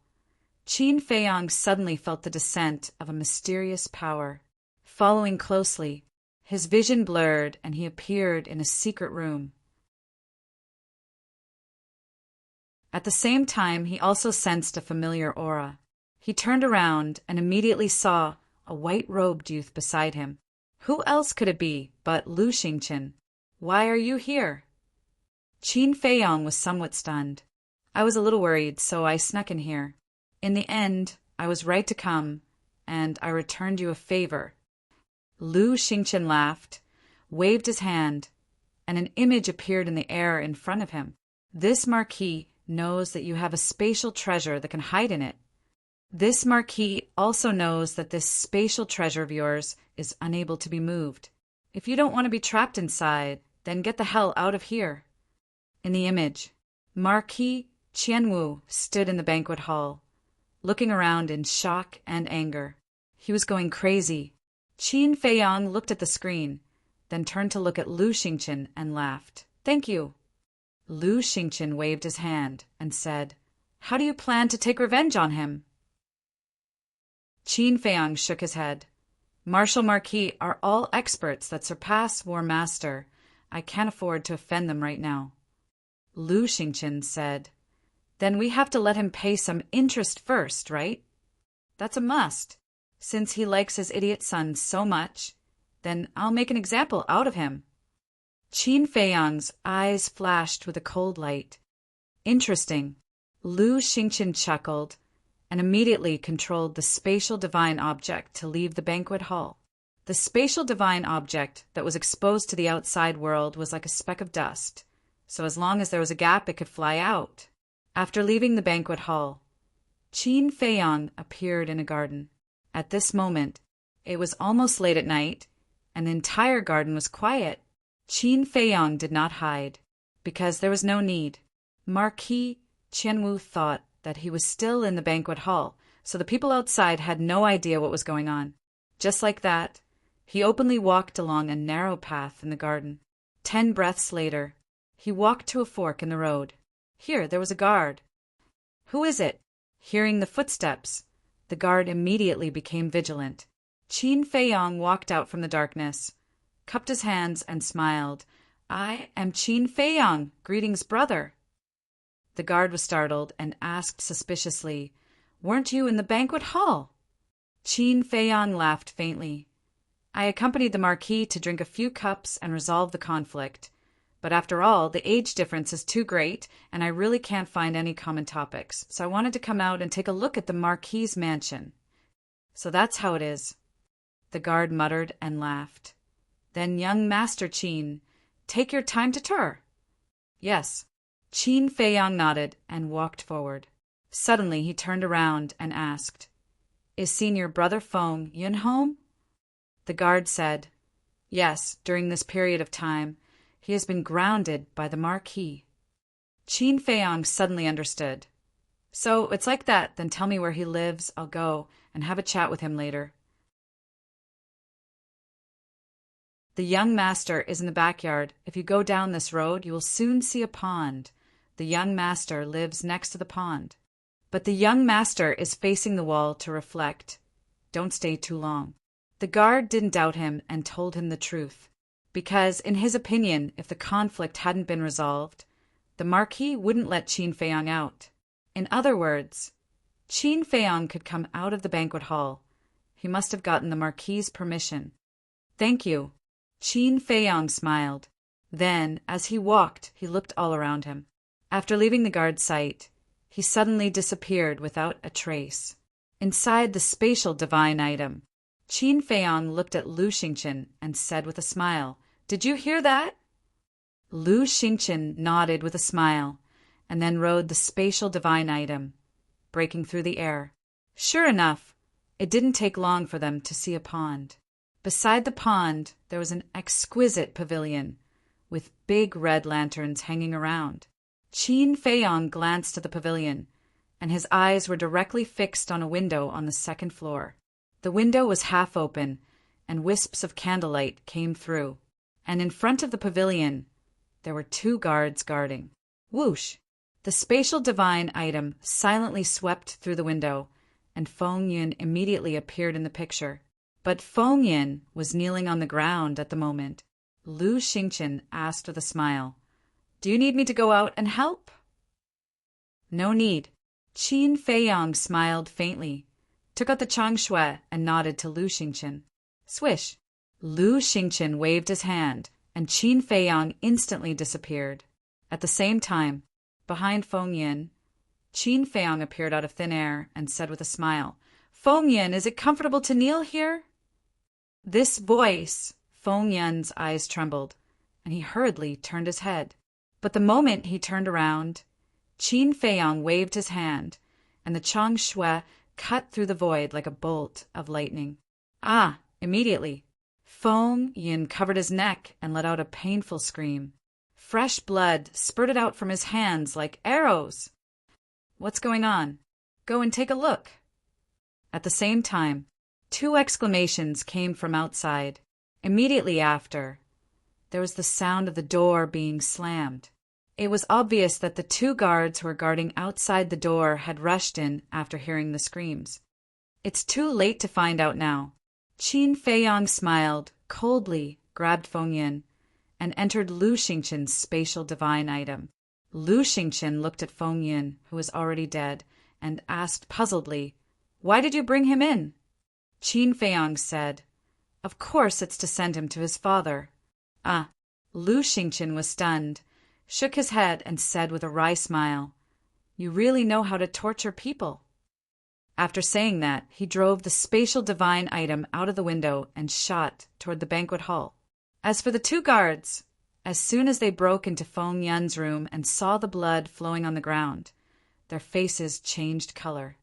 [SPEAKER 1] Qin Feiyang suddenly felt the descent of a mysterious power. Following closely, his vision blurred and he appeared in a secret room. At the same time, he also sensed a familiar aura. He turned around and immediately saw a white-robed youth beside him. Who else could it be but Lu Xingqian? Why are you here? Qin Feiyang was somewhat stunned. I was a little worried, so I snuck in here. In the end, I was right to come, and I returned you a favor. Lu Xingqian laughed, waved his hand, and an image appeared in the air in front of him. This Marquis knows that you have a spatial treasure that can hide in it. This marquee also knows that this spatial treasure of yours is unable to be moved. If you don't want to be trapped inside, then get the hell out of here." In the image, Marquis Qianwu stood in the banquet hall, looking around in shock and anger. He was going crazy. Qin Feiyang looked at the screen, then turned to look at Lu Xingqian and laughed. "Thank you." Lu Xingqian waved his hand and said, "How do you plan to take revenge on him?" Qin Feiyang shook his head. "Martial Marquis are all experts that surpass War Master. I can't afford to offend them right now." Lu Xingqian said, "Then we have to let him pay some interest first, right?" "That's a must. Since he likes his idiot son so much, then I'll make an example out of him." Qin Feiyang's eyes flashed with a cold light. "Interesting." Lu Xingqian chuckled and immediately controlled the spatial divine object to leave the banquet hall. The spatial divine object that was exposed to the outside world was like a speck of dust, so as long as there was a gap it could fly out. After leaving the banquet hall, Qin Feiyang appeared in a garden. At this moment, it was almost late at night, and the entire garden was quiet. Qin Feiyang did not hide, because there was no need. Marquis Qianwu thought that he was still in the banquet hall, so the people outside had no idea what was going on. Just like that, he openly walked along a narrow path in the garden. 10 breaths later, he walked to a fork in the road. Here, there was a guard. "Who is it?" Hearing the footsteps, the guard immediately became vigilant. Qin Feiyang walked out from the darkness, cupped his hands, and smiled. "I am Qin Feiyang. Greetings, brother." The guard was startled and asked suspiciously, "Weren't you in the banquet hall?" Qin Feiyang laughed faintly. "I accompanied the Marquis to drink a few cups and resolve the conflict. But after all, the age difference is too great, and I really can't find any common topics, so I wanted to come out and take a look at the Marquis's mansion. So that's how it is." The guard muttered and laughed. "Then, young Master Qin, take your time to tour." "Yes." Qin Feiyang nodded and walked forward. Suddenly he turned around and asked, "Is Senior Brother Feng Yun home?" The guard said, "Yes, during this period of time, he has been grounded by the Marquis." Qin Feiyang suddenly understood. "So it's like that, then tell me where he lives. I'll go and have a chat with him later." "The young master is in the backyard. If you go down this road, you will soon see a pond. The young master lives next to the pond. But the young master is facing the wall to reflect. Don't stay too long." The guard didn't doubt him and told him the truth, because in his opinion, if the conflict hadn't been resolved, the Marquis wouldn't let Qin Feiyang out. In other words, Qin Feiyang could come out of the banquet hall. He must have gotten the Marquis's permission. "Thank you." Qin Feiyang smiled. Then, as he walked, he looked all around him. After leaving the guard's sight, he suddenly disappeared without a trace. Inside the spatial divine item, Qin Feiyang looked at Lu Xingqian and said with a smile, "Did you hear that?" Lu Xingqian nodded with a smile, and then rode the spatial divine item, breaking through the air. Sure enough, it didn't take long for them to see a pond. Beside the pond, there was an exquisite pavilion, with big red lanterns hanging around. Qin Feiyang glanced at the pavilion, and his eyes were directly fixed on a window on the second floor. The window was half open, and wisps of candlelight came through, and in front of the pavilion, there were 2 guards guarding. Whoosh! The spatial divine item silently swept through the window, and Feng Yun immediately appeared in the picture. But Feng Yun was kneeling on the ground at the moment. Lu Xingqian asked with a smile, "Do you need me to go out and help?" "No need." Qin Feiyang smiled faintly, took out the changshui, and nodded to Lu Xingqian. Swish! Lu Xingqian waved his hand, and Qin Feiyang instantly disappeared. At the same time, behind Feng Yun, Qin Feiyang appeared out of thin air and said with a smile, "Feng Yun, is it comfortable to kneel here?" This voice, Feng Yun's eyes trembled, and he hurriedly turned his head. But the moment he turned around, Qin Feiyang waved his hand, and the changshui cut through the void like a bolt of lightning. Ah! Immediately, Feng Yin covered his neck and let out a painful scream. Fresh blood spurted out from his hands like arrows. What's going on? Go and take a look. At the same time, 2 exclamations came from outside. Immediately after, there was the sound of the door being slammed. It was obvious that the 2 guards who were guarding outside the door had rushed in after hearing the screams. It's too late to find out now. Qin Feiyang smiled, coldly grabbed Feng Yin, and entered Lu Xingqian's spatial divine item. Lu Xingqian looked at Feng Yin, who was already dead, and asked puzzledly, "Why did you bring him in?" Qin Feiyang said, "Of course it's to send him to his father." Ah! Lu Xingqian was stunned, shook his head, and said with a wry smile, "You really know how to torture people." After saying that, he drove the spatial divine item out of the window and shot toward the banquet hall. As for the 2 guards, as soon as they broke into Feng Yin's room and saw the blood flowing on the ground, their faces changed color.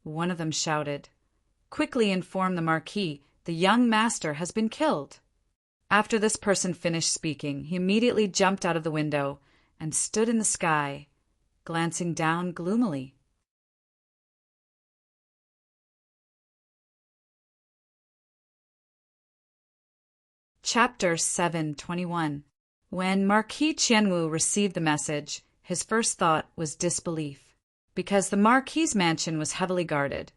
[SPEAKER 1] One of them shouted, "Quickly inform the Marquis, the young master has been killed." After this person finished speaking, he immediately jumped out of the window and stood in the sky, glancing down gloomily. Chapter 7:21. When Marquis Qianwu received the message, his first thought was disbelief. Because the Marquis's mansion was heavily guarded,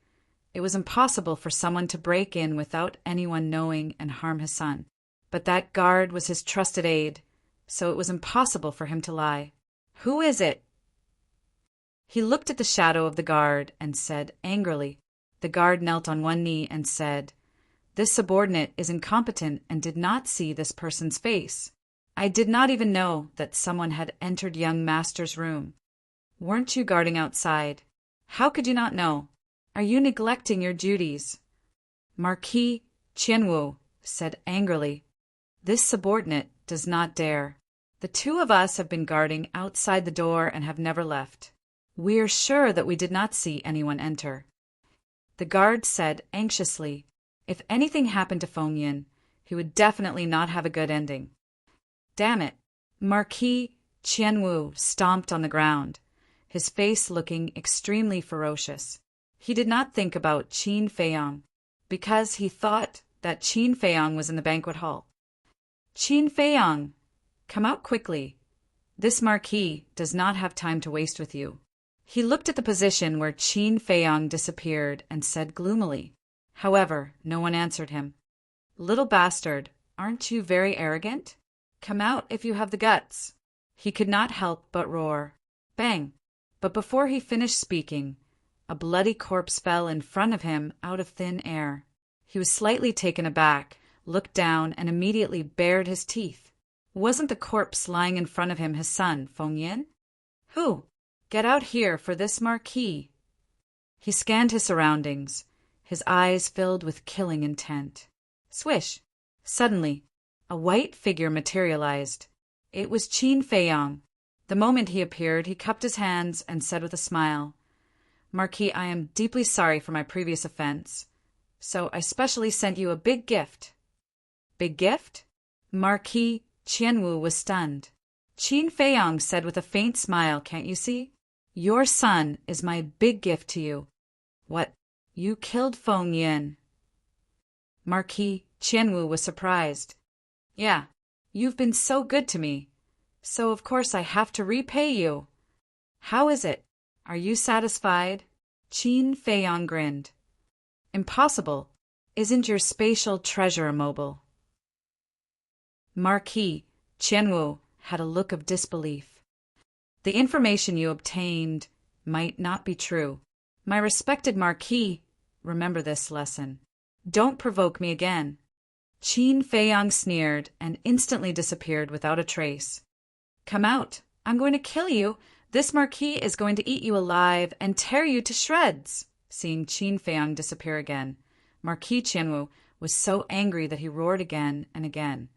[SPEAKER 1] it was impossible for someone to break in without anyone knowing and harm his son. But that guard was his trusted aide, so it was impossible for him to lie. "Who is it?" He looked at the shadow of the guard and said angrily. The guard knelt on one knee and said, "This subordinate is incompetent and did not see this person's face. I did not even know that someone had entered young master's room. Weren't you guarding outside? How could you not know? Are you neglecting your duties?" Marquis Qianwu said angrily, "This subordinate does not dare. The 2 of us have been guarding outside the door and have never left. We are sure that we did not see anyone enter." The guard said anxiously, if anything happened to Feng Yin, he would definitely not have a good ending. Damn it! Marquis Qianwu stomped on the ground, his face looking extremely ferocious. He did not think about Qin Feiyang, because he thought that Qin Feiyang was in the banquet hall. "Qin Feiyang, come out quickly. This Marquis does not have time to waste with you." He looked at the position where Qin Feiyang disappeared and said gloomily. However, no one answered him. "Little bastard, aren't you very arrogant? Come out if you have the guts." He could not help but roar. Bang! But before he finished speaking, a bloody corpse fell in front of him out of thin air. He was slightly taken aback, looked down, and immediately bared his teeth. Wasn't the corpse lying in front of him his son, Feng Yin? "Who? Get out here for this Marquis." He scanned his surroundings, his eyes filled with killing intent. Swish! Suddenly, a white figure materialized. It was Qin Feiyang. The moment he appeared, he cupped his hands and said with a smile, "Marquis, I am deeply sorry for my previous offense, so I specially sent you a big gift." "Big gift?" Marquis Qianwu was stunned. Qin Feiyang said with a faint smile, "Can't you see? Your son is my big gift to you." "What? You killed Feng Yin?" Marquis Qianwu was surprised. "Yeah, you've been so good to me, so of course I have to repay you. How is it? Are you satisfied?" Qin Feiyang grinned. "Impossible. Isn't your spatial treasure immobile?" Marquis Qianwu had a look of disbelief. "The information you obtained might not be true. My respected Marquis, remember this lesson. Don't provoke me again." Qin Feiyang sneered and instantly disappeared without a trace. "Come out. I'm going to kill you. This Marquis is going to eat you alive and tear you to shreds." Seeing Qin Feiyang disappear again, Marquis Qianwu was so angry that he roared again and again.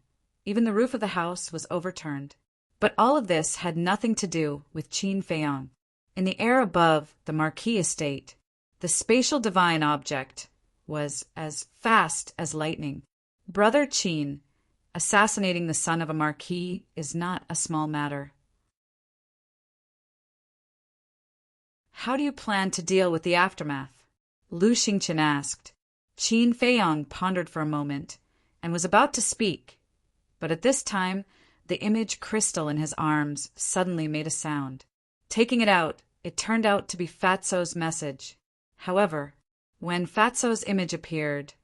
[SPEAKER 1] Even the roof of the house was overturned. But all of this had nothing to do with Qin Feiyang. In the air above the Marquis estate, the spatial divine object was as fast as lightning. Brother Qin, assassinating the son of a marquis is not a small matter. How do you plan to deal with the aftermath? Lu Xingqian asked. Qin Feiyang pondered for a moment and was about to speak, but at this time the image crystal in his arms suddenly made a sound. Taking it out, it turned out to be Fatso's message. However, when Fatso's image appeared,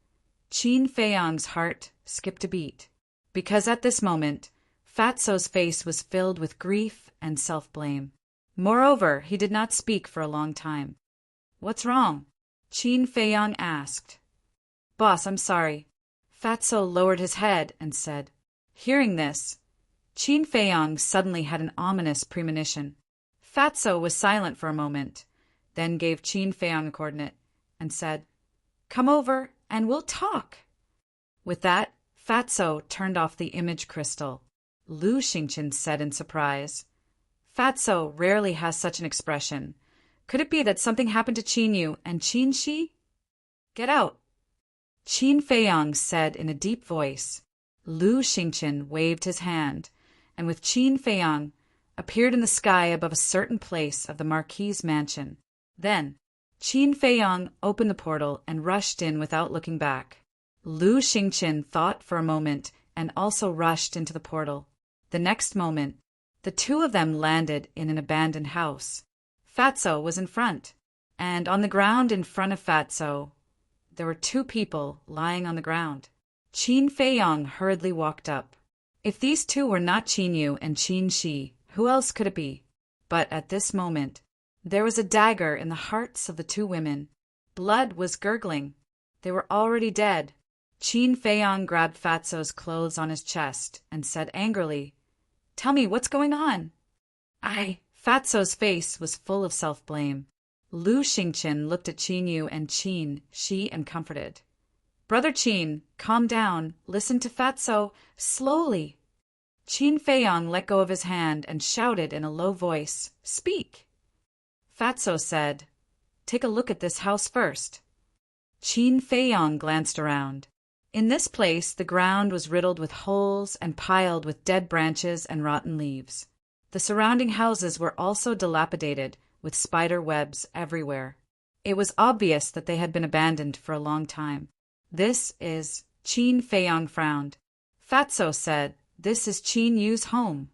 [SPEAKER 1] Qin Feiyang's heart skipped a beat, because at this moment, Fatso's face was filled with grief and self-blame. Moreover, he did not speak for a long time. What's wrong? Qin Feiyang asked. Boss, I'm sorry. Fatso lowered his head and said. Hearing this, Qin Feiyang suddenly had an ominous premonition. Fatso was silent for a moment, then gave Qin Feiyang a coordinate and said, Come over and we'll talk. With that, Fatso turned off the image crystal. Lu Xingqian said in surprise. Fatso rarely has such an expression. Could it be that something happened to Qin Yu and Qin Shi? Get out. Qin Feiyang said in a deep voice. Lu Xingqian waved his hand, and with Qin Feiyang, appeared in the sky above a certain place of the Marquis's mansion. Then, Qin Feiyang opened the portal and rushed in without looking back. Lu Xingqian thought for a moment and also rushed into the portal. The next moment, the two of them landed in an abandoned house. Fatso was in front, and on the ground in front of Fatso, there were two people lying on the ground. Qin Feiyang hurriedly walked up. If these two were not Qin Yu and Qin Shi, who else could it be? But at this moment, there was a dagger in the hearts of the two women. Blood was gurgling. They were already dead. Qin Feiyang grabbed Fatso's clothes on his chest and said angrily, Tell me, what's going on? Fatso's face was full of self-blame. Lu Xingqian looked at Qin Yu and Qin Shi and comforted. Brother Qin, calm down. Listen to Fatso slowly. Qin Feiyang let go of his hand and shouted in a low voice, Speak. Fatso said, Take a look at this house first. Qin Feiyang glanced around. In this place, the ground was riddled with holes and piled with dead branches and rotten leaves. The surrounding houses were also dilapidated, with spider webs everywhere. It was obvious that they had been abandoned for a long time. This is... Qin Feiyang frowned. Fatso said, This is Qin Yu's home.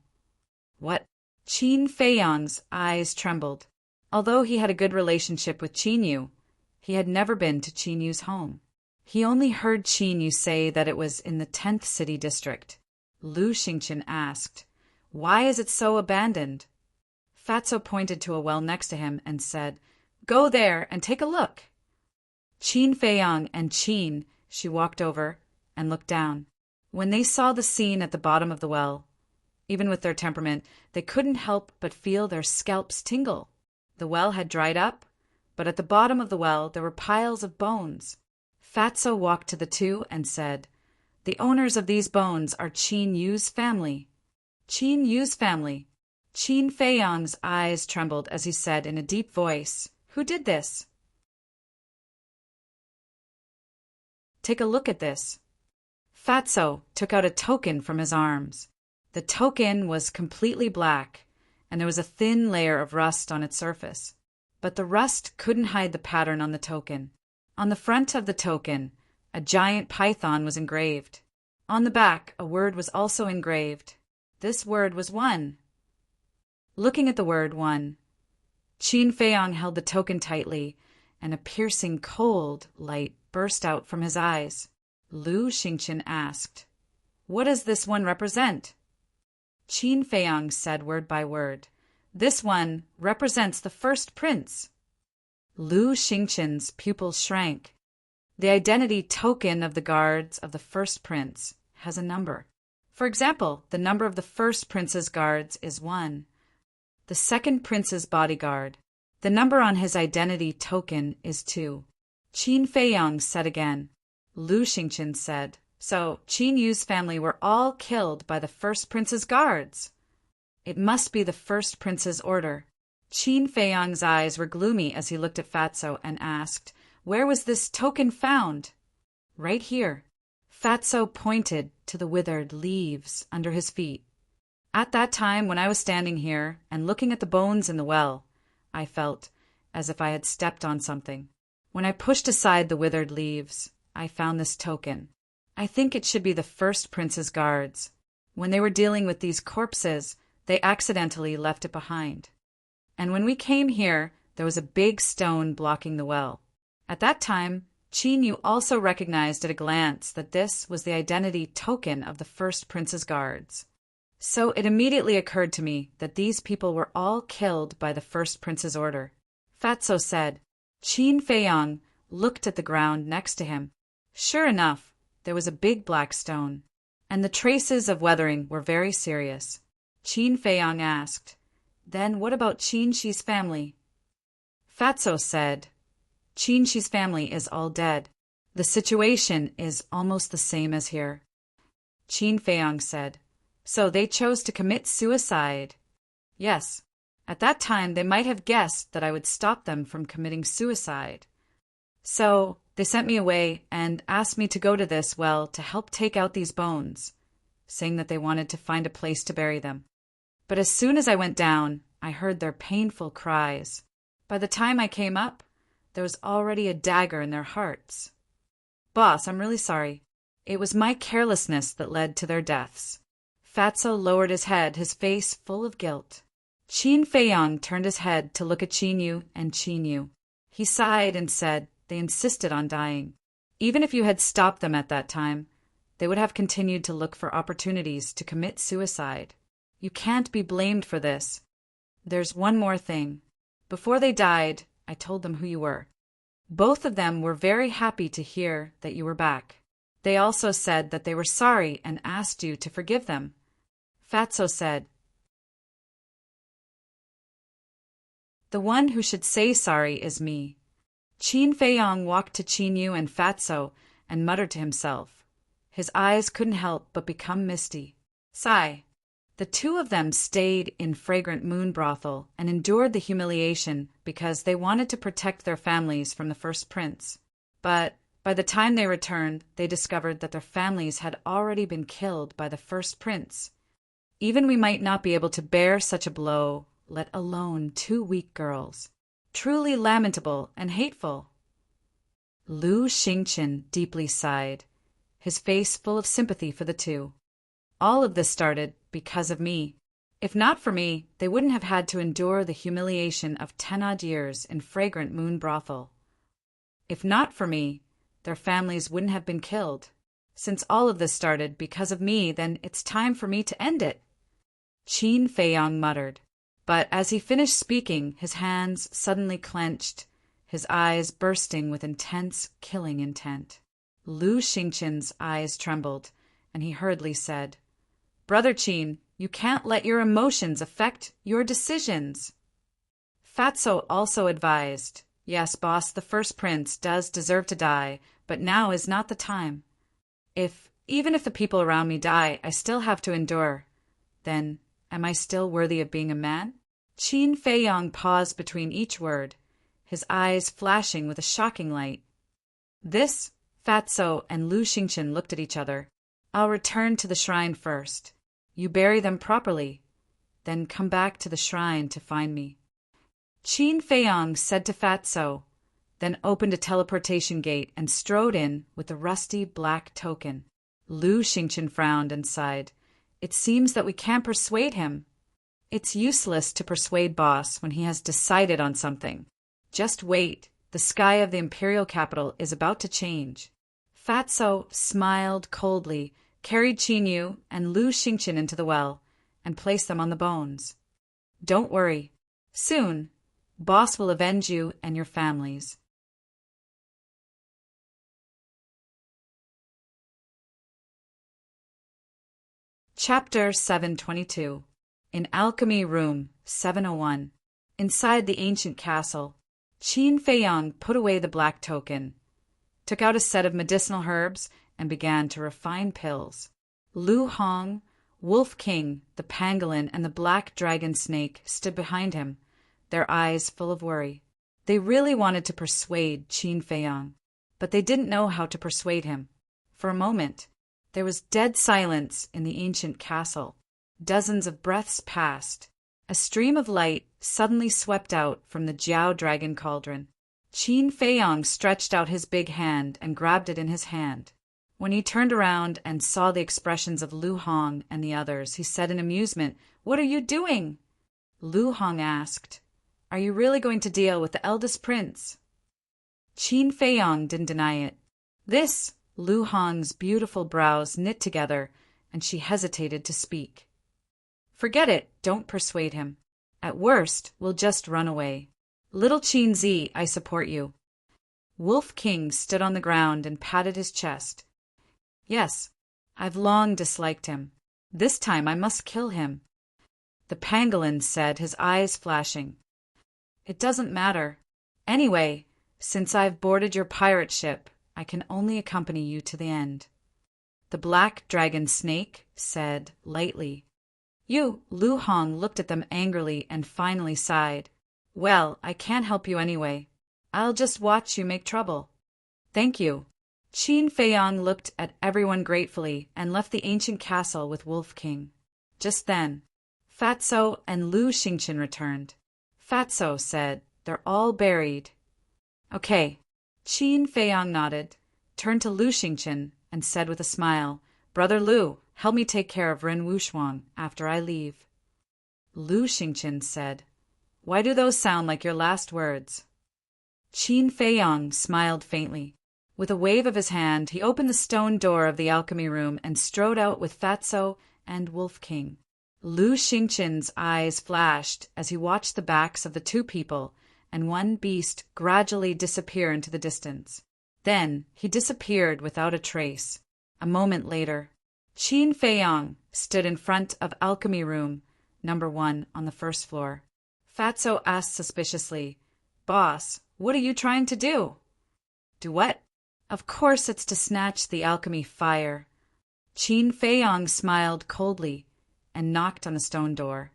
[SPEAKER 1] What? Qin Feiyang's eyes trembled. Although he had a good relationship with Qin Yu, he had never been to Qin Yu's home. He only heard Qin Yu say that it was in the 10th city district. Lu Xingqian asked, Why is it so abandoned? Fatso pointed to a well next to him and said, Go there and take a look. Qin Feiyang and Qin Shi walked over and looked down. When they saw the scene at the bottom of the well, even with their temperament, they couldn't help but feel their scalps tingle. The well had dried up, but at the bottom of the well there were piles of bones. Fatso walked to the two and said, The owners of these bones are Qin Yu's family. Qin Yu's family. Qin Feiyang's eyes trembled as he said in a deep voice, Who did this? Take a look at this. Fatso took out a token from his arms. The token was completely black, and there was a thin layer of rust on its surface. But the rust couldn't hide the pattern on the token. On the front of the token, a giant python was engraved. On the back, a word was also engraved. This word was one. Looking at the word one, Qin Feiyang held the token tightly, and a piercing cold light burst out from his eyes. Lu Xingqian asked, What does this one represent? Qin Feiyang said word by word, This one represents the first prince. Lu Xingqian's pupils shrank. The identity token of the guards of the first prince has a number. For example, the number of the first prince's guards is 1. The second prince's bodyguard. The number on his identity token is 2. Qin Feiyang said again. Lu Xingqian said, So Qin Yu's family were all killed by the first prince's guards. It must be the first prince's order. Qin Feiyang's eyes were gloomy as he looked at Fatso and asked, "Where was this token found?" "Right here." Fatso pointed to the withered leaves under his feet. "At that time when I was standing here and looking at the bones in the well, I felt as if I had stepped on something. When I pushed aside the withered leaves, I found this token. I think it should be the first prince's guards. When they were dealing with these corpses, they accidentally left it behind. And when we came here, there was a big stone blocking the well. At that time, Qin Yu also recognized at a glance that this was the identity token of the first prince's guards. So it immediately occurred to me that these people were all killed by the first prince's order." Fatso said. Qin Feiyang looked at the ground next to him. Sure enough, there was a big black stone, and the traces of weathering were very serious. Qin Feiyang asked, "Then what about Qin Shi's family?" Fatso said, "Qin Shi's family is all dead. The situation is almost the same as here." Qin Feiyang said, "So they chose to commit suicide?" "Yes. At that time they might have guessed that I would stop them from committing suicide. So they sent me away and asked me to go to this well to help take out these bones, saying that they wanted to find a place to bury them. But as soon as I went down, I heard their painful cries. By the time I came up, there was already a dagger in their hearts. Boss, I'm really sorry. It was my carelessness that led to their deaths." Fatso lowered his head, his face full of guilt. Qin Feiyang turned his head to look at Qin Yu and Qin Yu. He sighed and said they insisted on dying. Even if you had stopped them at that time, they would have continued to look for opportunities to commit suicide. You can't be blamed for this. There's one more thing. Before they died, I told them who you were. Both of them were very happy to hear that you were back. They also said that they were sorry and asked you to forgive them. Fatso said, "The one who should say sorry is me." Qin Feiyang walked to Qin Yu and Fatso and muttered to himself. His eyes couldn't help but become misty. Sigh. The two of them stayed in Fragrant Moon Brothel and endured the humiliation because they wanted to protect their families from the first prince. But by the time they returned, they discovered that their families had already been killed by the first prince. Even we might not be able to bear such a blow, let alone two weak girls. Truly lamentable and hateful. Lu Xingqian deeply sighed, his face full of sympathy for the two. All of this started because of me. If not for me, they wouldn't have had to endure the humiliation of 10-odd years in Fragrant Moon Brothel. If not for me, their families wouldn't have been killed. Since all of this started because of me, then it's time for me to end it. Qin Feiyang muttered. But as he finished speaking, his hands suddenly clenched, his eyes bursting with intense, killing intent. Lu Xingqian's eyes trembled, and he hurriedly said, "Brother Qin, you can't let your emotions affect your decisions." Fatso also advised, "Yes, boss, the first prince does deserve to die, but now is not the time. Even if the people around me die, I still have to endure. Then, am I still worthy of being a man?" Qin Feiyang paused between each word, his eyes flashing with a shocking light. This, Fatso and Lu Xingqian looked at each other. "I'll return to the shrine first. You bury them properly, then come back to the shrine to find me." Qin Feiyang said to Fatso, then opened a teleportation gate and strode in with the rusty black token. Lu Xingqian frowned and sighed. "It seems that we can't persuade him." "It's useless to persuade boss when he has decided on something. Just wait, the sky of the imperial capital is about to change." Fatso smiled coldly, carried Qin Yu and Lu Xingqian into the well, and placed them on the bones. "Don't worry. Soon, boss will avenge you and your families." Chapter 722. In Alchemy Room 701. Inside the ancient castle, Qin Feiyang put away the black token, took out a set of medicinal herbs, and began to refine pills. Lu Hong, Wolf King, the pangolin, and the black dragon snake stood behind him, their eyes full of worry. They really wanted to persuade Qin Feiyang, but they didn't know how to persuade him. For a moment, there was dead silence in the ancient castle. Dozens of breaths passed. A stream of light suddenly swept out from the Jiao Dragon Cauldron. Qin Feiyang stretched out his big hand and grabbed it in his hand. When he turned around and saw the expressions of Lu Hong and the others, he said in amusement, "What are you doing?" Lu Hong asked, "Are you really going to deal with the eldest prince?" Qin Feiyang didn't deny it. Lu Hong's beautiful brows knit together, and she hesitated to speak. "Forget it, don't persuade him. At worst, we'll just run away. Little Qin Zi, I support you." Wolf King stood on the ground and patted his chest. "Yes, I've long disliked him. This time I must kill him." The pangolin said, his eyes flashing, "It doesn't matter. Anyway, since I've boarded your pirate ship, I can only accompany you to the end." The black dragon snake said lightly. Lu Hong looked at them angrily and finally sighed. "Well, I can't help you anyway. I'll just watch you make trouble." "Thank you." Qin Feiyang looked at everyone gratefully and left the ancient castle with Wolf King. Just then, Fatso and Lu Xingqian returned. Fatso said, "They're all buried." "Okay." Qin Feiyang nodded, turned to Lu Xingqian, and said with a smile, "Brother Lu, help me take care of Ren Wuxuang after I leave." Lu Xingqian said, "Why do those sound like your last words?" Qin Feiyang smiled faintly. With a wave of his hand, he opened the stone door of the alchemy room and strode out with Fatso and Wolf King. Lu Xingqian's eyes flashed as he watched the backs of the two people and one beast gradually disappear into the distance. Then he disappeared without a trace. A moment later, Qin Feiyang stood in front of alchemy room number 1 on the first floor. Fatso asked suspiciously, "Boss, what are you trying to do?" "Do what?" "Of course it's to snatch the alchemy fire." Qin Feiyang smiled coldly and knocked on the stone door.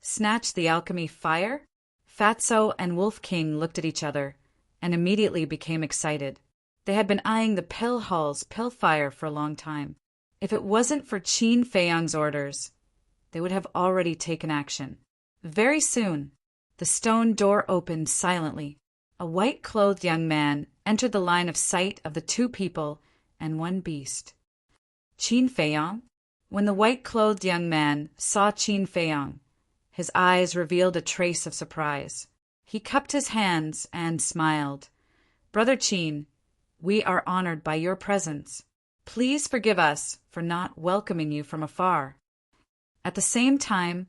[SPEAKER 1] "Snatch the alchemy fire?" Fatso and Wolf King looked at each other and immediately became excited. They had been eyeing the pill hall's pill fire for a long time. If it wasn't for Qin Feiyang's orders, they would have already taken action. Very soon, the stone door opened silently. A white-clothed young man entered the line of sight of the two people and one beast. "Qin Feiyang?" When the white-clothed young man saw Qin Feiyang, his eyes revealed a trace of surprise. He cupped his hands and smiled. "Brother Qin, we are honored by your presence. Please forgive us for not welcoming you from afar." At the same time,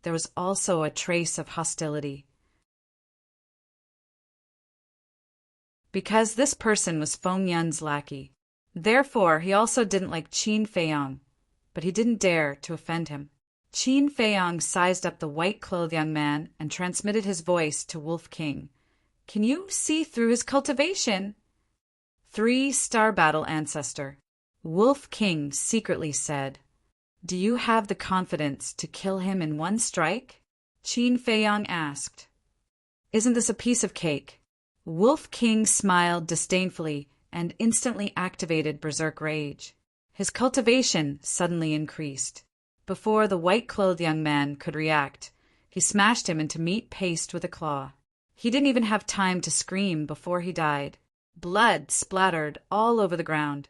[SPEAKER 1] there was also a trace of hostility. Because this person was Feng Yun's lackey. Therefore, he also didn't like Qin Feiyang, but he didn't dare to offend him. Qin Feiyang sized up the white-clothed young man and transmitted his voice to Wolf King. "Can you see through his cultivation?" 3-star battle ancestor. Wolf King secretly said, "Do you have the confidence to kill him in one strike?" Qin Feiyang asked. "Isn't this a piece of cake?" Wolf King smiled disdainfully and instantly activated Berserk Rage. His cultivation suddenly increased. Before the white-clothed young man could react, he smashed him into meat paste with a claw. He didn't even have time to scream before he died. Blood splattered all over the ground.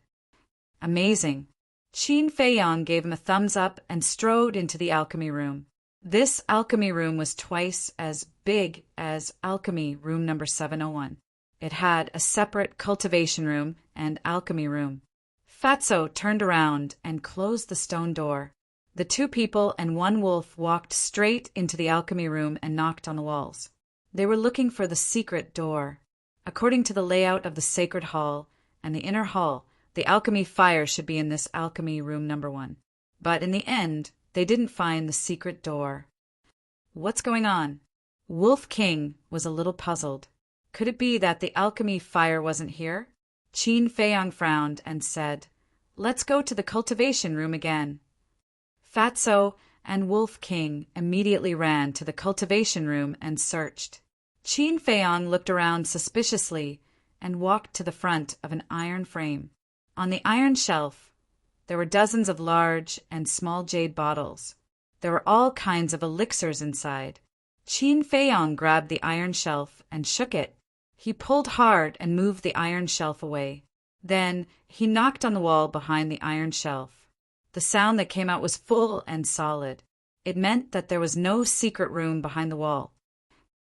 [SPEAKER 1] Amazing. Qin Feiyang gave him a thumbs up and strode into the alchemy room. This alchemy room was twice as big as alchemy room number 701. It had a separate cultivation room and alchemy room. Fatso turned around and closed the stone door. The two people and one wolf walked straight into the alchemy room and knocked on the walls. They were looking for the secret door. According to the layout of the sacred hall and the inner hall, the alchemy fire should be in this alchemy room number 1. But in the end, they didn't find the secret door. What's going on? Wolf King was a little puzzled. Could it be that the alchemy fire wasn't here? Qin Feiyang frowned and said, "Let's go to the cultivation room again." Fatso and Wolf King immediately ran to the cultivation room and searched. Qin Feiyong looked around suspiciously and walked to the front of an iron frame. On the iron shelf, there were dozens of large and small jade bottles. There were all kinds of elixirs inside. Qin Feiyong grabbed the iron shelf and shook it. He pulled hard and moved the iron shelf away. Then he knocked on the wall behind the iron shelf. The sound that came out was full and solid. It meant that there was no secret room behind the wall.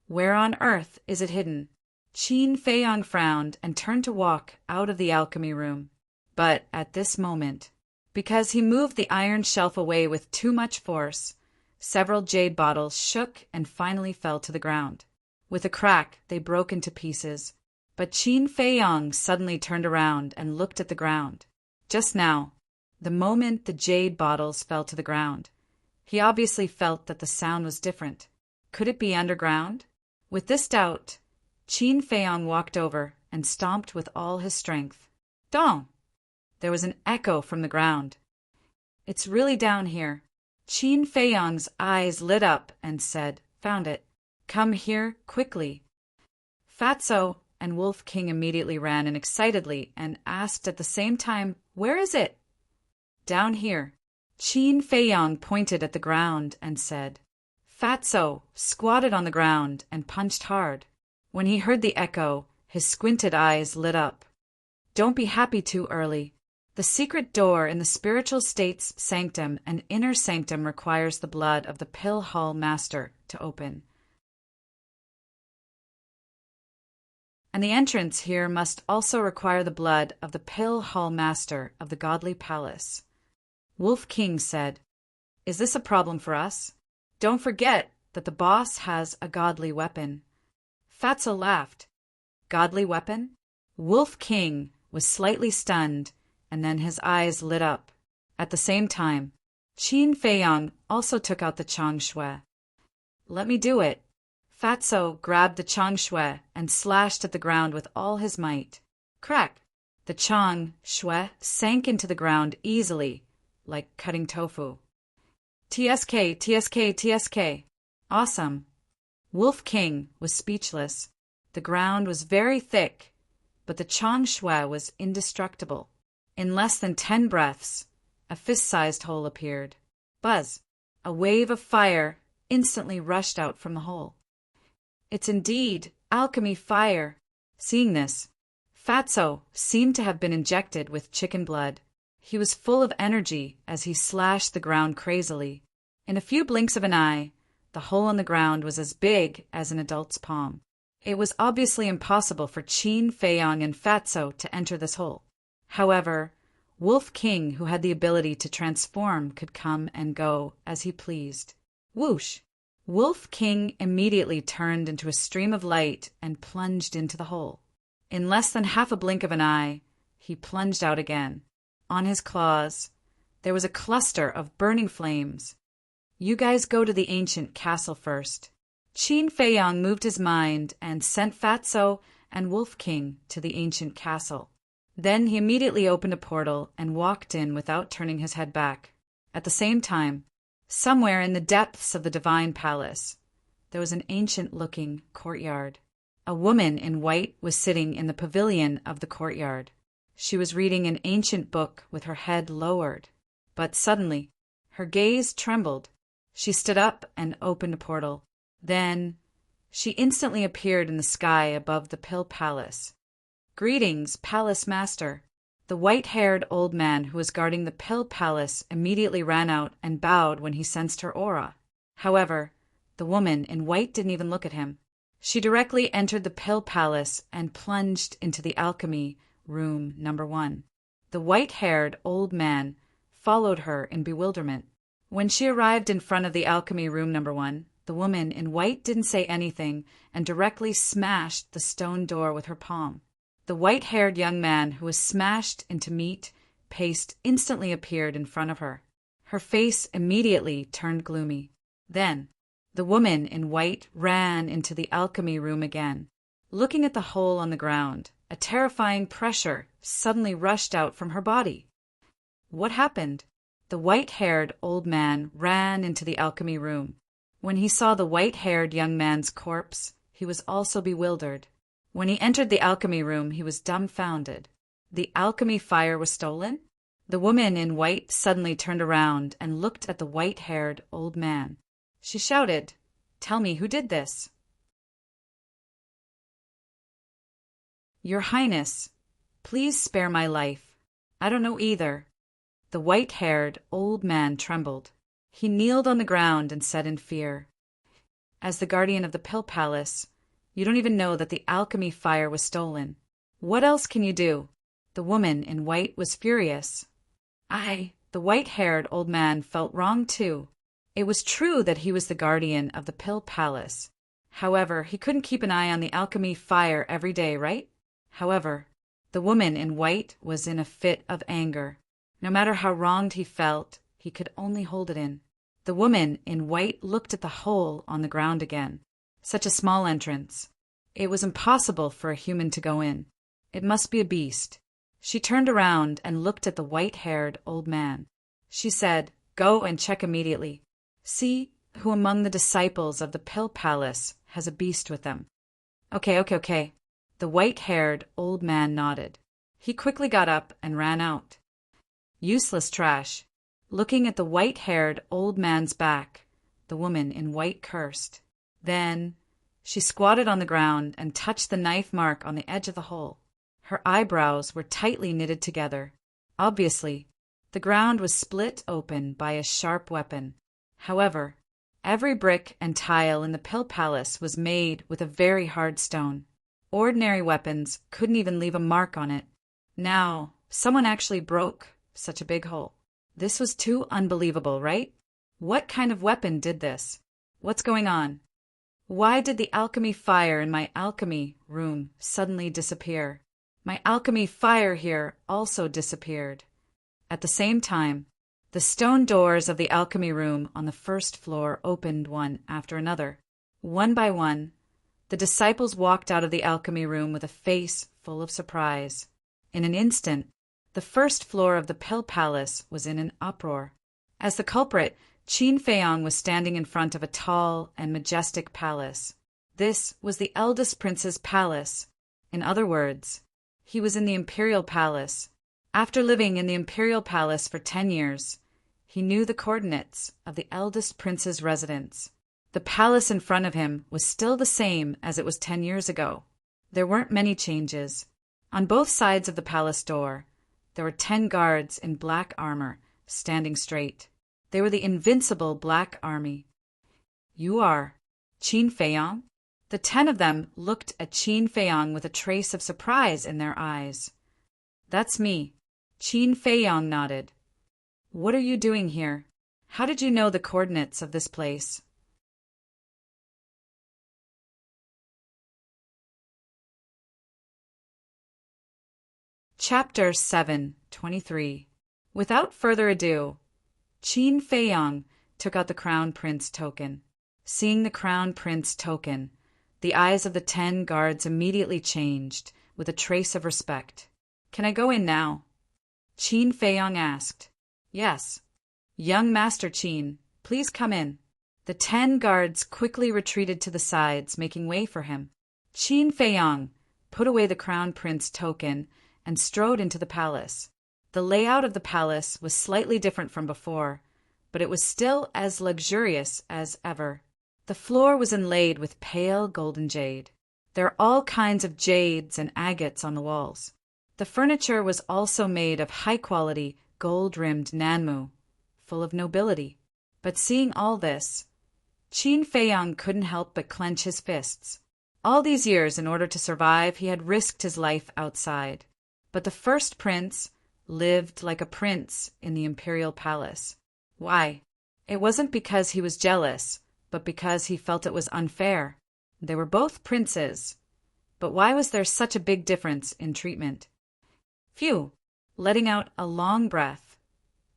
[SPEAKER 1] Where on earth is it hidden? Qin Feiyong frowned and turned to walk out of the alchemy room. But at this moment, because he moved the iron shelf away with too much force, several jade bottles shook and finally fell to the ground. With a crack, they broke into pieces. But Qin Feiyong suddenly turned around and looked at the ground. Just now, the moment the jade bottles fell to the ground, he obviously felt that the sound was different. Could it be underground? With this doubt, Qin Feiyong walked over and stomped with all his strength. Dong! There was an echo from the ground. It's really down here. Qin Feiyong's eyes lit up and said, "Found it. Come here quickly." Fatso and Wolf King immediately ran in excitedly and asked at the same time, "Where is it?" "Down here." Qin Feiyong pointed at the ground and said. Fatso squatted on the ground and punched hard. When he heard the echo, his squinted eyes lit up. "Don't be happy too early. The secret door in the spiritual state's sanctum and inner sanctum requires the blood of the Pill Hall Master to open. And the entrance here must also require the blood of the Pill Hall Master of the Godly Palace." Wolf King said, "Is this a problem for us? Don't forget that the boss has a godly weapon." Fatso laughed. "Godly weapon?" Wolf King was slightly stunned, and then his eyes lit up. At the same time, Qin Feiyong also took out the Chang Shui. "Let me do it." Fatso grabbed the Chang Shui and slashed at the ground with all his might. Crack! The Chang Shui sank into the ground easily, like cutting tofu. "TSK, TSK, TSK. Awesome." Wolf King was speechless. The ground was very thick, but the Chang Shui was indestructible. In less than 10 breaths, a fist-sized hole appeared. Buzz! A wave of fire instantly rushed out from the hole. "It's indeed alchemy fire." Seeing this, Fatso seemed to have been injected with chicken blood. He was full of energy as he slashed the ground crazily. In a few blinks of an eye, the hole in the ground was as big as an adult's palm. It was obviously impossible for Qin Feiyong and Fatso to enter this hole. However, Wolf King, who had the ability to transform, could come and go as he pleased. Whoosh! Wolf King immediately turned into a stream of light and plunged into the hole. In less than half a blink of an eye, he plunged out again. On his claws, there was a cluster of burning flames. "You guys go to the ancient castle first." Qin Feiyong moved his mind and sent Fatso and Wolf King to the ancient castle. Then he immediately opened a portal and walked in without turning his head back. At the same time, somewhere in the depths of the divine palace, there was an ancient-looking courtyard. A woman in white was sitting in the pavilion of the courtyard. She was reading an ancient book with her head lowered. But suddenly, her gaze trembled. She stood up and opened a portal. Then, she instantly appeared in the sky above the Pill Palace. "Greetings, Palace Master." The white-haired old man who was guarding the Pill Palace immediately ran out and bowed when he sensed her aura. However, the woman in white didn't even look at him. She directly entered the Pill Palace and plunged into the alchemy room number 1. The white-haired old man followed her in bewilderment. When she arrived in front of the alchemy room number 1, the woman in white didn't say anything and directly smashed the stone door with her palm. The white-haired young man who was smashed into meat paste instantly appeared in front of her. Her face immediately turned gloomy. Then, the woman in white ran into the alchemy room again. Looking at the hole on the ground, a terrifying pressure suddenly rushed out from her body. What happened? The white-haired old man ran into the alchemy room. When he saw the white-haired young man's corpse, he was also bewildered. When he entered the alchemy room, he was dumbfounded. The alchemy fire was stolen? The woman in white suddenly turned around and looked at the white-haired old man. She shouted, "Tell me who did this?" "Your Highness, please spare my life. I don't know either." The white-haired old man trembled. He kneeled on the ground and said in fear, "As the guardian of the Pill Palace, you don't even know that the alchemy fire was stolen. What else can you do?" The woman in white was furious. The white-haired old man felt wrong too. It was true that he was the guardian of the Pill Palace. However, he couldn't keep an eye on the alchemy fire every day, right? However, the woman in white was in a fit of anger. No matter how wronged he felt, he could only hold it in. The woman in white looked at the hole on the ground again. Such a small entrance. It was impossible for a human to go in. It must be a beast. She turned around and looked at the white-haired old man. She said, "Go and check immediately. See who among the disciples of the Pill Palace has a beast with them." Okay. The white-haired old man nodded. He quickly got up and ran out. Useless trash. Looking at the white-haired old man's back, the woman in white cursed. Then she squatted on the ground and touched the knife mark on the edge of the hole. Her eyebrows were tightly knitted together. Obviously, the ground was split open by a sharp weapon. However, every brick and tile in the Pill Palace was made with a very hard stone. Ordinary weapons couldn't even leave a mark on it. Now, someone actually broke such a big hole. This was too unbelievable, right? What kind of weapon did this? What's going on? Why did the alchemy fire in my alchemy room suddenly disappear? My alchemy fire here also disappeared. At the same time, the stone doors of the alchemy room on the first floor opened one after another. One by one, the disciples walked out of the alchemy room with a face full of surprise. In an instant, the first floor of the Pill Palace was in an uproar. As the culprit, Qin Feiyang was standing in front of a tall and majestic palace. This was the eldest prince's palace. In other words, he was in the imperial palace. After living in the imperial palace for 10 years, he knew the coordinates of the eldest prince's residence. The palace in front of him was still the same as it was 10 years ago. There weren't many changes. On both sides of the palace door, there were 10 guards in black armor, standing straight. They were the invincible Black Army. "You are Qin Feiyang?" The 10 of them looked at Qin Feiyang with a trace of surprise in their eyes. "That's me." Qin Feiyang nodded. "What are you doing here? How did you know the coordinates of this place?" Chapter 7:23. Without further ado, Qin Feiyang took out the Crown Prince token. Seeing the Crown Prince token, the eyes of the 10 guards immediately changed with a trace of respect. "Can I go in now?" Qin Feiyang asked. "Yes. Young Master Qin, please come in." The 10 guards quickly retreated to the sides, making way for him. Qin Feiyang put away the Crown Prince token and strode into the palace. The layout of the palace was slightly different from before, but it was still as luxurious as ever. The floor was inlaid with pale golden jade. There are all kinds of jades and agates on the walls. The furniture was also made of high-quality, gold-rimmed nanmu, full of nobility. But seeing all this, Qin Feiyang couldn't help but clench his fists. All these years, in order to survive, he had risked his life outside. But the first prince lived like a prince in the imperial palace. Why? It wasn't because he was jealous, but because he felt it was unfair. They were both princes. But why was there such a big difference in treatment? Phew! Letting out a long breath,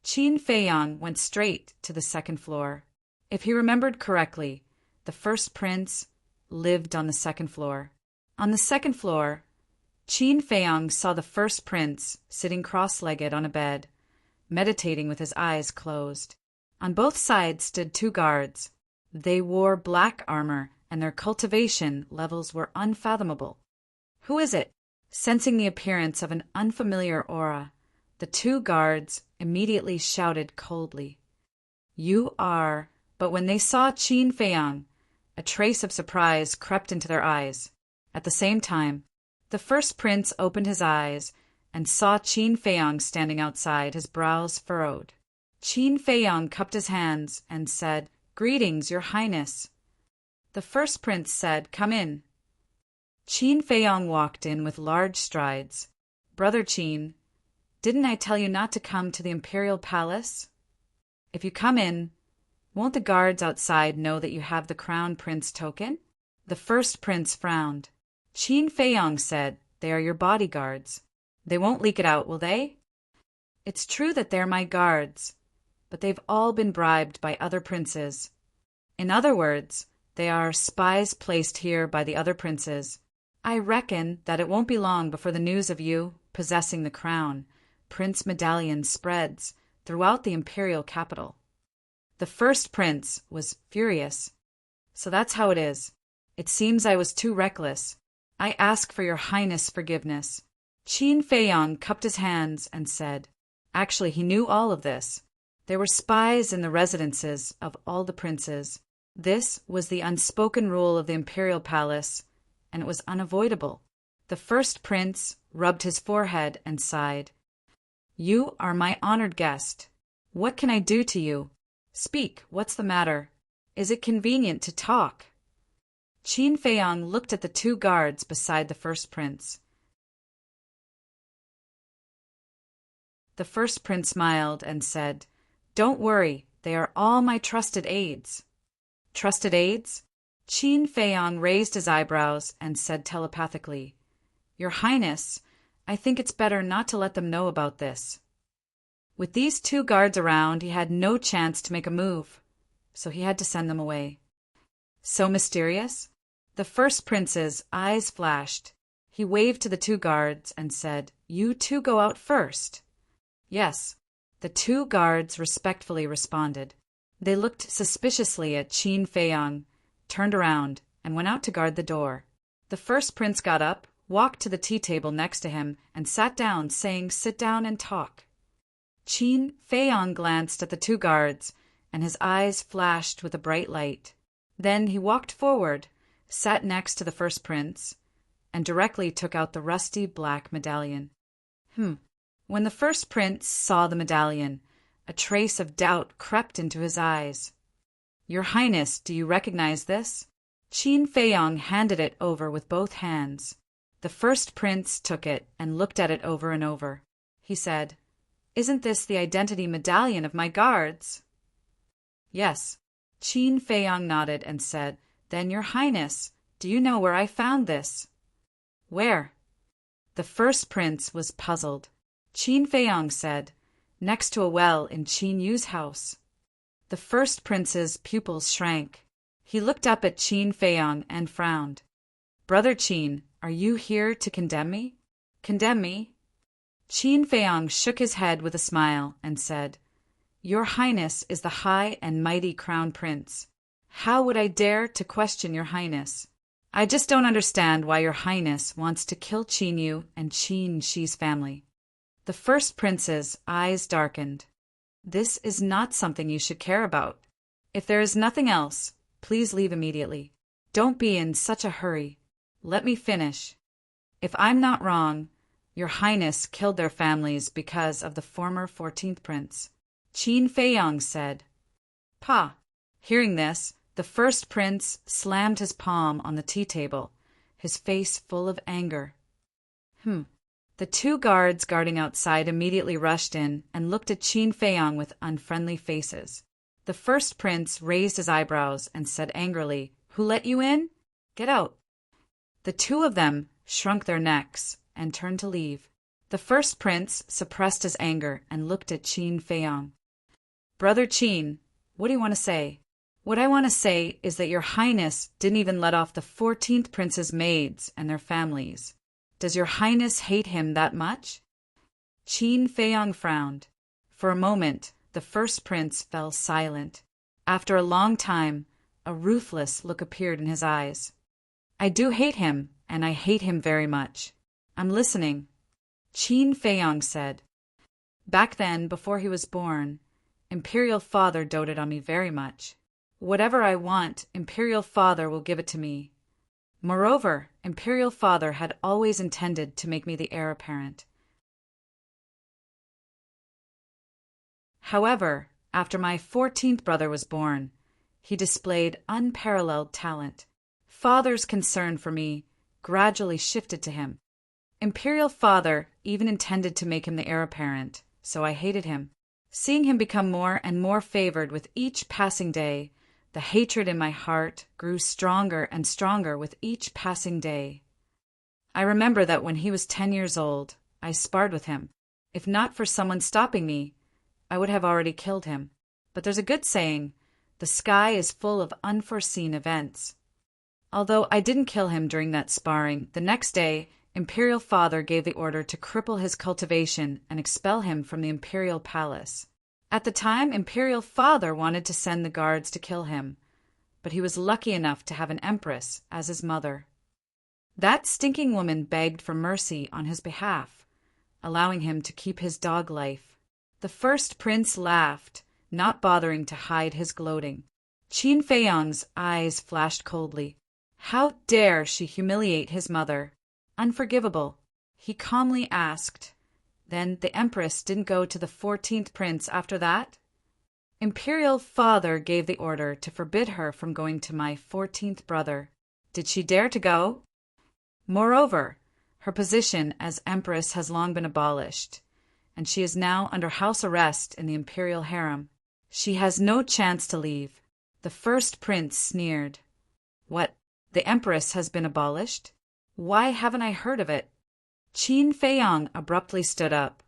[SPEAKER 1] Qin Feiyang went straight to the second floor. If he remembered correctly, the first prince lived on the second floor. On the second floor, Qin Feiyang saw the first prince sitting cross-legged on a bed. meditating with his eyes closed. On both sides stood 2 guards. They wore black armor, and their cultivation levels were unfathomable. "Who is it?" Sensing the appearance of an unfamiliar aura, the 2 guards immediately shouted coldly, "You are—" But when they saw Qin Feiyang, a trace of surprise crept into their eyes. At the same time, the first prince opened his eyes and saw Qin Feiyang standing outside, his brows furrowed. Qin Feiyang cupped his hands and said, "Greetings, your highness." The first prince said, "Come in." Qin Feiyang walked in with large strides. "Brother Qin, didn't I tell you not to come to the imperial palace? If you come in, won't the guards outside know that you have the crown prince token?" The first prince frowned. Qin Feiyang said, "They are your bodyguards. They won't leak it out, will they?" "It's true that they're my guards, but they've all been bribed by other princes. In other words, they are spies placed here by the other princes. I reckon that it won't be long before the news of you possessing the crown prince medallion spreads throughout the imperial capital." The first prince was furious. "So that's how it is. It seems I was too reckless. I ask for your highness' forgiveness." Qin Feiyang cupped his hands and said, actually he knew all of this. There were spies in the residences of all the princes. This was the unspoken rule of the imperial palace, and it was unavoidable. The first prince rubbed his forehead and sighed. "You are my honored guest. What can I do to you? Speak, what's the matter? Is it convenient to talk?" Qin Feiyang looked at the 2 guards beside the first prince. The first prince smiled and said, "Don't worry, they are all my trusted aides." "Trusted aides?" Qin Feiyang raised his eyebrows and said telepathically, "Your Highness, I think it's better not to let them know about this." With these 2 guards around, he had no chance to make a move, so he had to send them away. So mysterious? The first prince's eyes flashed. He waved to the 2 guards and said, "You 2 go out first." "Yes." The 2 guards respectfully responded. They looked suspiciously at Qin Feiyang, turned around, and went out to guard the door. The first prince got up, walked to the tea table next to him, and sat down, saying, "Sit down and talk." Qin Feiyang glanced at the 2 guards, and his eyes flashed with a bright light. Then he walked forward, sat next to the first prince, and directly took out the rusty black medallion. When the first prince saw the medallion, a trace of doubt crept into his eyes. "Your Highness, do you recognize this?" Qin Feiyang handed it over with both hands. The first prince took it and looked at it over and over. He said, "Isn't this the identity medallion of my guards?" "Yes." Qin Feiyang nodded and said, "Then, Your Highness, do you know where I found this?" "Where?" The first prince was puzzled. Qin Feiyang said, "Next to a well in Qin Yu's house." The first prince's pupils shrank. He looked up at Qin Feiyang and frowned. "Brother Qin, are you here to condemn me?" "Condemn me?" Qin Feiyang shook his head with a smile and said, "Your Highness is the high and mighty crown prince. How would I dare to question your Highness? I just don't understand why your Highness wants to kill Qin Yu and Qin Shi's family." The first prince's eyes darkened. "This is not something you should care about. If there is nothing else, please leave immediately. Don't be in such a hurry. Let me finish. If I'm not wrong, your Highness killed their families because of the former 14th prince." Qin Feiyang said. "Pa." Hearing this, the first prince slammed his palm on the tea table, his face full of anger. The 2 guards guarding outside immediately rushed in and looked at Qin Feiyang with unfriendly faces. The first prince raised his eyebrows and said angrily, "Who let you in? Get out." The 2 of them shrunk their necks and turned to leave. The first prince suppressed his anger and looked at Qin Feiyang. "Brother Qin, what do you want to say?" "What I want to say is that your Highness didn't even let off the 14th prince's maids and their families. Does your Highness hate him that much?" Qin Feiyang frowned. For a moment, the first prince fell silent. After a long time, a ruthless look appeared in his eyes. I do hate him, and I hate him very much. I'm listening. Qin Feiyang said. Back then, before he was born, Imperial Father doted on me very much. Whatever I want, Imperial Father will give it to me. Moreover, Imperial Father had always intended to make me the heir apparent. However, after my 14th brother was born, he displayed unparalleled talent. Father's concern for me gradually shifted to him. Imperial Father even intended to make him the heir apparent, so I hated him. Seeing him become more and more favored with each passing day, the hatred in my heart grew stronger and stronger with each passing day. I remember that when he was 10 years old, I sparred with him. If not for someone stopping me, I would have already killed him. But there's a good saying, the sky is full of unforeseen events. Although I didn't kill him during that sparring, the next day, Imperial Father gave the order to cripple his cultivation and expel him from the Imperial Palace. At the time, Imperial Father wanted to send the guards to kill him, but he was lucky enough to have an empress as his mother. That stinking woman begged for mercy on his behalf, allowing him to keep his dog life. The first prince laughed, not bothering to hide his gloating. Qin Feiyang's eyes flashed coldly. How dare she humiliate his mother? Unforgivable. He calmly asked, Then the Empress didn't go to the 14th prince after that? Imperial Father gave the order to forbid her from going to my 14th brother. Did she dare to go? Moreover, her position as Empress has long been abolished, and she is now under house arrest in the Imperial harem. She has no chance to leave. The first prince sneered. What, the Empress has been abolished? Why haven't I heard of it? Qin Feiyang abruptly stood up,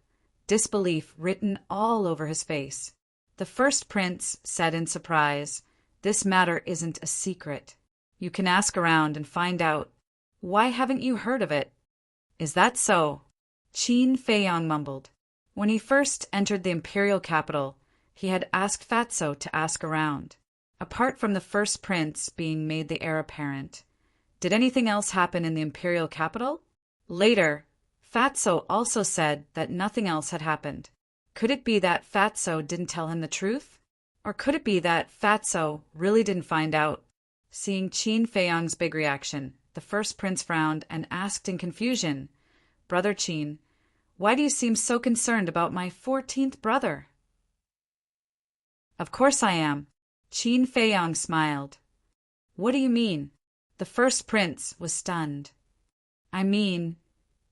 [SPEAKER 1] disbelief written all over his face. The first prince said in surprise, This matter isn't a secret. You can ask around and find out. Why haven't you heard of it? Is that so? Qin Feiyang mumbled. When he first entered the imperial capital, he had asked Fatso to ask around. Apart from the first prince being made the heir apparent, did anything else happen in the imperial capital? Later, Fatso also said that nothing else had happened. Could it be that Fatso didn't tell him the truth? Or could it be that Fatso really didn't find out? Seeing Qin Feiyang's big reaction, the first prince frowned and asked in confusion, Brother Qin, why do you seem so concerned about my 14th brother? Of course I am. Qin Feiyang smiled. What do you mean? The first prince was stunned. I mean,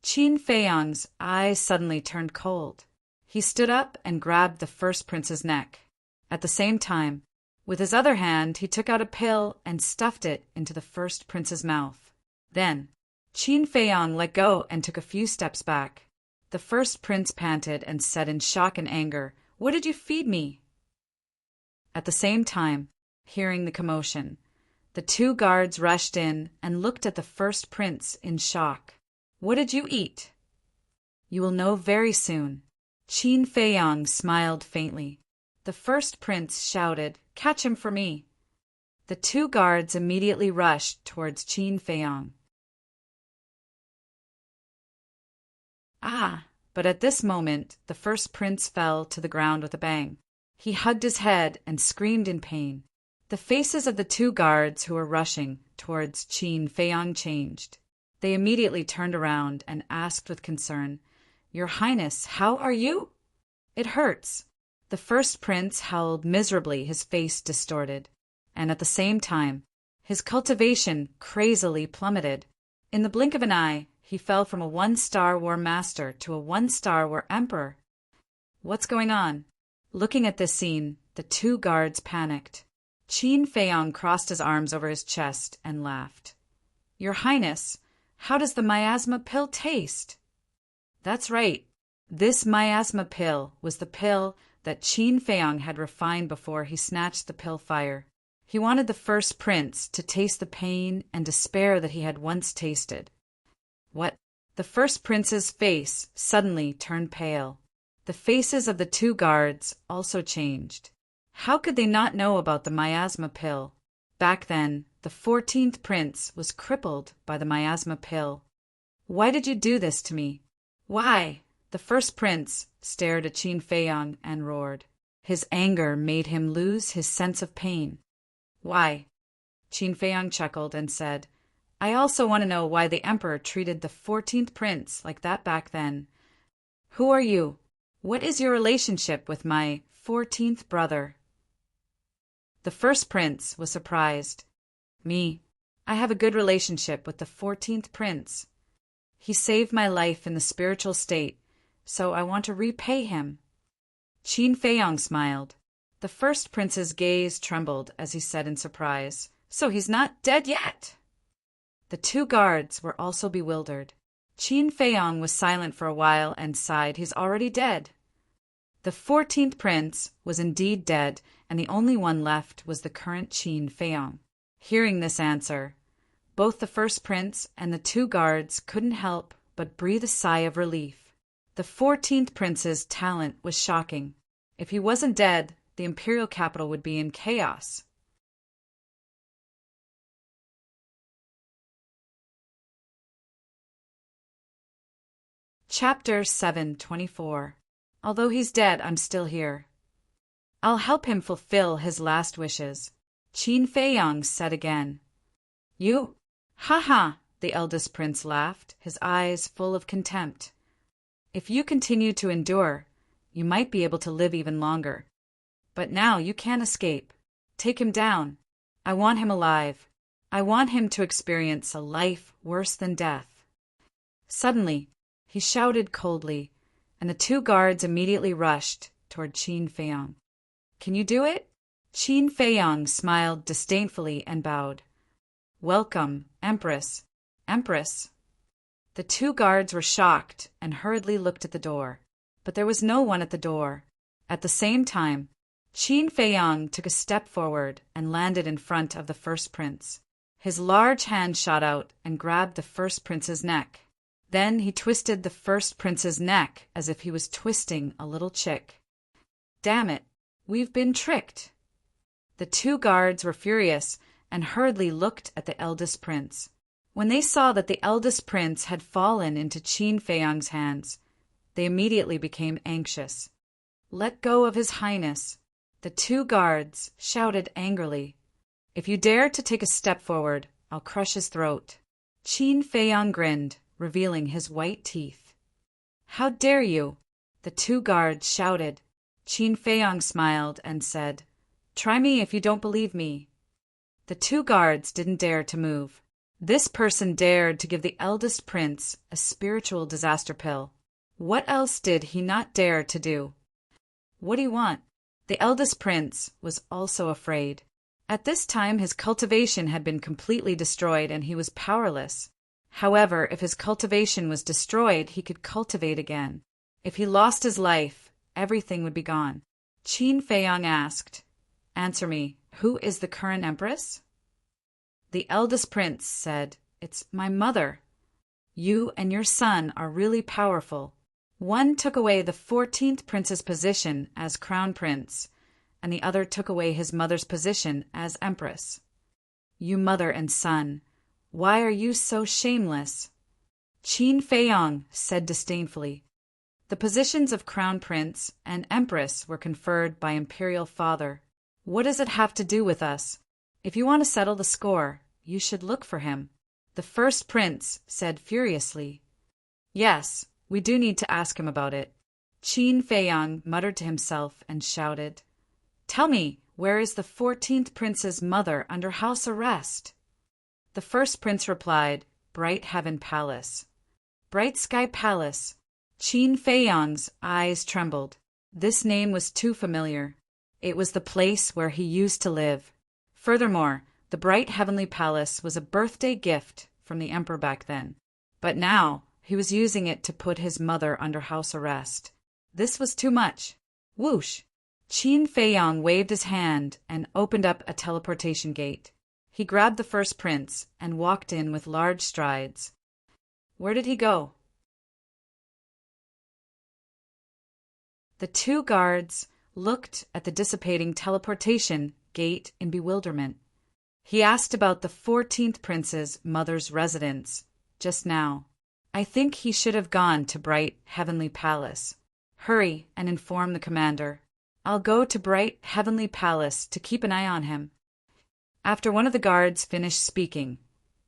[SPEAKER 1] Qin Feiyang's eyes suddenly turned cold. He stood up and grabbed the first prince's neck. At the same time, with his other hand, he took out a pill and stuffed it into the first prince's mouth. Then, Qin Feiyang let go and took a few steps back. The first prince panted and said in shock and anger, What did you feed me? At the same time, hearing the commotion, the two guards rushed in and looked at the first prince in shock. What did you eat? You will know very soon. Qin Feiyang smiled faintly. The first prince shouted, Catch him for me. The two guards immediately rushed towards Qin Feiyang. But at this moment, the first prince fell to the ground with a bang. He hugged his head and screamed in pain. The faces of the two guards who were rushing towards Qin Feiyang changed. They immediately turned around and asked with concern, Your Highness, how are you? It hurts. The first prince howled miserably, his face distorted, and at the same time, his cultivation crazily plummeted. In the blink of an eye, he fell from a 1-star war master to a 1-star war emperor. What's going on? Looking at this scene, the two guards panicked. Qin Feiyang crossed his arms over his chest and laughed. Your Highness, how does the miasma pill taste? That's right. This miasma pill was the pill that Qin Feiyang had refined before he snatched the pill fire. He wanted the first prince to taste the pain and despair that he had once tasted. What? The first prince's face suddenly turned pale. The faces of the two guards also changed. How could they not know about the miasma pill? Back then, the 14th prince was crippled by the miasma pill. Why did you do this to me? Why? The first prince stared at Qin Feiyang and roared. His anger made him lose his sense of pain. Why? Qin Feiyang chuckled and said, I also want to know why the emperor treated the 14th prince like that back then. Who are you? What is your relationship with my 14th brother? The first prince was surprised. Me. I have a good relationship with the 14th prince. He saved my life in the spiritual state, so I want to repay him. Qin Feiyang smiled. The first prince's gaze trembled as he said in surprise, So he's not dead yet? The two guards were also bewildered. Qin Feiyang was silent for a while and sighed, He's already dead. The 14th prince was indeed dead, and the only one left was the current Qin Feiyang. Hearing this answer, both the first prince and the two guards couldn't help but breathe a sigh of relief. The 14th prince's talent was shocking. If he wasn't dead, the imperial capital would be in chaos. Chapter 724. Although he's dead, I'm still here. I'll help him fulfill his last wishes. Qin Feiyang said again. You? Ha ha, the eldest prince laughed, his eyes full of contempt. If you continue to endure, you might be able to live even longer. But now you can't escape. Take him down. I want him alive. I want him to experience a life worse than death. Suddenly, he shouted coldly, and the two guards immediately rushed toward Qin Feiyang. Can you do it? Qin Feiyang smiled disdainfully and bowed. Welcome, Empress. Empress. The two guards were shocked and hurriedly looked at the door. But there was no one at the door. At the same time, Qin Feiyang took a step forward and landed in front of the first prince. His large hand shot out and grabbed the first prince's neck. Then he twisted the first prince's neck as if he was twisting a little chick. Damn it, we've been tricked. The two guards were furious and hurriedly looked at the eldest prince. When they saw that the eldest prince had fallen into Qin Feiyang's hands, they immediately became anxious. Let go of his highness. The two guards shouted angrily. If you dare to take a step forward, I'll crush his throat. Qin Feiyang grinned, revealing his white teeth. How dare you? The two guards shouted. Qin Feiyang smiled and said, Try me if you don't believe me. The two guards didn't dare to move. This person dared to give the eldest prince a spiritual disaster pill. What else did he not dare to do? What do you want? The eldest prince was also afraid. At this time his cultivation had been completely destroyed and he was powerless. However, if his cultivation was destroyed, he could cultivate again. If he lost his life, everything would be gone. Qin Feiyang asked, Answer me, who is the current empress? The eldest prince said, It's my mother. You and your son are really powerful. One took away the 14th prince's position as crown prince, and the other took away his mother's position as empress. You mother and son, why are you so shameless? Qin Feiyang said disdainfully. The positions of crown prince and empress were conferred by imperial father. What does it have to do with us? If you want to settle the score, you should look for him. The first prince said furiously. Yes, we do need to ask him about it. Qin Feiyang muttered to himself and shouted, Tell me, where is the 14th prince's mother under house arrest? The first prince replied, Bright Heaven Palace. Bright Sky Palace. Qin Feiyang's eyes trembled. This name was too familiar. It was the place where he used to live. Furthermore, the Bright Heavenly Palace was a birthday gift from the emperor back then. But now, he was using it to put his mother under house arrest. This was too much. Whoosh! Qin Feiyang waved his hand and opened up a teleportation gate. He grabbed the first prince and walked in with large strides. Where did he go? The two guards looked at the dissipating teleportation gate in bewilderment. He asked about the 14th prince's mother's residence just now. I think he should have gone to Bright Heavenly Palace. Hurry and inform the commander. I'll go to Bright Heavenly Palace to keep an eye on him. After one of the guards finished speaking,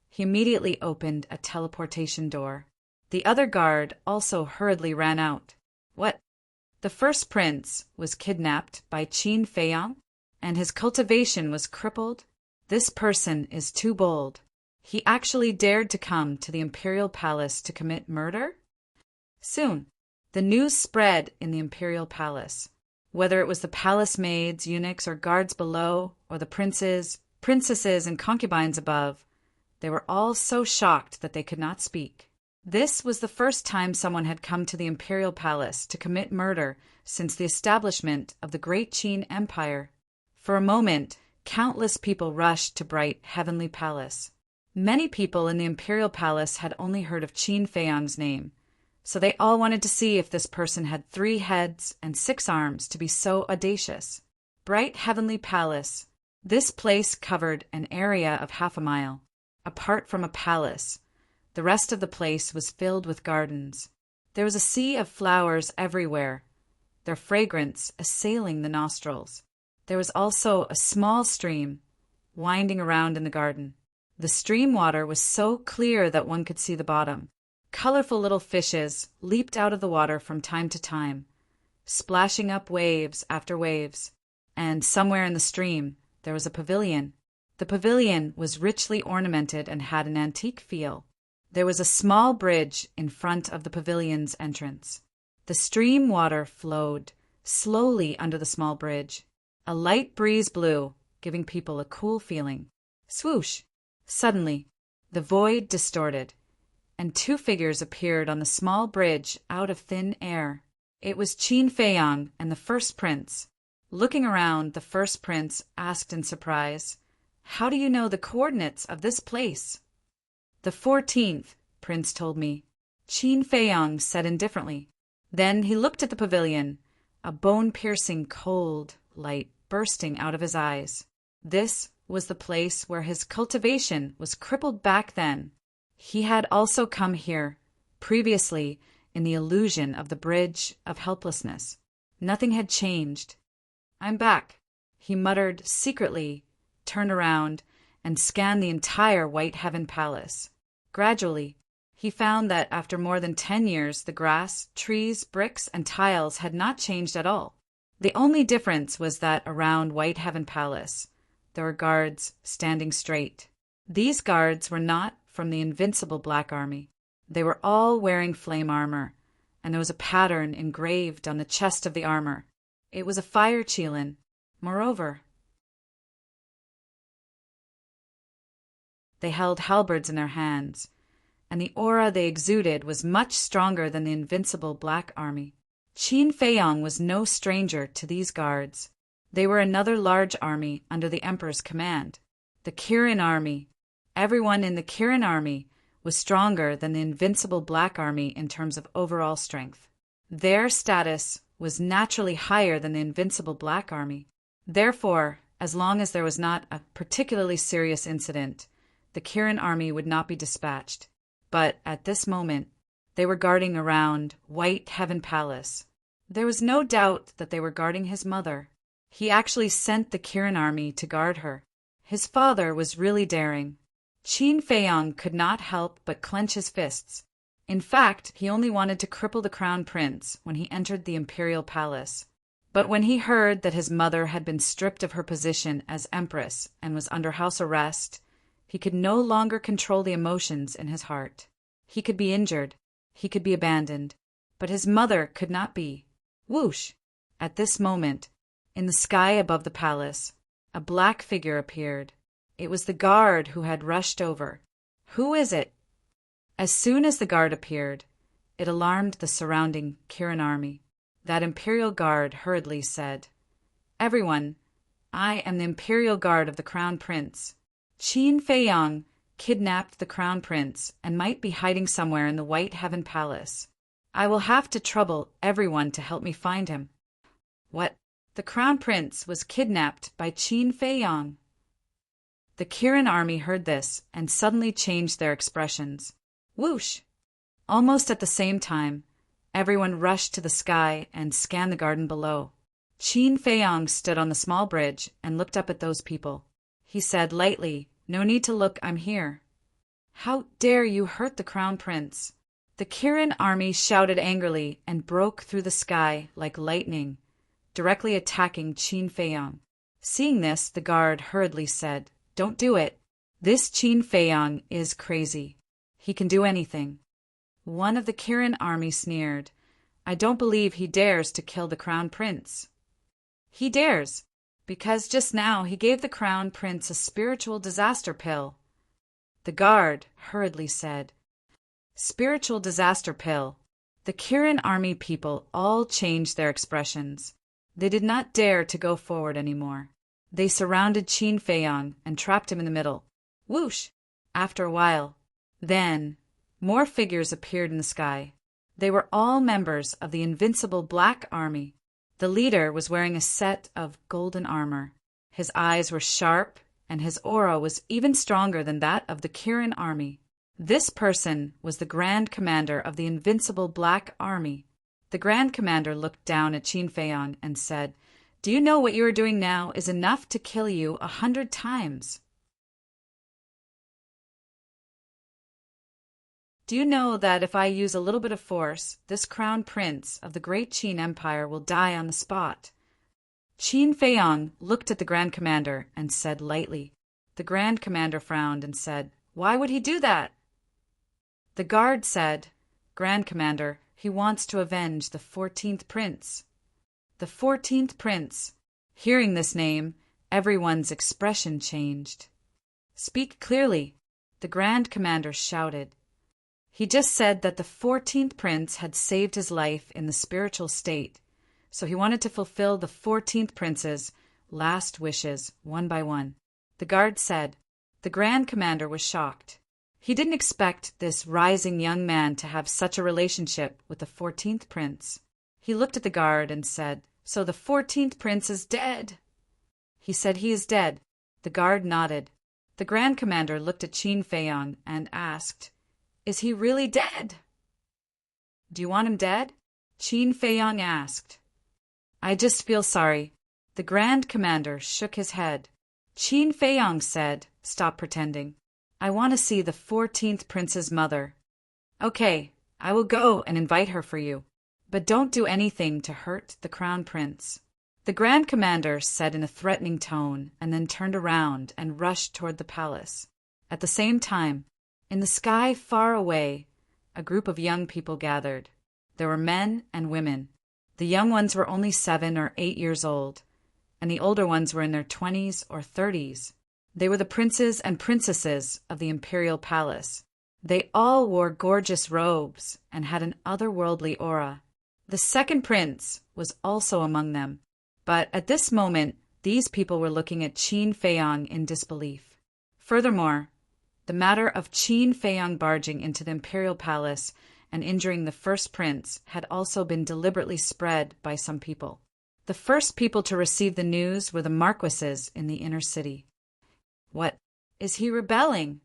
[SPEAKER 1] he immediately opened a teleportation door. The other guard also hurriedly ran out. What? The first prince was kidnapped by Qin Feiyang, and his cultivation was crippled? This person is too bold. He actually dared to come to the imperial palace to commit murder? Soon, the news spread in the imperial palace. Whether it was the palace maids, eunuchs, or guards below, or the princes, princesses, and concubines above, they were all so shocked that they could not speak. This was the first time someone had come to the imperial palace to commit murder since the establishment of the Great Qin Empire. For a moment, countless people rushed to Bright Heavenly Palace. Many people in the imperial palace had only heard of Qin Feiyang's name, so they all wanted to see if this person had 3 heads and 6 arms to be so audacious. Bright Heavenly Palace. This place covered an area of half a mile. Apart from a palace, the rest of the place was filled with gardens. There was a sea of flowers everywhere, their fragrance assailing the nostrils. There was also a small stream winding around in the garden. The stream water was so clear that one could see the bottom. Colorful little fishes leaped out of the water from time to time, splashing up waves after waves. And somewhere in the stream, there was a pavilion. The pavilion was richly ornamented and had an antique feel. There was a small bridge in front of the pavilion's entrance. The stream water flowed slowly under the small bridge. A light breeze blew, giving people a cool feeling. Swoosh! Suddenly, the void distorted, and 2 figures appeared on the small bridge out of thin air. It was Qin Feiyang and the first prince. Looking around, the first prince asked in surprise, "How do you know the coordinates of this place?" "The 14th, Prince told me," Qin Feiyang said indifferently. Then he looked at the pavilion, a bone-piercing cold light bursting out of his eyes. This was the place where his cultivation was crippled back then. He had also come here, previously, in the illusion of the Bridge of Helplessness. Nothing had changed. "I'm back," he muttered secretly, turned around, and scanned the entire White Heaven Palace. Gradually, he found that after more than 10 years, the grass, trees, bricks, and tiles had not changed at all. The only difference was that around White Heaven Palace, there were guards standing straight. These guards were not from the invincible Black Army. They were all wearing flame armor, and there was a pattern engraved on the chest of the armor. It was a fire qilin. Moreover, they held halberds in their hands, and the aura they exuded was much stronger than the invincible Black Army. Qin Feiyang was no stranger to these guards. They were another large army under the emperor's command, the Kirin Army. Everyone in the Kirin Army was stronger than the invincible Black Army in terms of overall strength. Their status was naturally higher than the invincible Black Army. Therefore, as long as there was not a particularly serious incident, the Kirin Army would not be dispatched. But at this moment, they were guarding around White Heaven Palace. There was no doubt that they were guarding his mother. He actually sent the Kirin Army to guard her. His father was really daring. Qin Feiyang could not help but clench his fists. In fact, he only wanted to cripple the crown prince when he entered the imperial palace. But when he heard that his mother had been stripped of her position as empress and was under house arrest, he could no longer control the emotions in his heart. He could be injured, he could be abandoned, but his mother could not be. Whoosh! At this moment, in the sky above the palace, a black figure appeared. It was the guard who had rushed over. "Who is it?" As soon as the guard appeared, it alarmed the surrounding Kirin Army. That imperial guard hurriedly said, "Everyone, I am the imperial guard of the crown prince. Qin Feiyang kidnapped the crown prince and might be hiding somewhere in the White Heaven Palace. I will have to trouble everyone to help me find him." What? The crown prince was kidnapped by Qin Feiyang. The Kirin army heard this and suddenly changed their expressions. Whoosh! Almost at the same time, everyone rushed to the sky and scanned the garden below. Qin Feiyang stood on the small bridge and looked up at those people. He said lightly, "No need to look, I'm here." "How dare you hurt the crown prince?" The Kirin army shouted angrily and broke through the sky like lightning, directly attacking Qin Feiyang. Seeing this, the guard hurriedly said, "Don't do it. This Qin Feiyang is crazy. He can do anything." One of the Kirin army sneered, "I don't believe he dares to kill the crown prince." "He dares, because just now he gave the crown prince a spiritual disaster pill." The guard hurriedly said, "Spiritual disaster pill." The Kirin army people all changed their expressions. They did not dare to go forward anymore. They surrounded Qin Feiyang and trapped him in the middle. Whoosh! After a while, then, more figures appeared in the sky. They were all members of the invincible Black Army. The leader was wearing a set of golden armor. His eyes were sharp, and his aura was even stronger than that of the Kirin army. This person was the Grand Commander of the invincible Black Army. The Grand Commander looked down at Qin Feiyang and said, "Do you know what you are doing now is enough to kill you 100 times? Do you know that if I use a little bit of force, this crown prince of the great Qin Empire will die on the spot?" Qin Feiyang looked at the Grand Commander and said lightly. The Grand Commander frowned and said, "Why would he do that?" The guard said, "Grand Commander, he wants to avenge the 14th prince." The 14th prince. Hearing this name, everyone's expression changed. "Speak clearly," the Grand Commander shouted. He just said that the 14th prince had saved his life in the spiritual state, so he wanted to fulfill the 14th prince's last wishes one by one. The guard said. The Grand Commander was shocked. He didn't expect this rising young man to have such a relationship with the 14th prince. He looked at the guard and said, "So the 14th prince is dead?" He said he is dead. The guard nodded. The Grand Commander looked at Qin Feiyang and asked, "Is he really dead?" "Do you want him dead?" Qin Feiyang asked. "I just feel sorry." The Grand Commander shook his head. Qin Feiyang said, "Stop pretending. I want to see the 14th prince's mother." "Okay, I will go and invite her for you. But don't do anything to hurt the crown prince." The Grand Commander said in a threatening tone and then turned around and rushed toward the palace. At the same time, in the sky far away, a group of young people gathered. There were men and women. The young ones were only 7 or 8 years old, and the older ones were in their 20s or 30s. They were the princes and princesses of the imperial palace. They all wore gorgeous robes and had an otherworldly aura. The second prince was also among them, but at this moment, these people were looking at Qin Feiyang in disbelief. Furthermore, the matter of Qin Feiyang barging into the imperial palace and injuring the first prince had also been deliberately spread by some people. The first people to receive the news were the marquises in the inner city. What? Is he rebelling?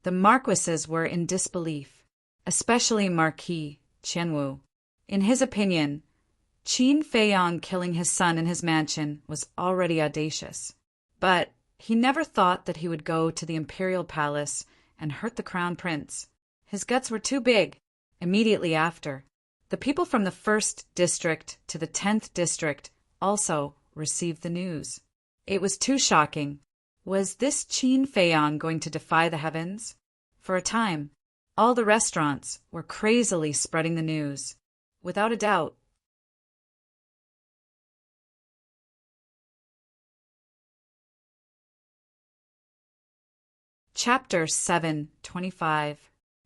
[SPEAKER 1] The marquises were in disbelief, especially Marquis Qianwu. In his opinion, Qin Feiyang killing his son in his mansion was already audacious. But he never thought that he would go to the imperial palace and hurt the crown prince. His guts were too big. Immediately after, the people from the 1st district to the 10th district also received the news. It was too shocking. Was this Qin Feiyang going to defy the heavens? For a time, all the restaurants were crazily spreading the news. Without a doubt, Chapter 7:25.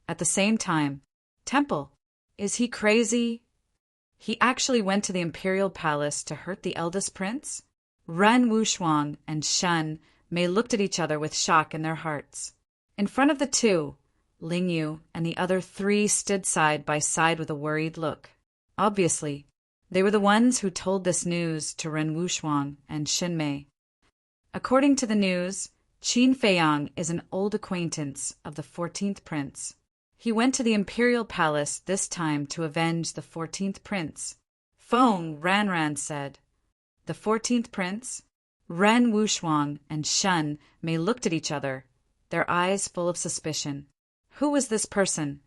[SPEAKER 1] At the same time, Temple. Is he crazy? He actually went to the imperial palace to hurt the eldest prince? Ren Wuxuan and Shen Mei looked at each other with shock in their hearts. In front of the two, Ling Yu and the other 3 stood side by side with a worried look. Obviously, They were the ones who told this news to Ren Wuxuang and Xinmei. According to the news, Qin Feiyang is an old acquaintance of the 14th prince. He went to the imperial palace this time to avenge the 14th prince. Feng Ranran said. The 14th prince? Ren Wuxuang and Shen Mei looked at each other, their eyes full of suspicion. Who was this person?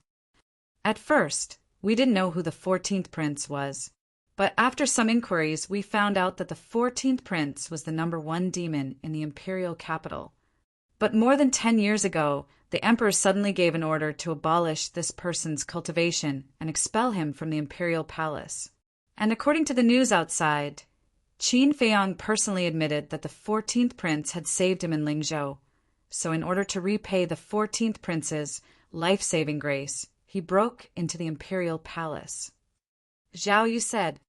[SPEAKER 1] At first, we didn't know who the 14th prince was. But after some inquiries, we found out that the 14th prince was the #1 demon in the imperial capital. But more than 10 years ago, the emperor suddenly gave an order to abolish this person's cultivation and expel him from the imperial palace. And according to the news outside, Qin Feiyang personally admitted that the 14th prince had saved him in Lingzhou. So in order to repay the 14th prince's life-saving grace, he broke into the imperial palace. Zhao Yu said,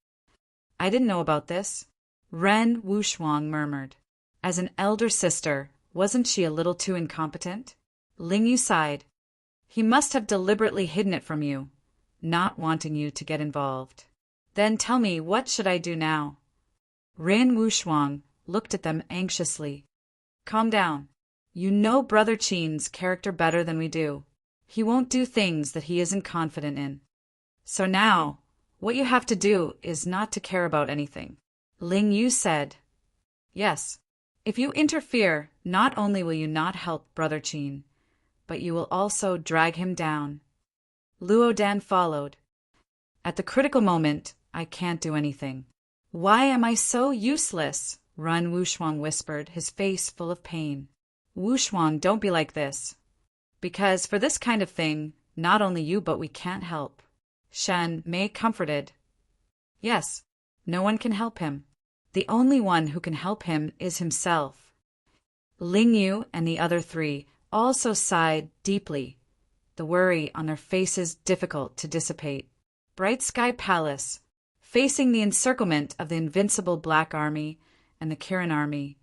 [SPEAKER 1] I didn't know about this. Ren Wuxuang murmured. As an elder sister, wasn't she a little too incompetent? Ling Yu sighed. He must have deliberately hidden it from you, not wanting you to get involved. Then tell me, what should I do now? Ren Wuxuang looked at them anxiously. Calm down. You know Brother Qin's character better than we do. He won't do things that he isn't confident in. So now, what you have to do is not to care about anything. Ling Yu said. Yes. If you interfere, not only will you not help Brother Qin, but you will also drag him down. Luo Dan followed. At the critical moment, I can't do anything. Why am I so useless? Ren Wuxuang whispered, his face full of pain. Wuxuang, don't be like this. Because for this kind of thing, not only you but we can't help. Shen Mei comforted. Yes, no one can help him. The only one who can help him is himself. Ling Yu and the other three also sighed deeply, the worry on their faces difficult to dissipate. Bright Sky Palace, facing the encirclement of the invincible Black Army and the Kirin Army,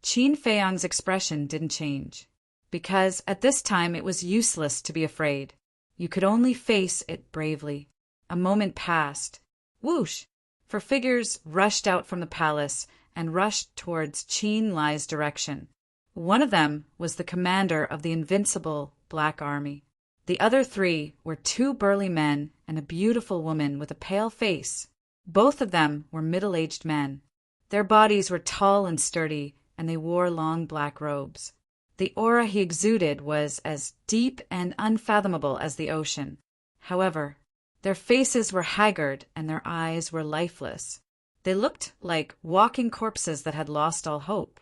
[SPEAKER 1] Qin Feiyang's expression didn't change. Because at this time it was useless to be afraid. You could only face it bravely. A moment passed. Whoosh! For figures rushed out from the palace and rushed towards Qin Lai's direction. One of them was the commander of the invincible Black Army. The other three were 2 burly men and a beautiful woman with a pale face. Both of them were middle-aged men. Their bodies were tall and sturdy, and they wore long black robes. The aura he exuded was as deep and unfathomable as the ocean. However, their faces were haggard and their eyes were lifeless. They looked like walking corpses that had lost all hope.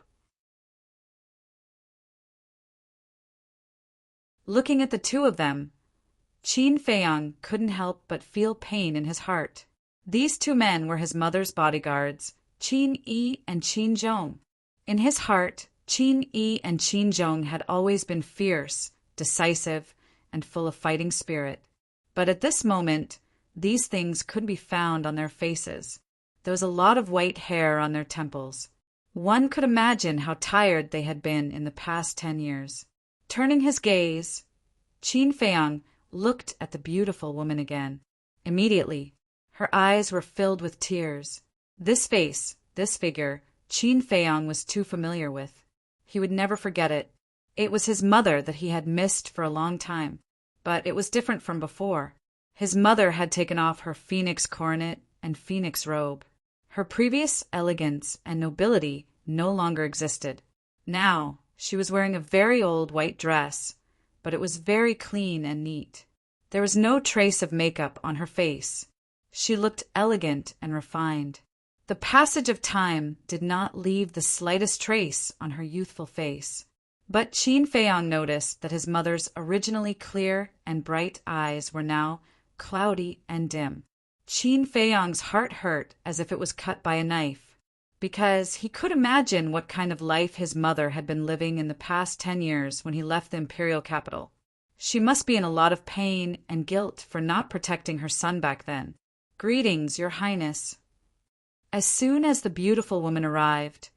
[SPEAKER 1] Looking at the 2 of them, Qin Feiyang couldn't help but feel pain in his heart. These 2 men were his mother's bodyguards, Qin Yi and Qin Zhong. In his heart, Qin Yi and Qin Zhong had always been fierce, decisive, and full of fighting spirit. But at this moment, these things couldn't be found on their faces. There was a lot of white hair on their temples. One could imagine how tired they had been in the past 10 years. Turning his gaze, Qin Feiyang looked at the beautiful woman again. Immediately, her eyes were filled with tears. This face, this figure, Qin Feiyang was too familiar with. He would never forget it. It was his mother that he had missed for a long time. But it was different from before. His mother had taken off her phoenix coronet and phoenix robe. Her previous elegance and nobility no longer existed. Now, she was wearing a very old white dress, but it was very clean and neat. There was no trace of makeup on her face. She looked elegant and refined. The passage of time did not leave the slightest trace on her youthful face. But Qin Feiyang noticed that his mother's originally clear and bright eyes were now cloudy and dim. Qin Feiyang's heart hurt as if it was cut by a knife, because he could imagine what kind of life his mother had been living in the past 10 years when he left the imperial capital. She must be in a lot of pain and guilt for not protecting her son back then. Greetings, Your Highness. As soon as the beautiful woman arrived,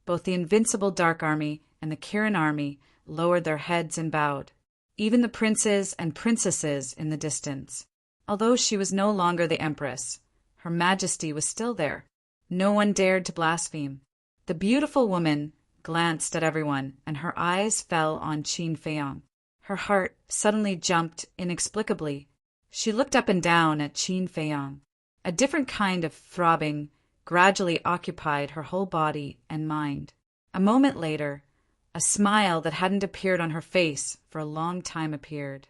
[SPEAKER 1] both the invincible Dark Army and the Kirin Army lowered their heads and bowed, even the princes and princesses in the distance. Although she was no longer the empress, Her majesty was still there. No one dared to blaspheme. The beautiful woman glanced at everyone, and her eyes fell on Qin Feiyang. Her heart suddenly jumped inexplicably. She looked up and down at Qin Feiyang. A different kind of throbbing gradually occupied her whole body and mind. A moment later, a smile that hadn't appeared on her face for a long time appeared.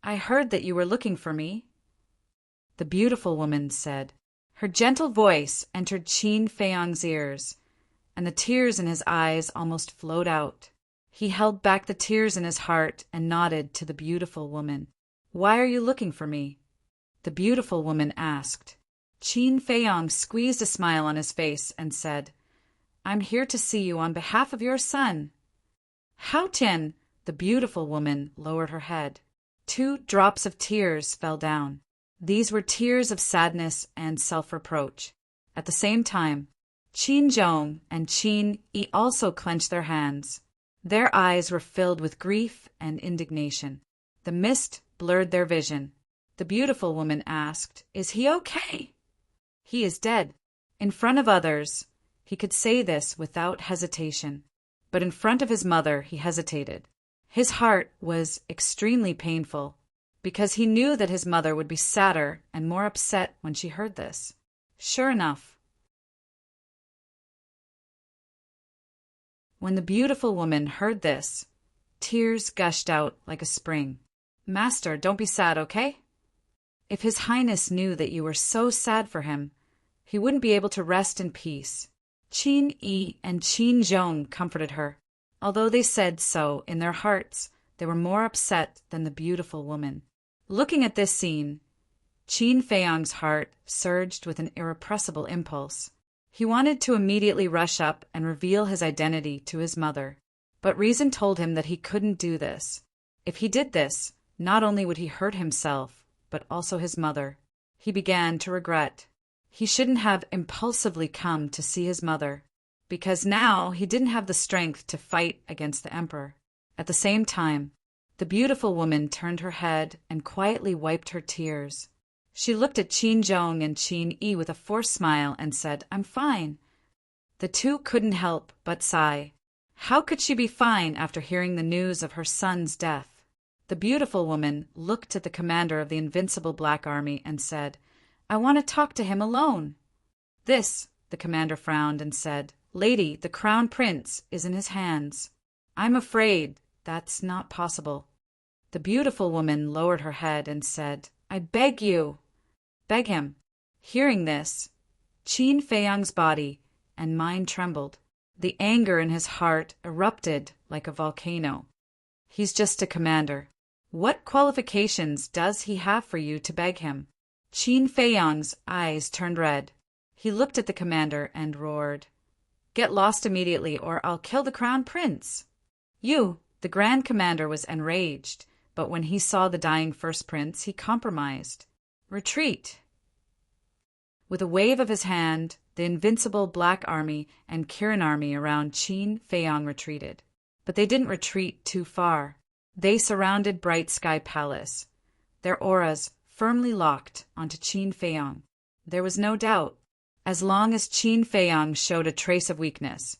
[SPEAKER 1] "I heard that you were looking for me," the beautiful woman said. Her gentle voice entered Qin Feiyang's ears, and the tears in his eyes almost flowed out. He held back the tears in his heart and nodded to the beautiful woman. "Why are you looking for me?" the beautiful woman asked. Qin Feiyang squeezed a smile on his face and said, "I'm here to see you on behalf of your son." "How, Tian?" The beautiful woman lowered her head. 2 drops of tears fell down. These were tears of sadness and self-reproach. At the same time, Qin Zhong and Qin Yi also clenched their hands. Their eyes were filled with grief and indignation. The mist blurred their vision. The beautiful woman asked, "Is he okay?" "He is dead." In front of others, he could say this without hesitation. But in front of his mother, he hesitated. His heart was extremely painful, because he knew that his mother would be sadder and more upset when she heard this. Sure enough, when the beautiful woman heard this, tears gushed out like a spring. "Master, don't be sad, okay? If His Highness knew that you were so sad for him, he wouldn't be able to rest in peace." Qin Yi and Qin Zhong comforted her. Although they said so in their hearts, they were more upset than the beautiful woman. Looking at this scene, Qin Feiyang's heart surged with an irrepressible impulse. He wanted to immediately rush up and reveal his identity to his mother, but reason told him that he couldn't do this. If he did this, not only would he hurt himself, but also his mother. He began to regret. He shouldn't have impulsively come to see his mother, because now he didn't have the strength to fight against the emperor. At the same time, the beautiful woman turned her head and quietly wiped her tears. She looked at Qin Zhong and Qin Yi with a forced smile and said, "I'm fine." The 2 couldn't help but sigh. How could she be fine after hearing the news of her son's death? The beautiful woman looked at the commander of the invincible Black Army and said, "I want to talk to him alone." "This," the commander frowned and said, "Lady, the crown prince is in his hands." "I'm afraid that's not possible." The beautiful woman lowered her head and said, "I beg you." "Beg him." Hearing this, Qin Feiyang's body and mind trembled. The anger in his heart erupted like a volcano. "He's just a commander. What qualifications does he have for you to beg him?" Qin Feiyang's eyes turned red. He looked at the commander and roared, "Get lost immediately, or I'll kill the crown prince." "You!" The grand commander was enraged, but when he saw the dying first prince, he compromised. "Retreat!" With a wave of his hand, the invincible Black Army and Kirin Army around Qin Feiyang retreated. But they didn't retreat too far. They surrounded Bright Sky Palace, their auras firmly locked onto Qin Feiyang. There was no doubt, as long as Qin Feiyang showed a trace of weakness,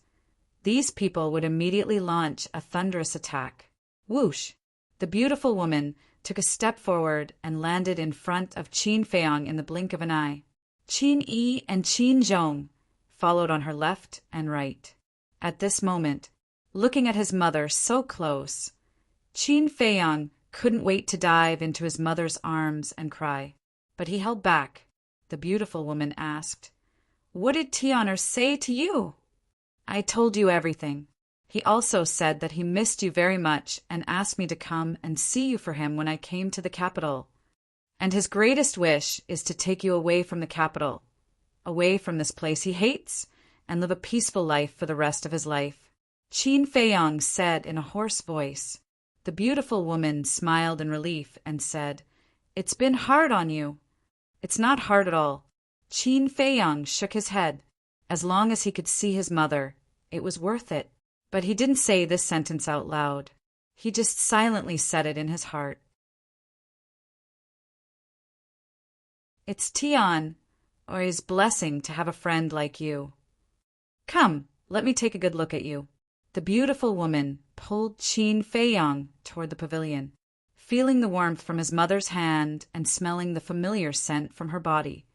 [SPEAKER 1] these people would immediately launch a thunderous attack. Whoosh! The beautiful woman took a step forward and landed in front of Qin Feiyang in the blink of an eye. Qin Yi and Qin Zhong followed on her left and right. At this moment, looking at his mother so close, Qin Feiyang couldn't wait to dive into his mother's arms and cry. But he held back. The beautiful woman asked, "What did Tian'er say to you?" "I told you everything. He also said that he missed you very much and asked me to come and see you for him when I came to the capital. And his greatest wish is to take you away from the capital, away from this place he hates, and live a peaceful life for the rest of his life." Qin Feiyang said in a hoarse voice. The beautiful woman smiled in relief and said, "It's been hard on you." "It's not hard at all." Qin Feiyang shook his head. As long as he could see his mother, it was worth it. But he didn't say this sentence out loud. He just silently said it in his heart. "It's Tian, always blessing to have a friend like you. Come, let me take a good look at you." The beautiful woman pulled Qin Feiyang toward the pavilion, feeling the warmth from his mother's hand and smelling the familiar scent from her body.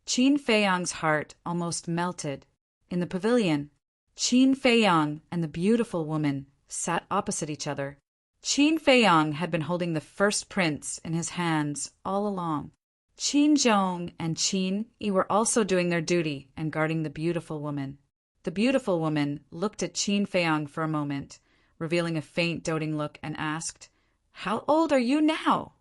[SPEAKER 1] Qin Feiyang's heart almost melted. In the pavilion, Qin Feiyang and the beautiful woman sat opposite each other. Qin Feiyang had been holding the first prince in his hands all along. Qin Zhong and Qin Yi were also doing their duty and guarding the beautiful woman. The beautiful woman looked at Qin Feiyang for a moment, revealing a faint doting look, and asked, "How old are you now?"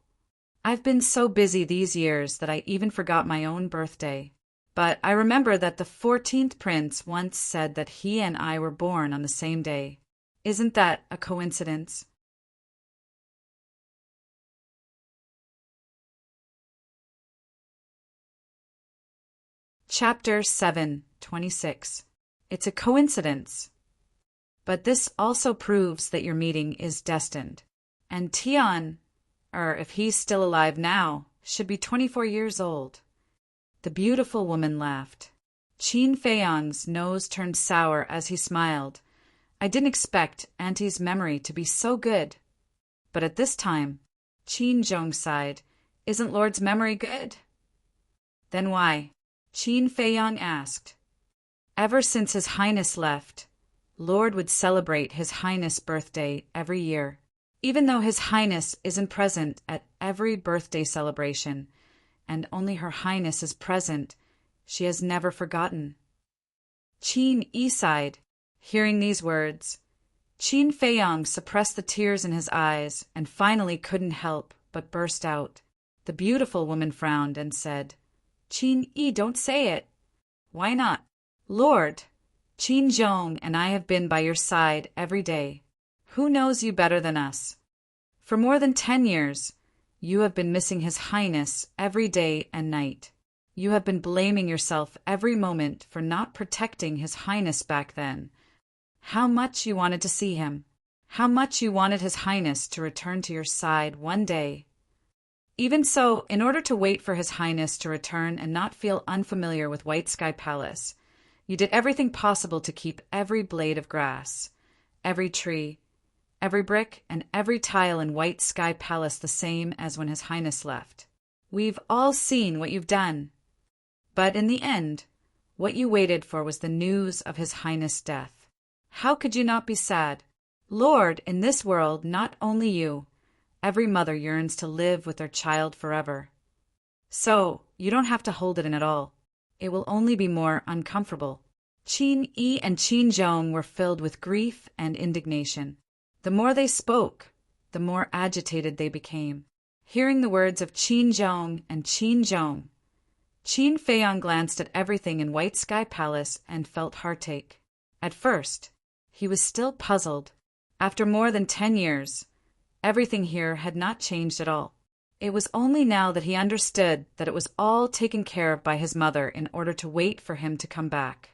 [SPEAKER 1] "I've been so busy these years that I even forgot my own birthday. But I remember that the 14th prince once said that he and I were born on the same day. Isn't that a coincidence?" Chapter 7:26. It's a coincidence. But this also proves that your meeting is destined. And Tian, if he's still alive now, should be 24 years old. The beautiful woman laughed. Qin Feiyang's nose turned sour as he smiled. "I didn't expect Auntie's memory to be so good." But at this time, Qin Zhong sighed. "Isn't Lord's memory good?" "Then why?" Qin Feiyang asked. "Ever since His Highness left, Lord would celebrate His Highness' birthday every year. Even though His Highness isn't present at every birthday celebration, and only Her Highness is present, she has never forgotten." Qin Yi sighed. Hearing these words, Qin Feiyang suppressed the tears in his eyes and finally couldn't help but burst out. The beautiful woman frowned and said, "Qin Yi, don't say it." "Why not?" "Lord, Qin Zhong and I have been by your side every day. Who knows you better than us? For more than 10 years, you have been missing His Highness every day and night. You have been blaming yourself every moment for not protecting His Highness back then. How much you wanted to see him. How much you wanted His Highness to return to your side one day. Even so, in order to wait for His Highness to return and not feel unfamiliar with White Sky Palace, you did everything possible to keep every blade of grass, every tree, every brick, and every tile in White Sky Palace the same as when His Highness left. We've all seen what you've done. But in the end, what you waited for was the news of His Highness' death. How could you not be sad? Lord, in this world, not only you, every mother yearns to live with their child forever. So, you don't have to hold it in at all. It will only be more uncomfortable." Qin Yi and Qin Zhong were filled with grief and indignation. The more they spoke, the more agitated they became. Hearing the words of Qin Zhong and Qin Zhong, Qin Feiyang glanced at everything in White Sky Palace and felt heartache. At first, he was still puzzled. After more than 10 years, everything here had not changed at all. It was only now that he understood that it was all taken care of by his mother in order to wait for him to come back.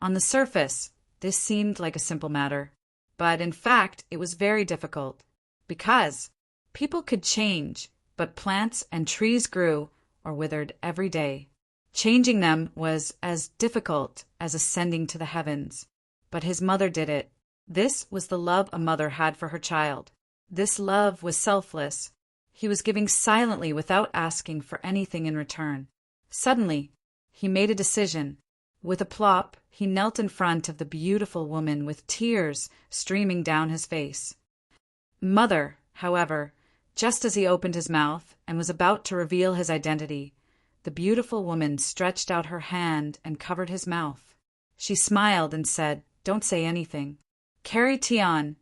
[SPEAKER 1] On the surface, this seemed like a simple matter, but in fact it was very difficult, because people could change, but plants and trees grew or withered every day. Changing them was as difficult as ascending to the heavens, but his mother did it. This was the love a mother had for her child. This love was selfless. He was giving silently without asking for anything in return. Suddenly, he made a decision. With a plop, he knelt in front of the beautiful woman with tears streaming down his face. Mother, however, just as he opened his mouth and was about to reveal his identity, the beautiful woman stretched out her hand and covered his mouth. She smiled and said, "Don't say anything. Carry Tian,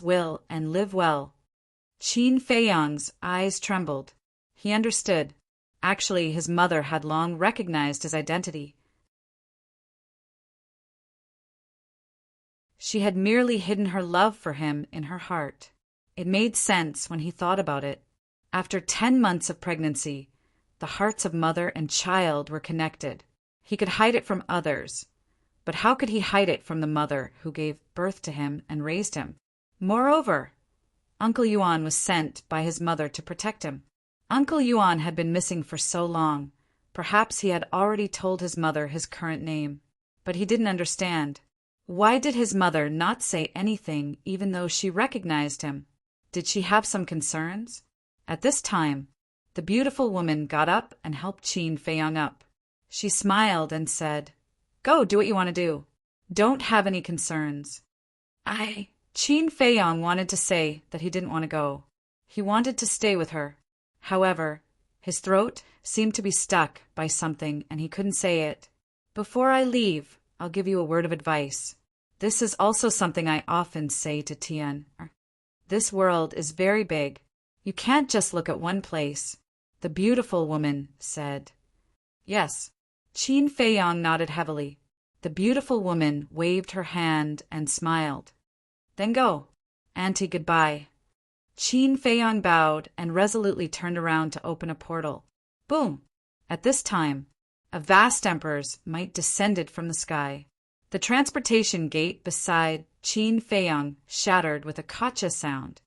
[SPEAKER 1] will, and live well." Qin Feiyang's eyes trembled. He understood. Actually, his mother had long recognized his identity. She had merely hidden her love for him in her heart. It made sense when he thought about it. After 10 months of pregnancy, the hearts of mother and child were connected. He could hide it from others, but how could he hide it from the mother who gave birth to him and raised him? Moreover, Uncle Yuan was sent by his mother to protect him. Uncle Yuan had been missing for so long, Perhaps he had already told his mother his current name, but he didn't understand. Why did his mother not say anything even though she recognized him? Did she have some concerns? At this time, the beautiful woman got up and helped Qin Feiyang up. She smiled and said, "Go, do what you want to do. Don't have any concerns." Qin Feiyang wanted to say that he didn't want to go. He wanted to stay with her. However, his throat seemed to be stuck by something and he couldn't say it. "Before I leave, I'll give you a word of advice. This is also something I often say to Tian. This world is very big. You can't just look at one place." The beautiful woman said. "Yes." Qin Feiyang nodded heavily. The beautiful woman waved her hand and smiled. "Then go. Auntie, goodbye." Qin Feiyang bowed and resolutely turned around to open a portal. Boom! At this time, a vast emperor's might descended from the sky. The transportation gate beside Qin Feiyang shattered with a gotcha sound.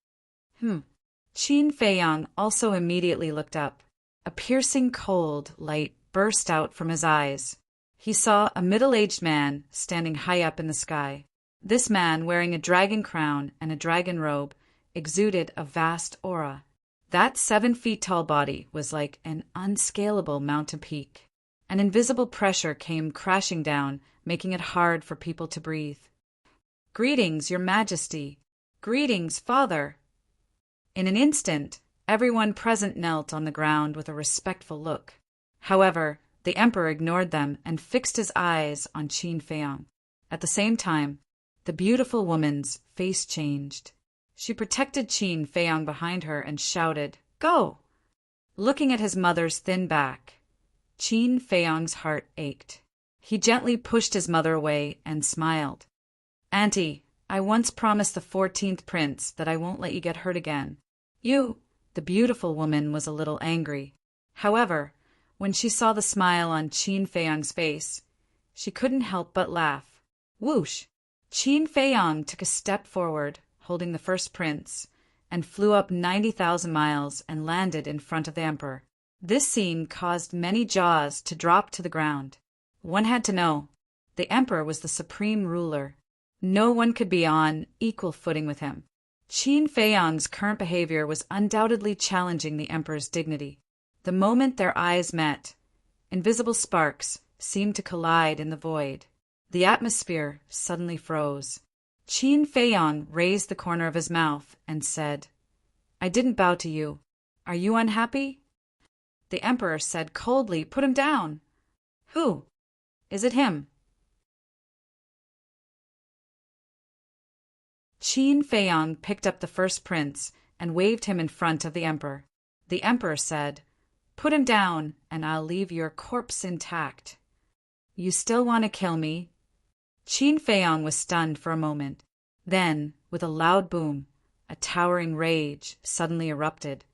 [SPEAKER 1] Qin Feiyang also immediately looked up. A piercing cold light burst out from his eyes. He saw a middle-aged man standing high up in the sky. This man, wearing a dragon crown and a dragon robe, exuded a vast aura. That 7-feet-tall body was like an unscalable mountain peak. An invisible pressure came crashing down, making it hard for people to breathe. "Greetings, Your Majesty. Greetings, Father." In an instant, everyone present knelt on the ground with a respectful look. However, the emperor ignored them and fixed his eyes on Qin Feiyang. At the same time, the beautiful woman's face changed. She protected Qin Feiyang behind her and shouted, "Go!" Looking at his mother's thin back, Qin Feiyang's heart ached. He gently pushed his mother away and smiled. "Auntie, I once promised the 14th prince that I won't let you get hurt again. The beautiful woman was a little angry. However, when she saw the smile on Qin Feiyang's face, she couldn't help but laugh. Whoosh! Qin Feiyang took a step forward, holding the first prince, and flew up 90,000 miles and landed in front of the emperor. This scene caused many jaws to drop to the ground. One had to know, the emperor was the supreme ruler. No one could be on equal footing with him. Qin Feiyang's current behavior was undoubtedly challenging the emperor's dignity. The moment their eyes met, invisible sparks seemed to collide in the void. The atmosphere suddenly froze. Qin Feiyang raised the corner of his mouth and said, "I didn't bow to you. Are you unhappy?" The emperor said coldly, "Put him down." "Who? Is it him?" Qin Feiyang picked up the first prince and waved him in front of the emperor. The emperor said, "Put him down, and I'll leave your corpse intact." "You still want to kill me?" Qin Feiyang was stunned for a moment. Then, with a loud boom, a towering rage suddenly erupted.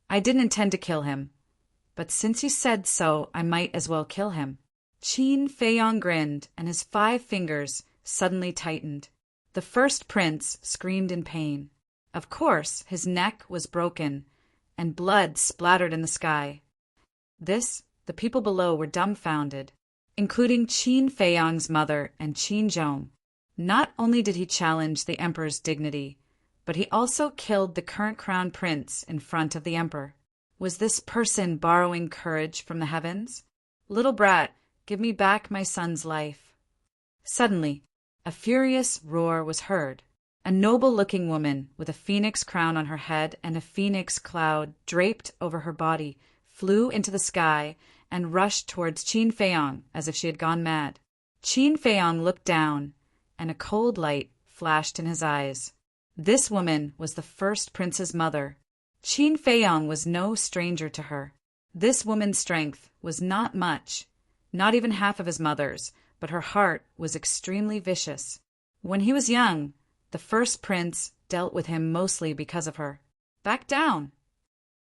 [SPEAKER 1] "I didn't intend to kill him, but since you said so, I might as well kill him." Qin Feiyang grinned, and his 5 fingers suddenly tightened. The first prince screamed in pain. Of course, his neck was broken, and blood splattered in the sky. The people below were dumbfounded, including Qin Feiyang's mother and Qin Zhong. Not only did he challenge the emperor's dignity, but he also killed the current crown prince in front of the emperor. Was this person borrowing courage from the heavens? "Little brat, give me back my son's life." Suddenly, a furious roar was heard. A noble-looking woman with a phoenix crown on her head and a phoenix cloud draped over her body flew into the sky and rushed towards Qin Feiyang as if she had gone mad. Qin Feiyang looked down, and a cold light flashed in his eyes. This woman was the first prince's mother. Qin Feiyang was no stranger to her. This woman's strength was not much, not even half of his mother's, but her heart was extremely vicious. When he was young, the first prince dealt with him mostly because of her. "Back down!"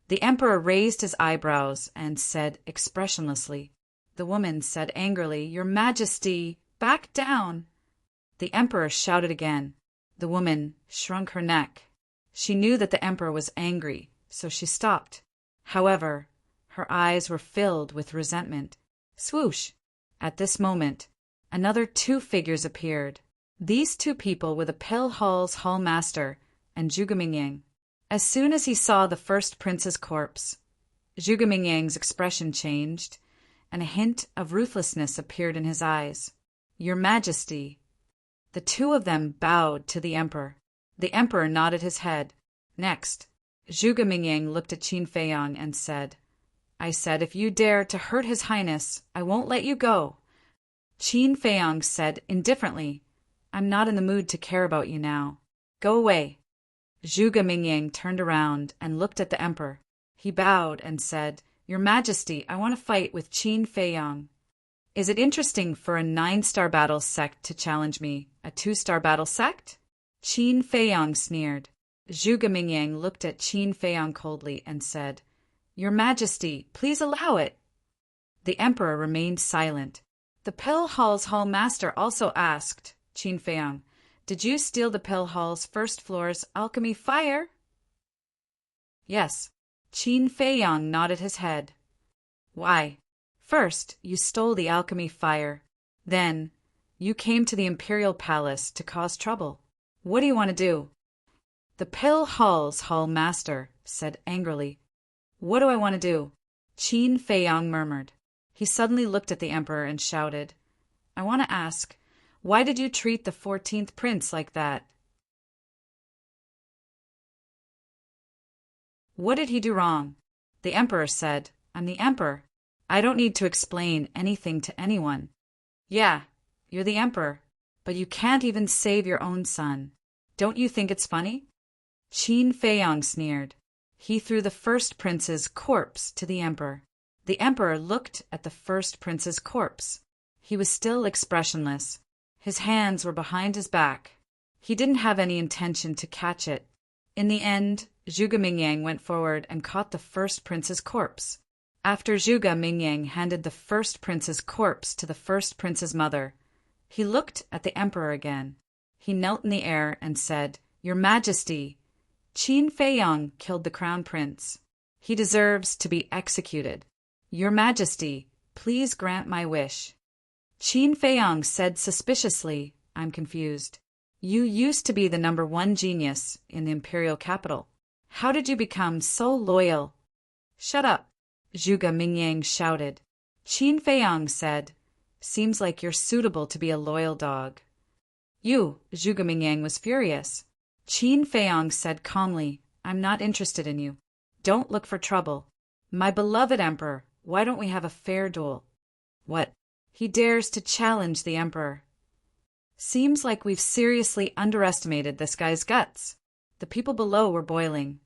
[SPEAKER 1] The emperor raised his eyebrows and said expressionlessly. The woman said angrily, "Your Majesty, back down!" The emperor shouted again. The woman shrunk her neck. She knew that the emperor was angry, so she stopped. However, Her eyes were filled with resentment. Swoosh! At this moment, another two figures appeared. These two people were the Pill Hall's Hall Master and Zhuge Mingyang. As soon as he saw the first prince's corpse, Zhuge Mingyang's expression changed, and a hint of ruthlessness appeared in his eyes. Your Majesty. The two of them bowed to the emperor. The emperor nodded his head. Next, Zhuge Mingyang looked at Qin Feiyang and said, I said, if you dare to hurt His Highness, I won't let you go. Qin Feiyang said indifferently, I'm not in the mood to care about you now. Go away. Zhuge Mingyang turned around and looked at the emperor. He bowed and said, Your Majesty, I want to fight with Qin Feiyang. Is it interesting for a 9-star battle sect to challenge me, a 2-star battle sect? Qin Feiyang sneered. Zhuge Mingyang looked at Qin Feiyang coldly and said, Your Majesty, please allow it. The emperor remained silent. The Pill Hall's Hall Master also asked Qin Feiyang, Did you steal the Pill Hall's first floor's alchemy fire? Yes. Qin Feiyang nodded his head. Why? First, you stole the alchemy fire. Then, you came to the Imperial Palace to cause trouble. What do you want to do? The Pill Hall's Hall Master said angrily. What do I want to do? Qin Feiyang murmured. He suddenly looked at the emperor and shouted, I want to ask, why did you treat the 14th prince like that? What did he do wrong? The emperor said, I'm the emperor. I don't need to explain anything to anyone. Yeah, you're the emperor, but you can't even save your own son. Don't you think it's funny? Qin Feiyang sneered. He threw the first prince's corpse to the emperor. The emperor looked at the first prince's corpse. He was still expressionless. His hands were behind his back. He didn't have any intention to catch it. In the end, Zhuge Mingyang went forward and caught the first prince's corpse. After Zhuge Mingyang handed the first prince's corpse to the first prince's mother, he looked at the emperor again. He knelt in the air and said, Your Majesty, Qin Feiyang killed the crown prince. He deserves to be executed. Your Majesty, please grant my wish. Qin Feiyang said suspiciously, I'm confused. You used to be the #1 genius in the imperial capital. How did you become so loyal? Shut up, Zhuge Mingyang shouted. Qin Feiyang said, Seems like you're suitable to be a loyal dog. You, Zhuge Mingyang was furious. Qin Feiyang said calmly, I'm not interested in you. Don't look for trouble. My beloved emperor, why don't we have a fair duel? What? He dares to challenge the emperor. Seems like we've seriously underestimated this guy's guts. The people below were boiling.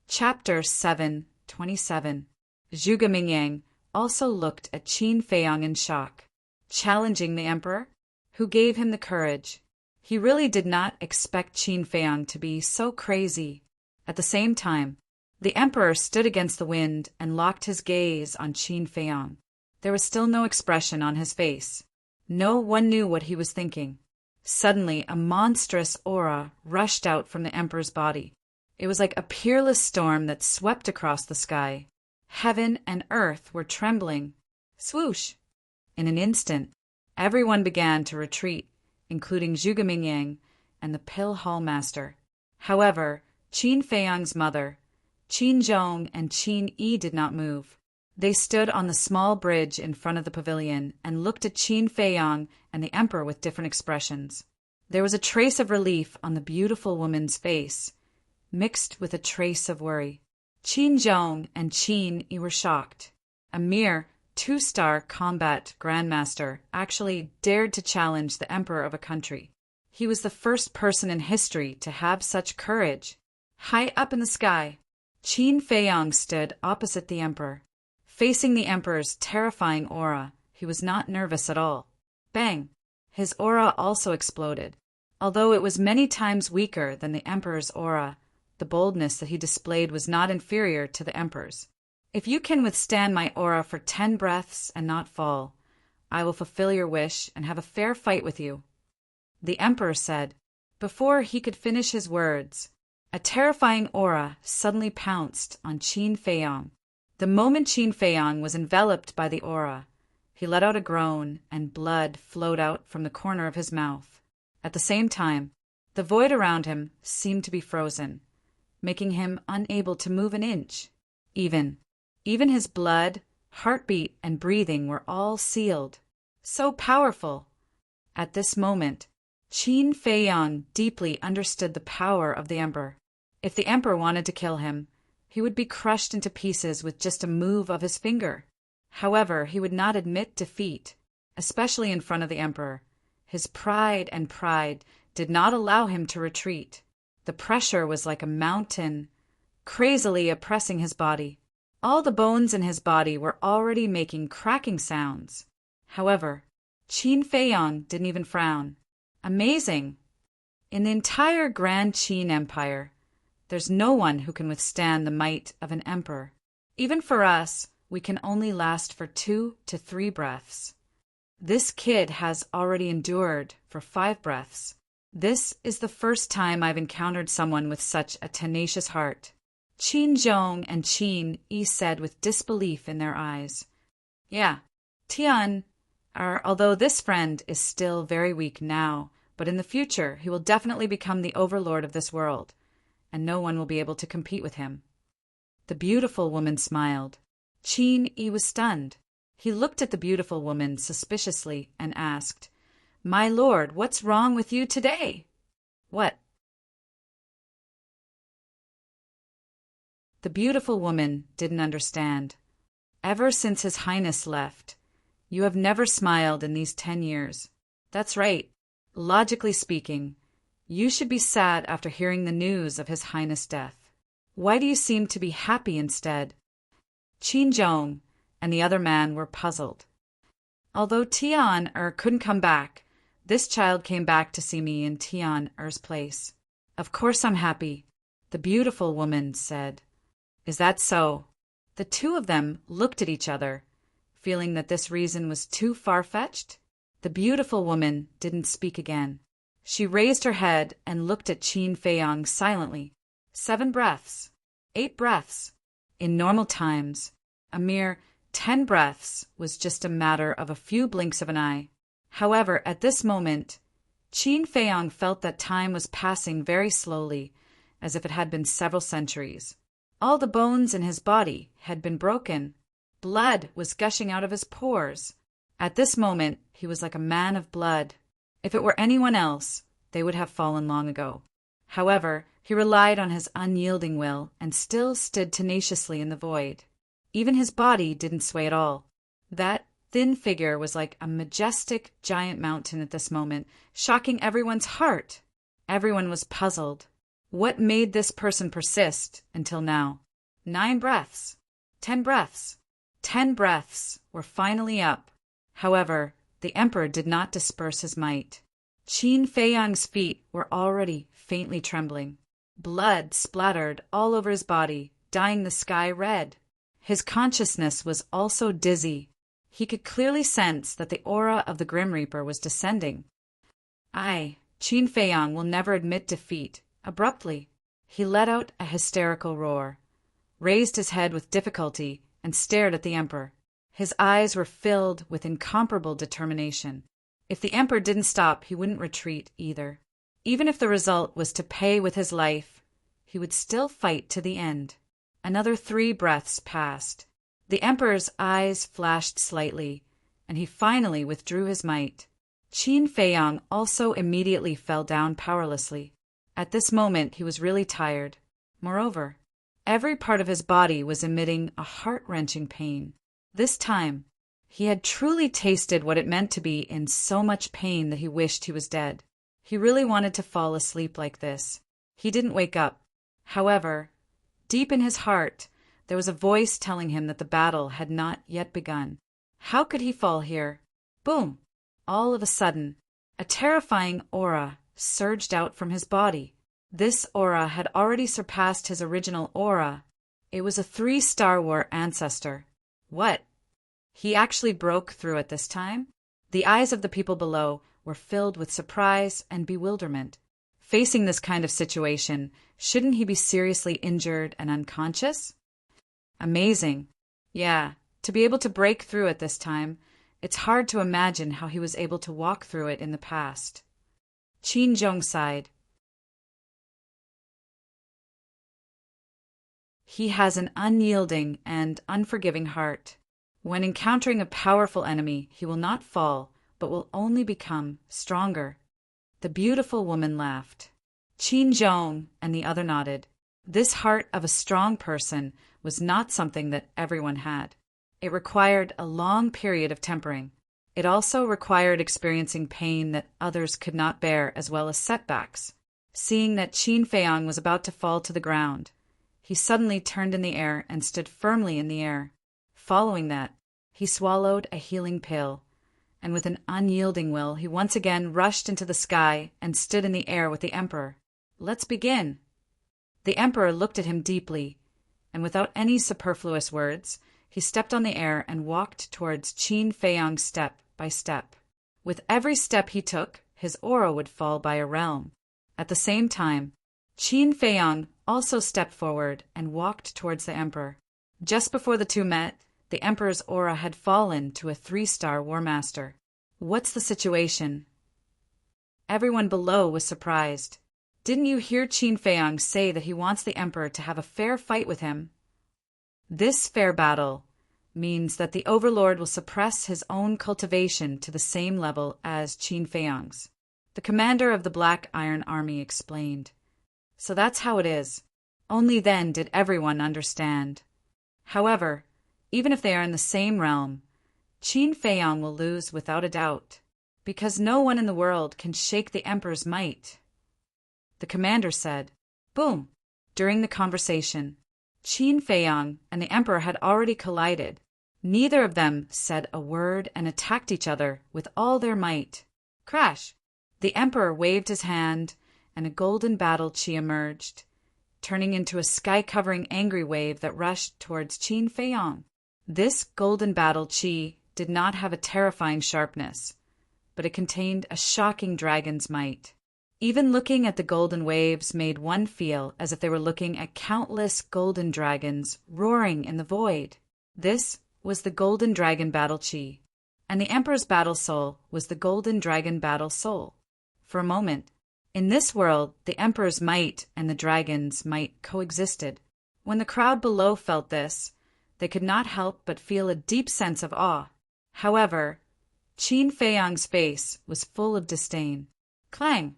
[SPEAKER 1] Chapter 7:27. Zhuge Mingyang also looked at Qin Feiyang in shock. Challenging the emperor? Who gave him the courage? He really did not expect Qin Feiyang to be so crazy. At the same time, the emperor stood against the wind and locked his gaze on Qin Feiyang. There was still no expression on his face. No one knew what he was thinking. Suddenly, a monstrous aura rushed out from the emperor's body. It was like a peerless storm that swept across the sky. Heaven and earth were trembling. Swoosh! In an instant, everyone began to retreat, including Zhuge Mingyang and the Pill Hall Master. However, Qin Feiyang's mother, Qin Zhong and Qin Yi did not move. They stood on the small bridge in front of the pavilion and looked at Qin Feiyang and the emperor with different expressions. There was a trace of relief on the beautiful woman's face, mixed with a trace of worry. Qin Zhong and Qin Yi were shocked. A mere 2-star combat grandmaster actually dared to challenge the emperor of a country. He was the first person in history to have such courage. High up in the sky, Qin Feiyang stood opposite the emperor. Facing the emperor's terrifying aura, he was not nervous at all. Bang! His aura also exploded. Although it was many times weaker than the emperor's aura, the boldness that he displayed was not inferior to the emperor's. If you can withstand my aura for 10 breaths and not fall, I will fulfill your wish and have a fair fight with you. the emperor said. Before he could finish his words, a terrifying aura suddenly pounced on Qin Feiyang. The moment Qin Feiyang was enveloped by the aura, he let out a groan and blood flowed out from the corner of his mouth. At the same time, the void around him seemed to be frozen, making him unable to move an inch. Even his blood, heartbeat, and breathing were all sealed. So powerful! At this moment, Qin Feiyang deeply understood the power of the emperor. If the emperor wanted to kill him, he would be crushed into pieces with just a move of his finger. However, he would not admit defeat, especially in front of the emperor. His pride did not allow him to retreat. The pressure was like a mountain, crazily oppressing his body. All the bones in his body were already making cracking sounds. However, Qin Feiyang didn't even frown. Amazing! In the entire Grand Qin Empire, there's no one who can withstand the might of an emperor. Even for us, we can only last for 2 to 3 breaths. This kid has already endured for 5 breaths. This is the first time I've encountered someone with such a tenacious heart. Qin Zhong and Qin Yi said with disbelief in their eyes. Yeah, Tian, although this friend is still very weak now, but in the future he will definitely become the overlord of this world, and no one will be able to compete with him. The beautiful woman smiled. Qin Yi was stunned. He looked at the beautiful woman suspiciously and asked, "My lord, what's wrong with you today?" "What?" The beautiful woman didn't understand. "Ever since His Highness left, you have never smiled in these 10 years. That's right. Logically speaking, you should be sad after hearing the news of His Highness' death. Why do you seem to be happy instead?" Qin Zhong and the other man were puzzled. "Although Tian couldn't come back, this child came back to see me in Tian place. Of course I'm happy," the beautiful woman said. "Is that so?" The two of them looked at each other, feeling that this reason was too far-fetched. The beautiful woman didn't speak again. She raised her head and looked at Qin Feiyang silently. 7 breaths, 8 breaths. In normal times, a mere 10 breaths was just a matter of a few blinks of an eye. However, at this moment, Qin Feiyang felt that time was passing very slowly, as if it had been several centuries. All the bones in his body had been broken. Blood was gushing out of his pores. At this moment, he was like a man of blood. If it were anyone else, they would have fallen long ago. However, he relied on his unyielding will and still stood tenaciously in the void. Even his body didn't sway at all. That thin figure was like a majestic giant mountain at this moment, shocking everyone's heart. Everyone was puzzled. What made this person persist until now? 9 breaths, 10 breaths. 10 breaths were finally up. However, the emperor did not disperse his might. Qin Feiyang's feet were already faintly trembling. Blood splattered all over his body, dyeing the sky red. His consciousness was also dizzy. He could clearly sense that the aura of the Grim Reaper was descending. Qin Feiyang will never admit defeat. Abruptly, he let out a hysterical roar, raised his head with difficulty, and stared at the emperor. His eyes were filled with incomparable determination. If the emperor didn't stop, he wouldn't retreat either. Even if the result was to pay with his life, he would still fight to the end. Another 3 breaths passed. The emperor's eyes flashed slightly, and he finally withdrew his might. Qin Feiyang also immediately fell down powerlessly. At this moment, he was really tired. Moreover, every part of his body was emitting a heart-wrenching pain. This time, he had truly tasted what it meant to be in so much pain that he wished he was dead. He really wanted to fall asleep like this. He didn't wake up. However, deep in his heart, there was a voice telling him that the battle had not yet begun. How could he fall here? Boom! All of a sudden, a terrifying aura surged out from his body. This aura had already surpassed his original aura. It was a 3-Star War ancestor. What? He actually broke through at this time? The eyes of the people below were filled with surprise and bewilderment. Facing this kind of situation, shouldn't he be seriously injured and unconscious? Amazing. Yeah, to be able to break through it this time, it's hard to imagine how he was able to walk through it in the past. Qin Zhong sighed. He has an unyielding and unforgiving heart. When encountering a powerful enemy, he will not fall, but will only become stronger. The beautiful woman laughed. Qin Zhong and the other nodded. This heart of a strong person was not something that everyone had. It required a long period of tempering. It also required experiencing pain that others could not bear, as well as setbacks. Seeing that Qin Feiyang was about to fall to the ground, he suddenly turned in the air and stood firmly in the air. Following that, he swallowed a healing pill, and with an unyielding will, he once again rushed into the sky and stood in the air with the emperor. Let's begin. The emperor looked at him deeply, and without any superfluous words, he stepped on the air and walked towards Qin Feiyang step by step. With every step he took, his aura would fall by a realm. At the same time, Qin Feiyang also stepped forward and walked towards the emperor. Just before the two met, the emperor's aura had fallen to a 3-star war master. What's the situation? Everyone below was surprised. Didn't you hear Qin Feiyang say that he wants the emperor to have a fair fight with him? This fair battle means that the overlord will suppress his own cultivation to the same level as Qin Feiyang's. The commander of the Black Iron Army explained. So that's how it is. Only then did everyone understand. However, even if they are in the same realm, Qin Feiyang will lose without a doubt, because no one in the world can shake the emperor's might. The commander said. Boom! During the conversation, Qin Feiyang and the emperor had already collided. Neither of them said a word and attacked each other with all their might. Crash! The emperor waved his hand, and a golden battle chi emerged, turning into a sky-covering angry wave that rushed towards Qin Feiyang. This golden battle chi did not have a terrifying sharpness, but it contained a shocking dragon's might. Even looking at the golden waves made one feel as if they were looking at countless golden dragons roaring in the void. This was the golden dragon battle chi, and the emperor's battle soul was the golden dragon battle soul. For a moment, in this world, the emperor's might and the dragon's might coexisted. When the crowd below felt this, they could not help but feel a deep sense of awe. However, Qin Feiyang's face was full of disdain. Clang!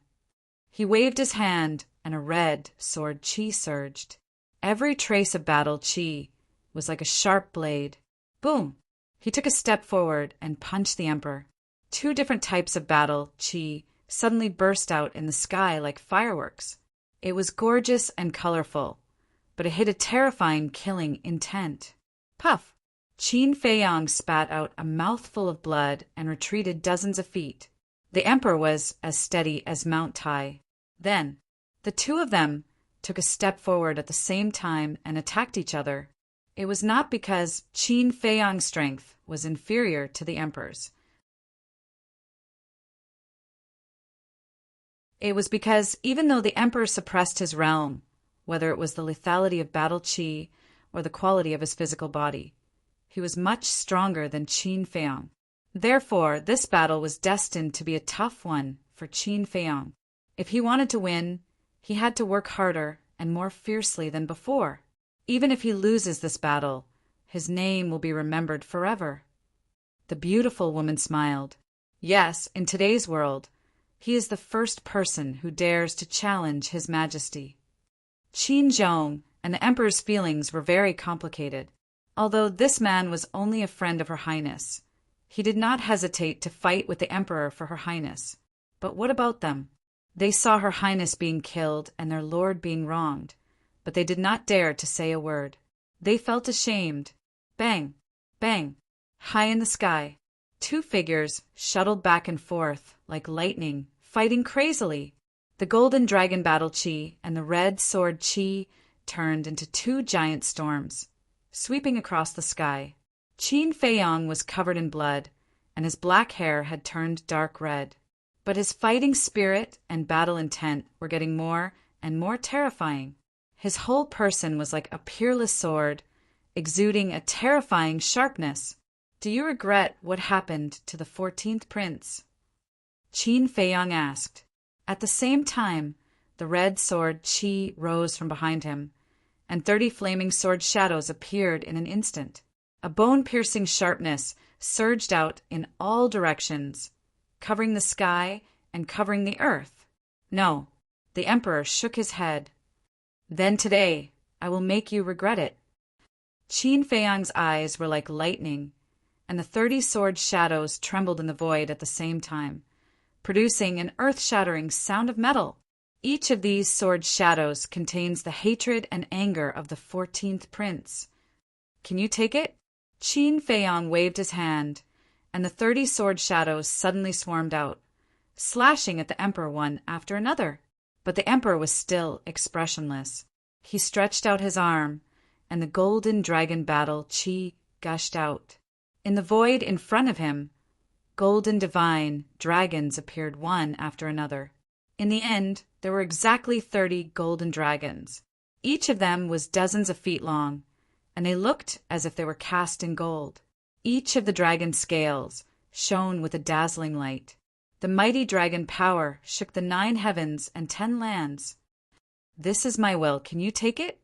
[SPEAKER 1] He waved his hand, and a red sword chi surged. Every trace of battle chi was like a sharp blade. Boom! He took a step forward and punched the emperor. 2 different types of battle chi suddenly burst out in the sky like fireworks. It was gorgeous and colorful, but it hid a terrifying killing intent. Puff! Qin Feiyang spat out a mouthful of blood and retreated dozens of feet. The emperor was as steady as Mount Tai. Then, the 2 of them took a step forward at the same time and attacked each other. It was not because Qin Feiyang's strength was inferior to the emperor's. It was because even though the emperor suppressed his realm, whether it was the lethality of battle chi or the quality of his physical body, he was much stronger than Qin Feiyang. Therefore, this battle was destined to be a tough one for Qin Feiyang. If he wanted to win, he had to work harder and more fiercely than before. Even if he loses this battle, his name will be remembered forever. The beautiful woman smiled. Yes, in today's world, he is the first person who dares to challenge His Majesty. Qin Zhong and the Emperor's feelings were very complicated. Although this man was only a friend of Her Highness, he did not hesitate to fight with the Emperor for Her Highness. But what about them? They saw Her Highness being killed and their lord being wronged, but they did not dare to say a word. They felt ashamed. Bang! Bang! High in the sky, 2 figures shuttled back and forth like lightning, fighting crazily. The golden dragon battle chi and the red sword chi turned into 2 giant storms, sweeping across the sky. Qin Feiyang was covered in blood, and his black hair had turned dark red. But his fighting spirit and battle intent were getting more and more terrifying. His whole person was like a peerless sword, exuding a terrifying sharpness. "Do you regret what happened to the 14th prince?" Qin Feiyang asked. At the same time, the red sword Qi rose from behind him, and 30 flaming sword shadows appeared in an instant. A bone-piercing sharpness surged out in all directions, covering the sky and covering the earth. No, the emperor shook his head. "Then today, I will make you regret it." Qin Feiyang's eyes were like lightning, and the 30 sword shadows trembled in the void at the same time, producing an earth-shattering sound of metal. Each of these sword shadows contains the hatred and anger of the 14th prince. "Can you take it?" Qin Feiyang waved his hand, and the 30 sword shadows suddenly swarmed out, slashing at the emperor one after another. But the emperor was still expressionless. He stretched out his arm, and the golden dragon battle Qi gushed out. In the void in front of him, golden divine dragons appeared one after another. In the end, there were exactly 30 golden dragons. Each of them was dozens of feet long, and they looked as if they were cast in gold. Each of the dragon scales shone with a dazzling light. The mighty dragon power shook the 9 heavens and 10 lands. "This is my will. Can you take it?"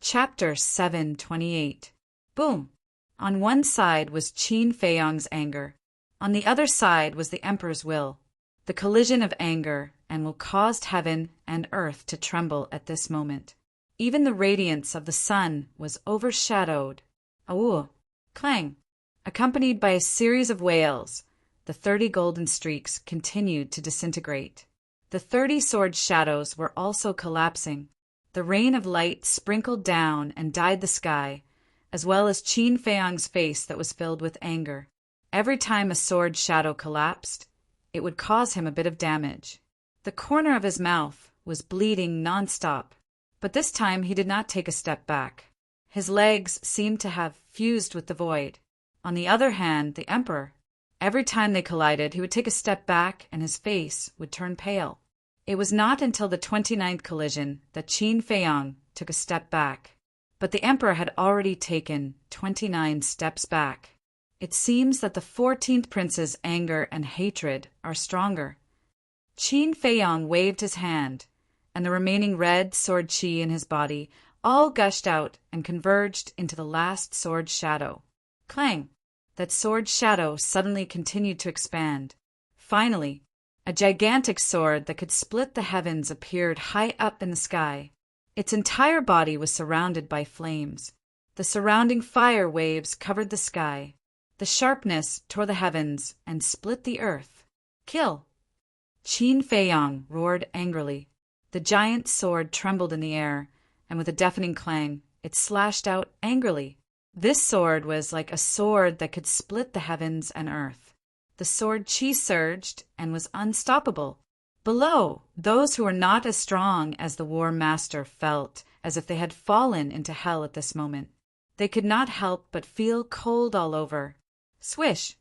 [SPEAKER 1] Chapter 728. Boom! On one side was Qin Feiyang's anger. On the other side was the emperor's will. The collision of anger and will caused heaven and earth to tremble at this moment. Even the radiance of the sun was overshadowed. Awoo! Clang! Accompanied by a series of wails, the 30 golden streaks continued to disintegrate. The 30 sword shadows were also collapsing. The rain of light sprinkled down and dyed the sky, as well as Qin Feiyang's face that was filled with anger. Every time a sword shadow collapsed, it would cause him a bit of damage. The corner of his mouth was bleeding nonstop, but this time he did not take a step back. His legs seemed to have fused with the void. On the other hand, the emperor, every time they collided, he would take a step back and his face would turn pale. It was not until the 29th collision that Qin Feiyang took a step back, but the emperor had already taken 29 steps back. It seems that the 14th prince's anger and hatred are stronger. Qin Feiyang waved his hand, and the remaining red sword qi in his body all gushed out and converged into the last sword shadow. Clang! That sword shadow suddenly continued to expand. Finally, a gigantic sword that could split the heavens appeared high up in the sky. Its entire body was surrounded by flames. The surrounding fire waves covered the sky. The sharpness tore the heavens and split the earth. "Kill!" Qin Feiyang roared angrily. The giant sword trembled in the air, and with a deafening clang, it slashed out angrily. This sword was like a sword that could split the heavens and earth. The sword Qi surged and was unstoppable. Below, those who were not as strong as the war master felt as if they had fallen into hell at this moment. They could not help but feel cold all over. Swish!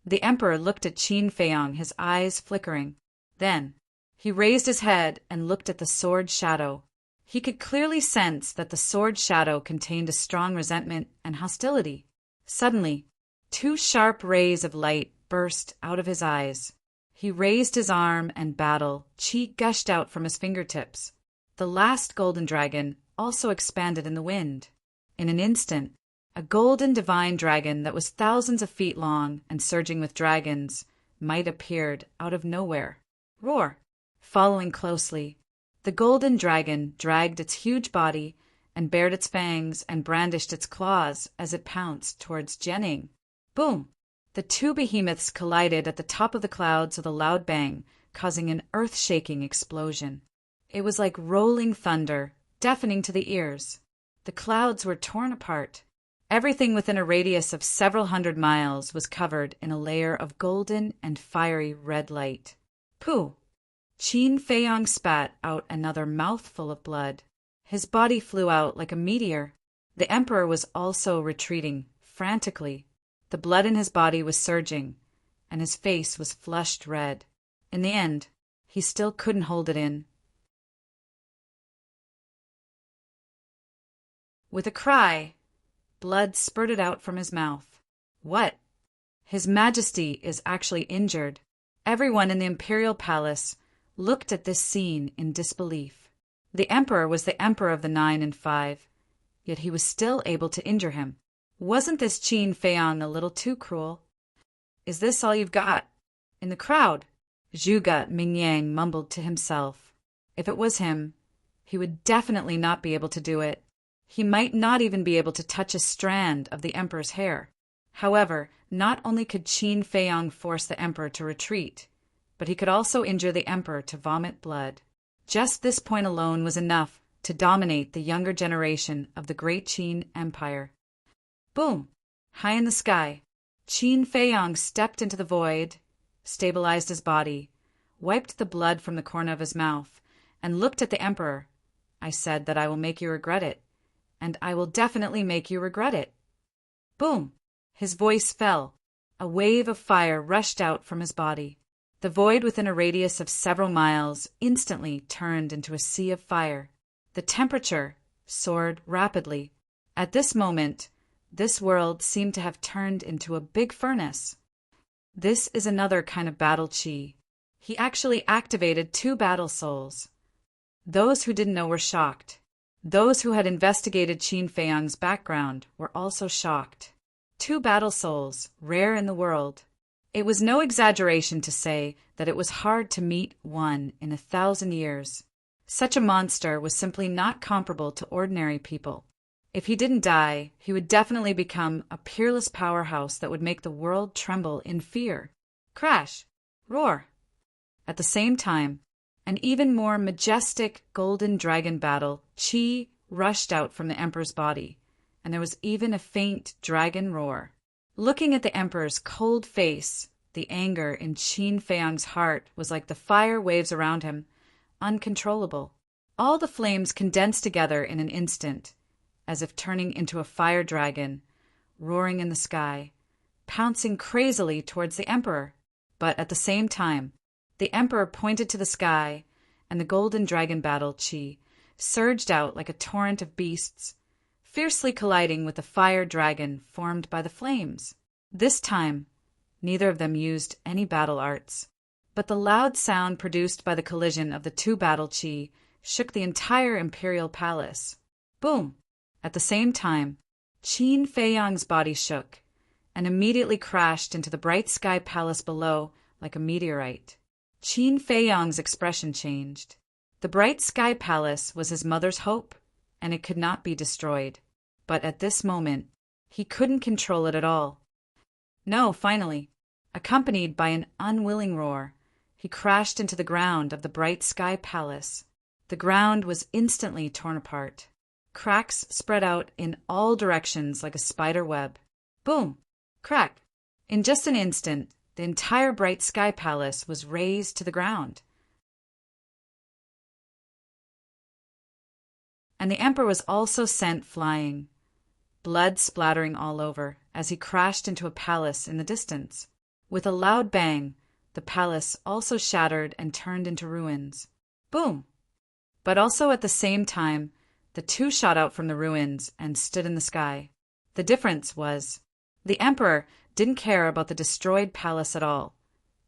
[SPEAKER 1] The emperor looked at Qin Feiyang, his eyes flickering. Then he raised his head and looked at the sword shadow. He could clearly sense that the sword shadow contained a strong resentment and hostility. Suddenly, 2 sharp rays of light burst out of his eyes. He raised his arm and battle qi gushed out from his fingertips. The last golden dragon also expanded in the wind. In an instant, a golden divine dragon that was thousands of feet long and surging with dragons might appeared out of nowhere. Roar! Following closely, the golden dragon dragged its huge body and bared its fangs and brandished its claws as it pounced towards Jianing. Boom! The 2 behemoths collided at the top of the clouds with a loud bang, causing an earth-shaking explosion. It was like rolling thunder, deafening to the ears. The clouds were torn apart. Everything within a radius of several hundred miles was covered in a layer of golden and fiery red light. Pooh! Qin Feiyang spat out another mouthful of blood. His body flew out like a meteor. The emperor was also retreating, frantically. The blood in his body was surging, and his face was flushed red. In the end, he still couldn't hold it in. With a cry, blood spurted out from his mouth. What? His Majesty is actually injured. Everyone in the imperial palace looked at this scene in disbelief. The emperor was the emperor of the 9 and 5, yet he was still able to injure him. Wasn't this Qin Feiyang a little too cruel? Is this all you've got? In the crowd, Zhuge Mingyang mumbled to himself. If it was him, he would definitely not be able to do it. He might not even be able to touch a strand of the emperor's hair. However, not only could Qin Feiyang force the emperor to retreat, but he could also injure the emperor to vomit blood. Just this point alone was enough to dominate the younger generation of the great Qin Empire. Boom! High in the sky, Qin Feiyang stepped into the void, stabilized his body, wiped the blood from the corner of his mouth, and looked at the emperor. I said that I will make you regret it, and I will definitely make you regret it. Boom! His voice fell. A wave of fire rushed out from his body. The void within a radius of several miles instantly turned into a sea of fire. The temperature soared rapidly. At this moment, this world seemed to have turned into a big furnace. This is another kind of battle chi. He actually activated 2 battle souls. Those who didn't know were shocked. Those who had investigated Qin Feiyang's background were also shocked. 2 battle souls, rare in the world. It was no exaggeration to say that it was hard to meet one in 1,000 years. Such a monster was simply not comparable to ordinary people. If he didn't die, he would definitely become a peerless powerhouse that would make the world tremble in fear. Crash! Roar! At the same time, an even more majestic golden dragon battle chi rushed out from the emperor's body, and there was even a faint dragon roar. Looking at the emperor's cold face, the anger in Qin Feiyang's heart was like the fire waves around him, uncontrollable. All the flames condensed together in an instant, as if turning into a fire dragon, roaring in the sky, pouncing crazily towards the emperor. But at the same time, the emperor pointed to the sky, and the golden dragon battle chi surged out like a torrent of beasts, fiercely colliding with the fire dragon formed by the flames. This time, neither of them used any battle arts, but the loud sound produced by the collision of the 2 battle chi shook the entire imperial palace. Boom! At the same time, Qin Feiyang's body shook and immediately crashed into the bright sky palace below like a meteorite. Qin Feiyang's expression changed. The bright sky palace was his mother's hope, and it could not be destroyed. But at this moment, he couldn't control it at all. No, finally, accompanied by an unwilling roar, he crashed into the ground of the bright sky palace. The ground was instantly torn apart. Cracks spread out in all directions like a spider web. Boom! Crack! In just an instant, the entire bright sky palace was razed to the ground. And the emperor was also sent flying, blood splattering all over as he crashed into a palace in the distance. With a loud bang, the palace also shattered and turned into ruins. Boom! But also at the same time, the 2 shot out from the ruins and stood in the sky. The difference was, the emperor didn't care about the destroyed palace at all,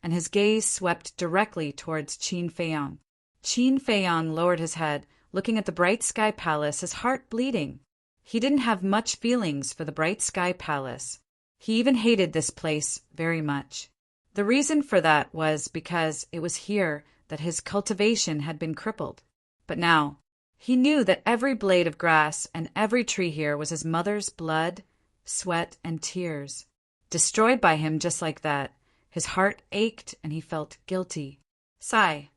[SPEAKER 1] and his gaze swept directly towards Qin Feiyang. Qin Feiyang lowered his head, looking at the bright sky palace, his heart bleeding. He didn't have much feelings for the bright sky palace. He even hated this place very much. The reason for that was because it was here that his cultivation had been crippled. But now, he knew that every blade of grass and every tree here was his mother's blood, sweat, and tears. Destroyed by him just like that, his heart ached and he felt guilty. Sigh.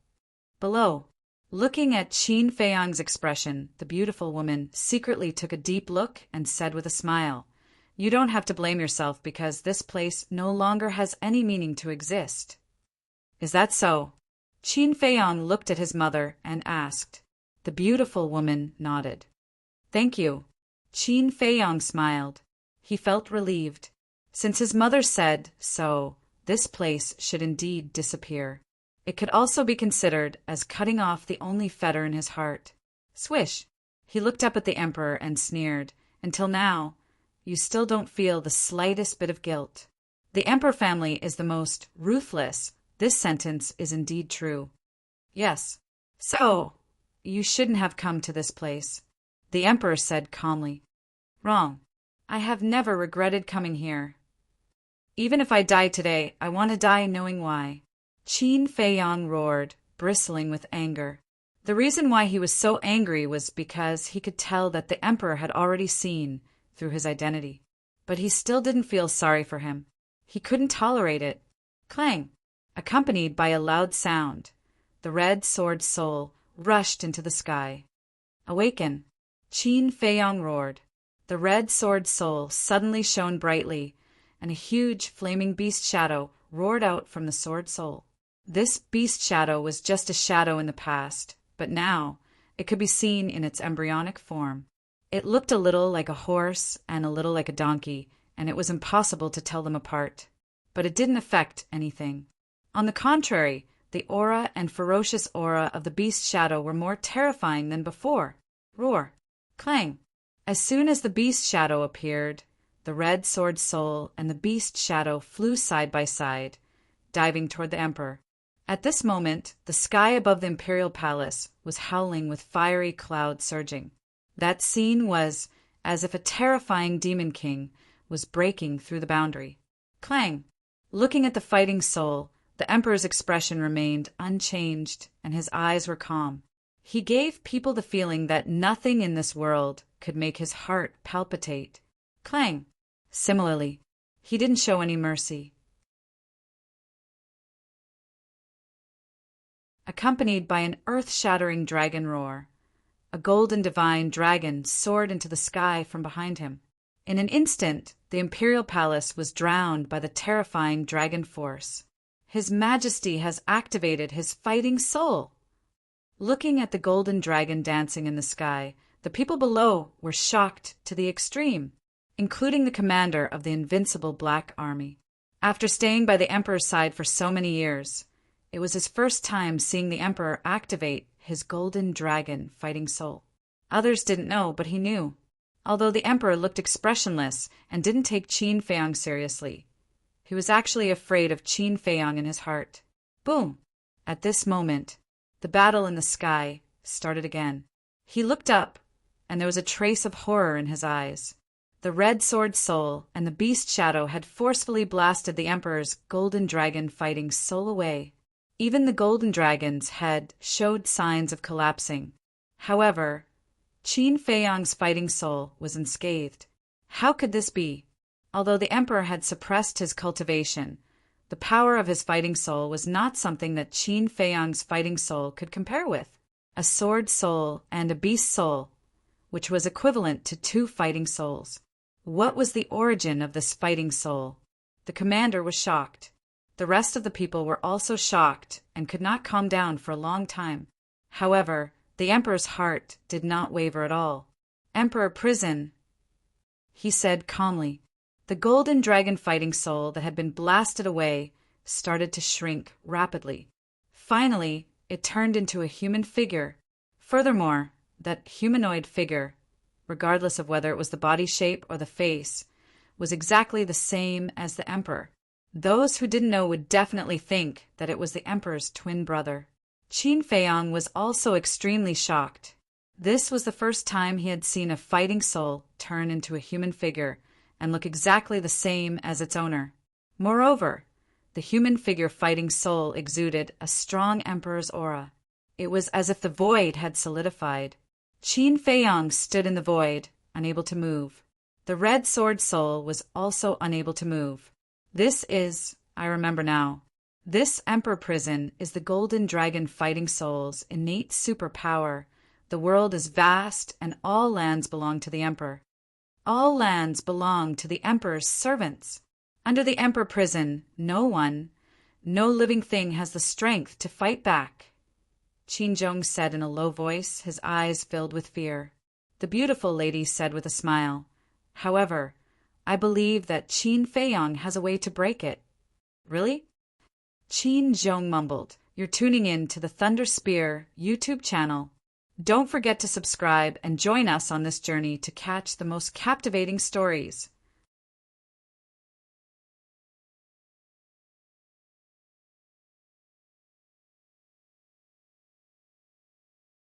[SPEAKER 1] Below, looking at Qin Feiyang's expression, the beautiful woman secretly took a deep look and said with a smile, "You don't have to blame yourself because this place no longer has any meaning to exist." "Is that so?" Qin Feiyang looked at his mother and asked. The beautiful woman nodded. "Thank you." Qin Feiyong smiled. He felt relieved. Since his mother said so, this place should indeed disappear. It could also be considered as cutting off the only fetter in his heart. Swish! He looked up at the emperor and sneered. Until now, you still don't feel the slightest bit of guilt. The emperor family is the most ruthless. This sentence is indeed true. Yes. So, you shouldn't have come to this place, the emperor said calmly. Wrong. I have never regretted coming here. Even if I die today, I want to die knowing why. Qin Feiyong roared, bristling with anger. The reason why he was so angry was because he could tell that the emperor had already seen through his identity. But he still didn't feel sorry for him. He couldn't tolerate it. Clang! Accompanied by a loud sound, the red sword soul rushed into the sky. Awaken! Qin Feiyong roared. The red sword soul suddenly shone brightly, and a huge flaming beast shadow roared out from the sword soul. This beast shadow was just a shadow in the past, but now it could be seen in its embryonic form. It looked a little like a horse and a little like a donkey, and it was impossible to tell them apart. But it didn't affect anything. On the contrary, the aura and ferocious aura of the beast shadow were more terrifying than before. Roar! Clang! As soon as the beast shadow appeared, the red sword soul and the beast shadow flew side by side, diving toward the emperor. At this moment, the sky above the imperial palace was howling with fiery clouds surging. That scene was as if a terrifying demon king was breaking through the boundary. Clang! Looking at the fighting soul, the emperor's expression remained unchanged and his eyes were calm. He gave people the feeling that nothing in this world could make his heart palpitate. Clang! Similarly, he didn't show any mercy. Accompanied by an earth-shattering dragon roar, a golden divine dragon soared into the sky from behind him. In an instant, the imperial palace was drowned by the terrifying dragon force. His Majesty has activated his fighting soul. Looking at the golden dragon dancing in the sky, the people below were shocked to the extreme, including the commander of the invincible Black Army. After staying by the emperor's side for so many years, it was his first time seeing the emperor activate his golden dragon fighting soul. Others didn't know, but he knew. Although the emperor looked expressionless and didn't take Qin Feiyong seriously, he was actually afraid of Qin Feiyong in his heart. Boom! At this moment, the battle in the sky started again. He looked up, and there was a trace of horror in his eyes. The red sword soul and the beast shadow had forcefully blasted the emperor's golden dragon fighting soul away. Even the golden dragon's head showed signs of collapsing. However, Qin Feiyong's fighting soul was unscathed. How could this be? Although the emperor had suppressed his cultivation, the power of his fighting soul was not something that Qin Feiyong's fighting soul could compare with. A sword soul and a beast soul, which was equivalent to two fighting souls. What was the origin of this fighting soul? The commander was shocked. The rest of the people were also shocked and could not calm down for a long time. However, the emperor's heart did not waver at all. Emperor Prison, he said calmly. The golden dragon fighting soul that had been blasted away started to shrink rapidly. Finally, it turned into a human figure. Furthermore, that humanoid figure, regardless of whether it was the body shape or the face, was exactly the same as the emperor. Those who didn't know would definitely think that it was the emperor's twin brother. Qin Feiyong was also extremely shocked. This was the first time he had seen a fighting soul turn into a human figure and look exactly the same as its owner. Moreover, the human figure fighting soul exuded a strong emperor's aura. It was as if the void had solidified. Qin Feiyong stood in the void, unable to move. The red sword soul was also unable to move. I remember now. This Emperor Prison is the golden dragon fighting soul's innate superpower. The world is vast and all lands belong to the emperor. All lands belong to the emperor's servants. Under the Emperor Prison, no living thing has the strength to fight back. Qin Zhong said in a low voice, his eyes filled with fear. the beautiful lady said with a smile. However, I believe that Qin Feiyong has a way to break it. Really? Qin Zhong mumbled. You're tuning in to the Thunder Spear YouTube channel. Don't forget to subscribe and join us on this journey to catch the most captivating stories.